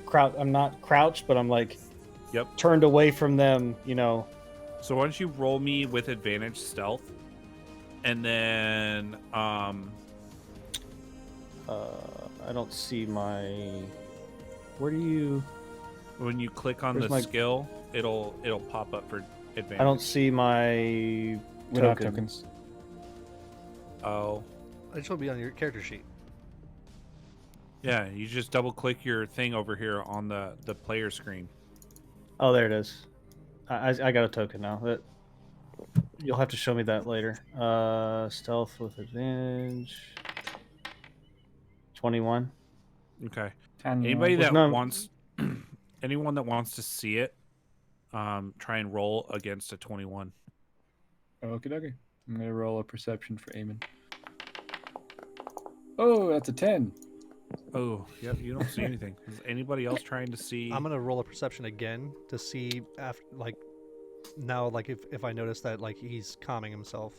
not crouched, but I'm like, Yep. turned away from them, you know. So why don't you roll me with advantage stealth, and then I don't see my. Where do you? when you click on Where's the my- skill, it'll pop up for advantage. I don't see my We don't have token. tokens. Oh, I just want to be on your character sheet. Yeah, you just double click your thing over here on the player screen. Oh, there it is. I got a token now. You'll have to show me that later. Stealth with advantage. 21. Okay. And, Anybody Was that not- wants, anyone that wants to see it, try and roll against a 21. Okay, okay. I'm gonna roll a perception for Eamon. Oh, that's a 10. Oh, yep. You don't see anything. Is anybody else trying to see? I'm gonna roll a perception again to see after, like, now, like if I notice that like he's calming himself.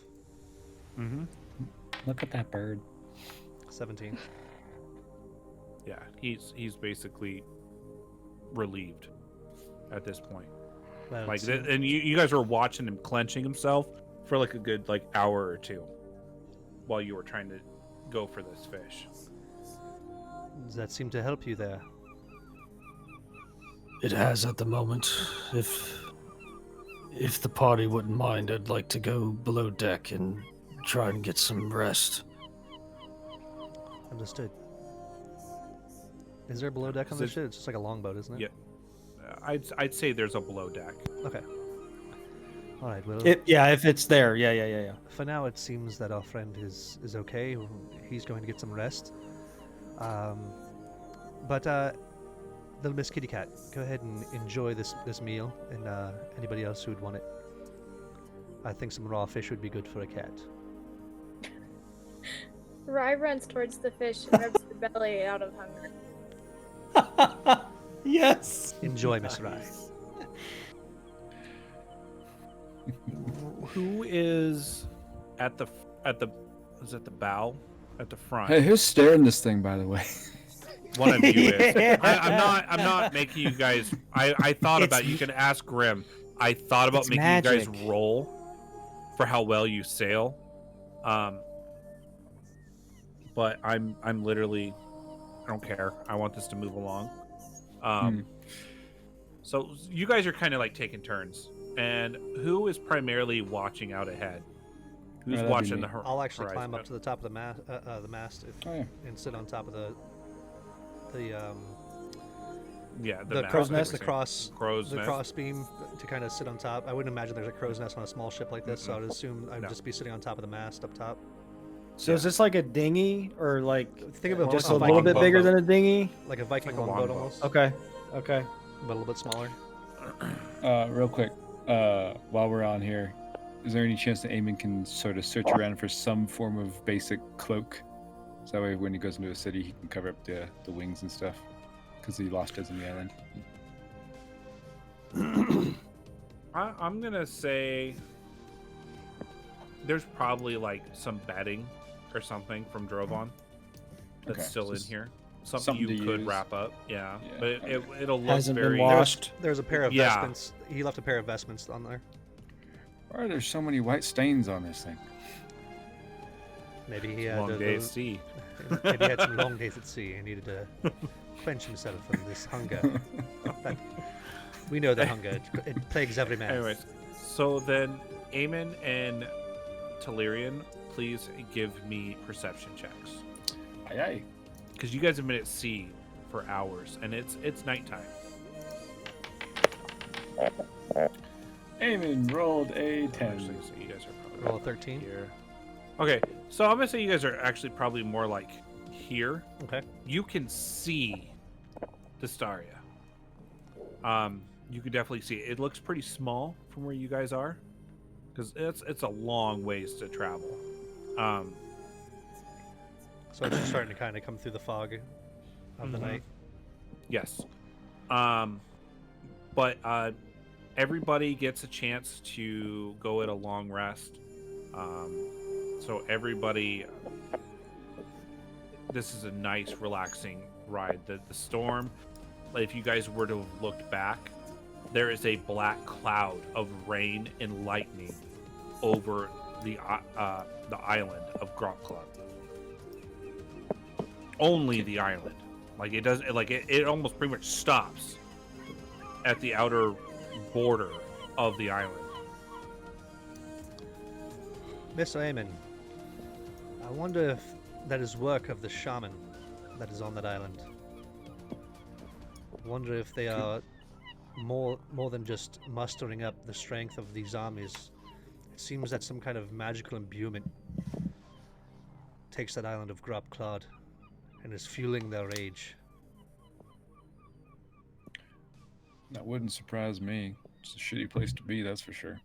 Mm-hmm. Look at that bird. 17. Yeah, he's basically relieved at this point. Then Like, it's- and you guys were watching him clenching himself for like a good like hour or two while you were trying to go for this fish. Does that seem to help you there? It has at the moment. If the party wouldn't mind, I'd like to go below deck and try and get some rest. Understood. Is there below deck on Is this it- shit? It's just like a longboat, isn't it? Yeah. I'd say there's a below deck. Okay. All right. Well, if it's there. Yeah. for now it seems that our friend is okay. He's going to get some rest. But little Miss Kitty Cat, go ahead and enjoy this meal, and anybody else who would want it. I think some raw fish would be good for a cat. Rye runs towards the fish and rubs her belly out of hunger. Yes. Enjoy, Miss Rye. Who is at the is at the bow at the front? Hey, who's staring this thing, by the way? One of you is. I'm not making you guys. I thought about you can ask Grim. I thought about It's making you guys magic. roll for how well you sail. But I'm literally I don't care. I want this to move along. So you guys are kind of like taking turns. And who is primarily watching out ahead? Who's that'd be watching me. the horizon? I'll actually climb up to the top of the mast Oh, yeah. and sit on top of the mast crow's that nest, we're the saying. Crow's nest. cross beam to kind of sit on top. I wouldn't imagine there's a crow's nest on a small ship like this, so I'd assume I'd No. just be sitting on top of the mast up top. So is this like a dinghy or like Think of it just like a little bit longboat. bigger than a dinghy? like a Viking like a longboat longboat. almost, Okay. but a little bit smaller. Real quick, while we're on here, is there any chance that Eamon can sort of search around for some form of basic cloak? So that way when he goes into a city, he can cover up the wings and stuff. Because he lost his on the island. I'm gonna say there's probably like some bedding or something from Drovan that's Okay, still in just here. Something something you to could use. wrapp up, yeah. Yeah, But okay. it'll look Hasn't been very. washed. There's a pair of Yeah. vestments. He left a pair of vestments on there. Why are there so many white stains on this thing? Maybe he had Long a day at little- sea. maybe he had some long days at sea and needed to quench himself from this hunger. But we know that hunger it plagues every man. Anyways, so then Eamon and Telerian, please give me perception checks Aye, aye. because you guys have been at sea for hours and it's nighttime. Eamon rolled a Actually, 10. so you guys are probably Roll a 13. here. Okay, so I'm gonna say you guys are actually probably more like here. Okay. You can see the Staria. You can definitely see it. It looks pretty small from where you guys are, because it's a long ways to travel. So it's just starting to kind of come through the fog of the Mhm. night. Yes. But everybody gets a chance to go at a long rest. So everybody, this is a nice, relaxing ride. The storm, if you guys were to have looked back, there is a black cloud of rain and lightning over the island of Grot Club. Only the island. Like it does, like it almost pretty much stops at the outer border of the island. Mr. Amon, I wonder if that is work of the shaman that is on that island. Wonder if they are more than just mustering up the strength of these armies. It seems that some kind of magical imbuement takes that island of Grop Clod and is fueling their rage. That wouldn't surprise me. It's a shitty place to be, that's for sure.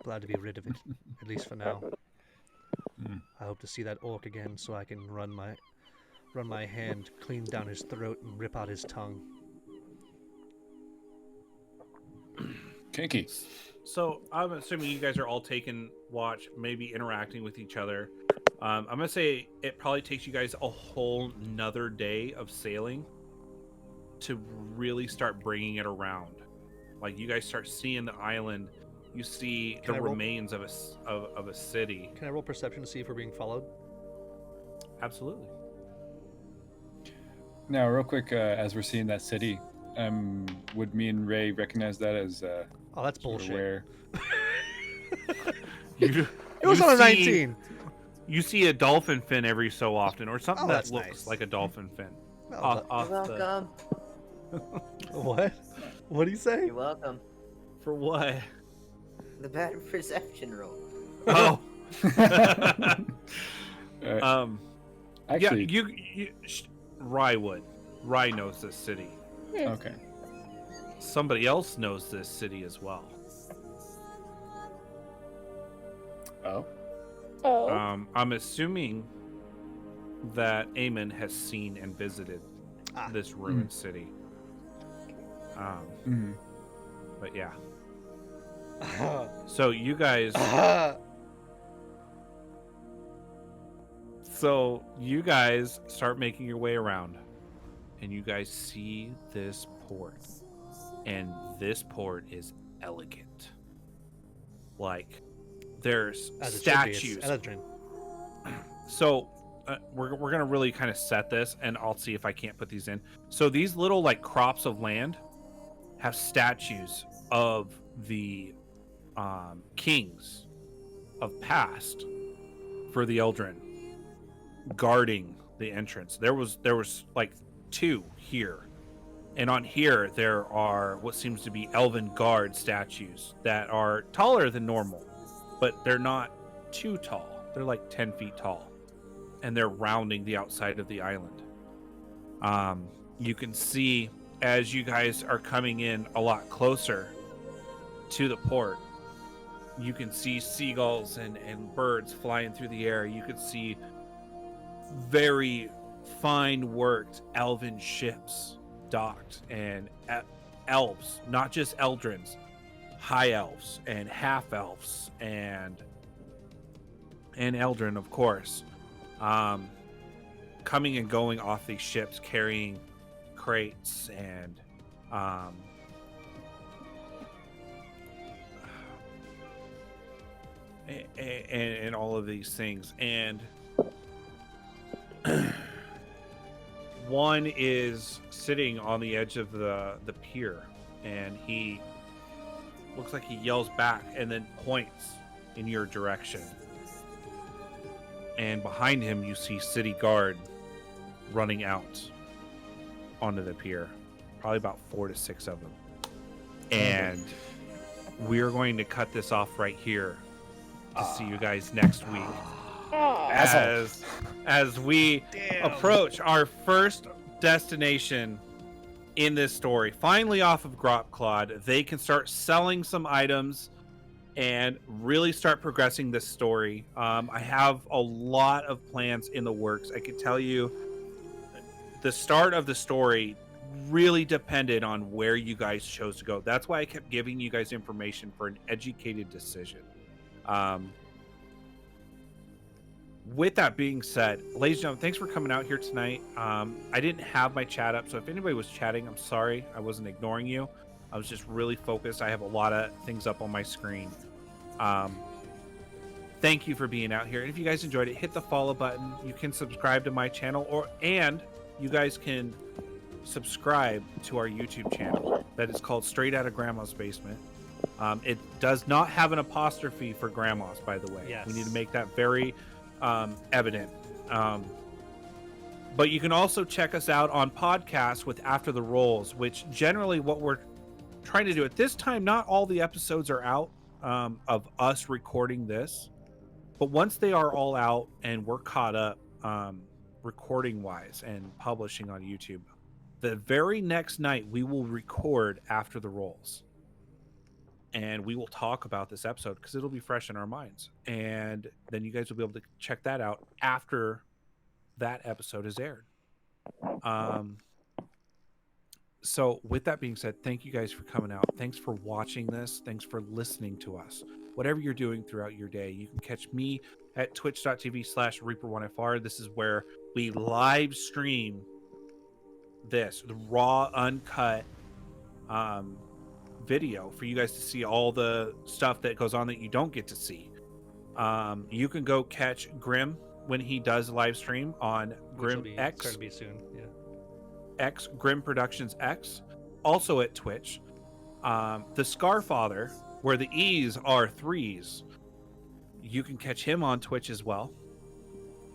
Glad to be rid of it, at least for now. Mm. I hope to see that orc again so I can run my hand clean down his throat and rip out his tongue. Kinky. So I'm assuming you guys are all taking watch, maybe interacting with each other. I'm gonna say it probably takes you guys a whole nother day of sailing to really start bringing it around. Like you guys start seeing the island, you see Can the I roll? remains of a city. Can I roll perception to see if we're being followed? Absolutely. Now, real quick, as we're seeing that city, would me and Ray recognize that as Oh, that's sort of bullshit. where? You, It was you on a see- 19. You see a dolphin fin every so often, or something Oh, that that's looks nice. like a dolphin fin. Well, Off the- welcome. what? What do you say? You're welcome. for what? The bad perception roll. Oh. Actually, Yeah, Rye would. Rye knows this city. okay. Somebody else knows this city as well. Oh, Oh. I'm assuming that Eamon has seen and visited this ruined city. mhm. But yeah. So you guys. So you guys start making your way around, and you guys see this port, and this port is elegant. Like there's As it should be, statues. it's Eladrin. So we're gonna really kind of set this, and I'll see if I can't put these in. So these little like crops of land have statues of the kings of past for the Eldrin guarding the entrance. There was like 2 here, and on here there are what seems to be elven guard statues that are taller than normal, but they're not too tall. They're like 10 feet tall, and they're rounding the outside of the island. You can see as you guys are coming in a lot closer to the port, you can see seagulls and birds flying through the air. You could see very fine worked elven ships docked, and elves, not just eldrins, high elves and half elves and eldrin, of course, coming and going off these ships carrying crates and and all of these things. And one is sitting on the edge of the pier, and he looks like he yells back and then points in your direction. And behind him you see city guard running out onto the pier, probably about 4 to 6 of them. And we're going to cut this off right here to see you guys next week as we approach our first destination in this story. Finally off of Grop Clod, they can start selling some items and really start progressing this story. I have a lot of plans in the works. I could tell you the start of the story really depended on where you guys chose to go. That's why I kept giving you guys information for an educated decision. With that being said, ladies and gentlemen, thanks for coming out here tonight. I didn't have my chat up, so if anybody was chatting, I'm sorry. I wasn't ignoring you. I was just really focused. I have a lot of things up on my screen. Thank you for being out here. And if you guys enjoyed it, hit the follow button. You can subscribe to my channel, and you guys can subscribe to our YouTube channel that is called Straight Outta Grandma's Basement. It does not have an apostrophe for grandmas, by the way. Yes. We need to make that very evident. But you can also check us out on podcasts with After the Rolls, which generally what we're trying to do at this time, not all the episodes are out of us recording this, but once they are all out and we're caught up recording wise and publishing on YouTube, the very next night we will record After the Rolls. And we will talk about this episode because it'll be fresh in our minds. And then you guys will be able to check that out after that episode is aired. So with that being said, thank you guys for coming out. Thanks for watching this. Thanks for listening to us. Whatever you're doing throughout your day, you can catch me at twitch.tv/Reaper1FR. This is where we live stream this, the raw, uncut video for you guys to see all the stuff that goes on that you don't get to see. You can go catch Grim when he does live stream on Grim X. Start to be soon. Yeah. X Grim Productions X, also at Twitch. The Scarfather, where the E's are 3s, you can catch him on Twitch as well.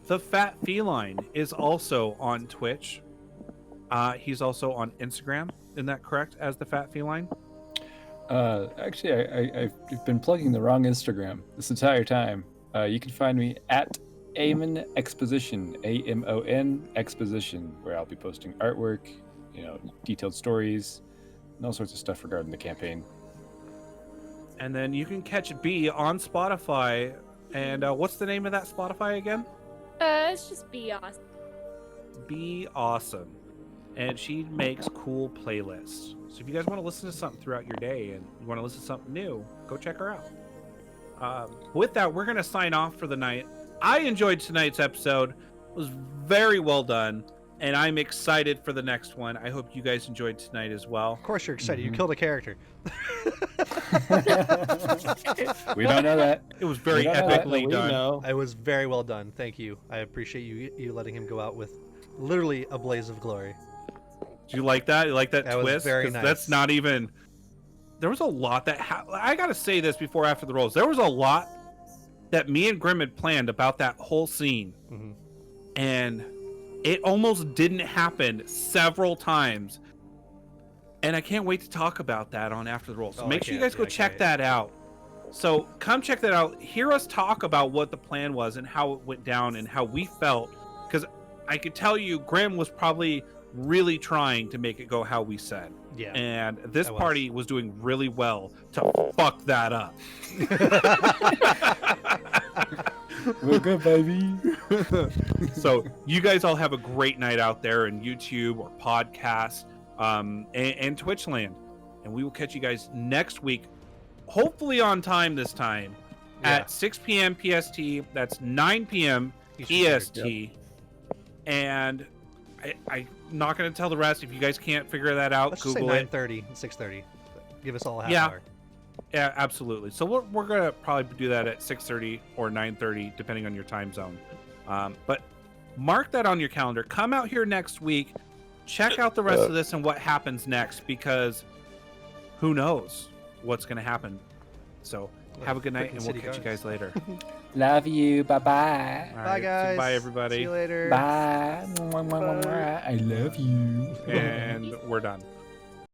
The Fat Feline is also on Twitch. He's also on Instagram. Isn't that correct? As the Fat Feline. Actually, I've been plugging the wrong Instagram this entire time. You can find me at Amon Exposition, AMON Exposition, where I'll be posting artwork, detailed stories, and all sorts of stuff regarding the campaign. And then you can catch B on Spotify. And what's the name of that Spotify again? It's just Be Awesome. Be Awesome. And she makes cool playlists. So if you guys want to listen to something throughout your day and you want to listen to something new, go check her out. With that, we're going to sign off for the night. I enjoyed tonight's episode. It was very well done. And I'm excited for the next one. I hope you guys enjoyed tonight as well. Of course you're excited. You killed a character. We don't know that. It was very We don't know that, epically We done. know. It was very well done. Thank you. I appreciate you letting him go out with literally a blaze of glory. Do you like that? You like that That was twist? very 'Cause nice. That's not even... There was a lot that... I got to say this before After the Rolls. There was a lot that me and Grim had planned about that whole scene. Mhm. And it almost didn't happen several times. And I can't wait to talk about that on After the Rolls. So Oh, make I sure you can't- guys go yeah, I check can't. that out. So come check that out. Hear us talk about what the plan was and how it went down and how we felt. Because I could tell you, Grim was probably really trying to make it go how we said. Yeah. And this I was. party was doing really well to fuck that up. We're good, baby. So you guys all have a great night out there in YouTube or podcast and Twitch land. And we will catch you guys next week, hopefully on time this time, at 6 p.m. PST. That's 9 p.m. EST. And I'm not going to tell the rest. If you guys can't figure that out, Let's just say Google it. 9:30 and 6:30. Give us all a half Yeah. hour. Yeah, absolutely. So we're going to probably do that at 6:30 or 9:30, depending on your time zone. But mark that on your calendar. Come out here next week. Check out the rest of this and what happens next, because who knows what's going to happen. So have a good night, Frickin' and we'll city catch you guards. guys later. Love you. Bye-bye. All Bye, right, guys. Bye, everybody. See you later. Bye. I love you. And we're done.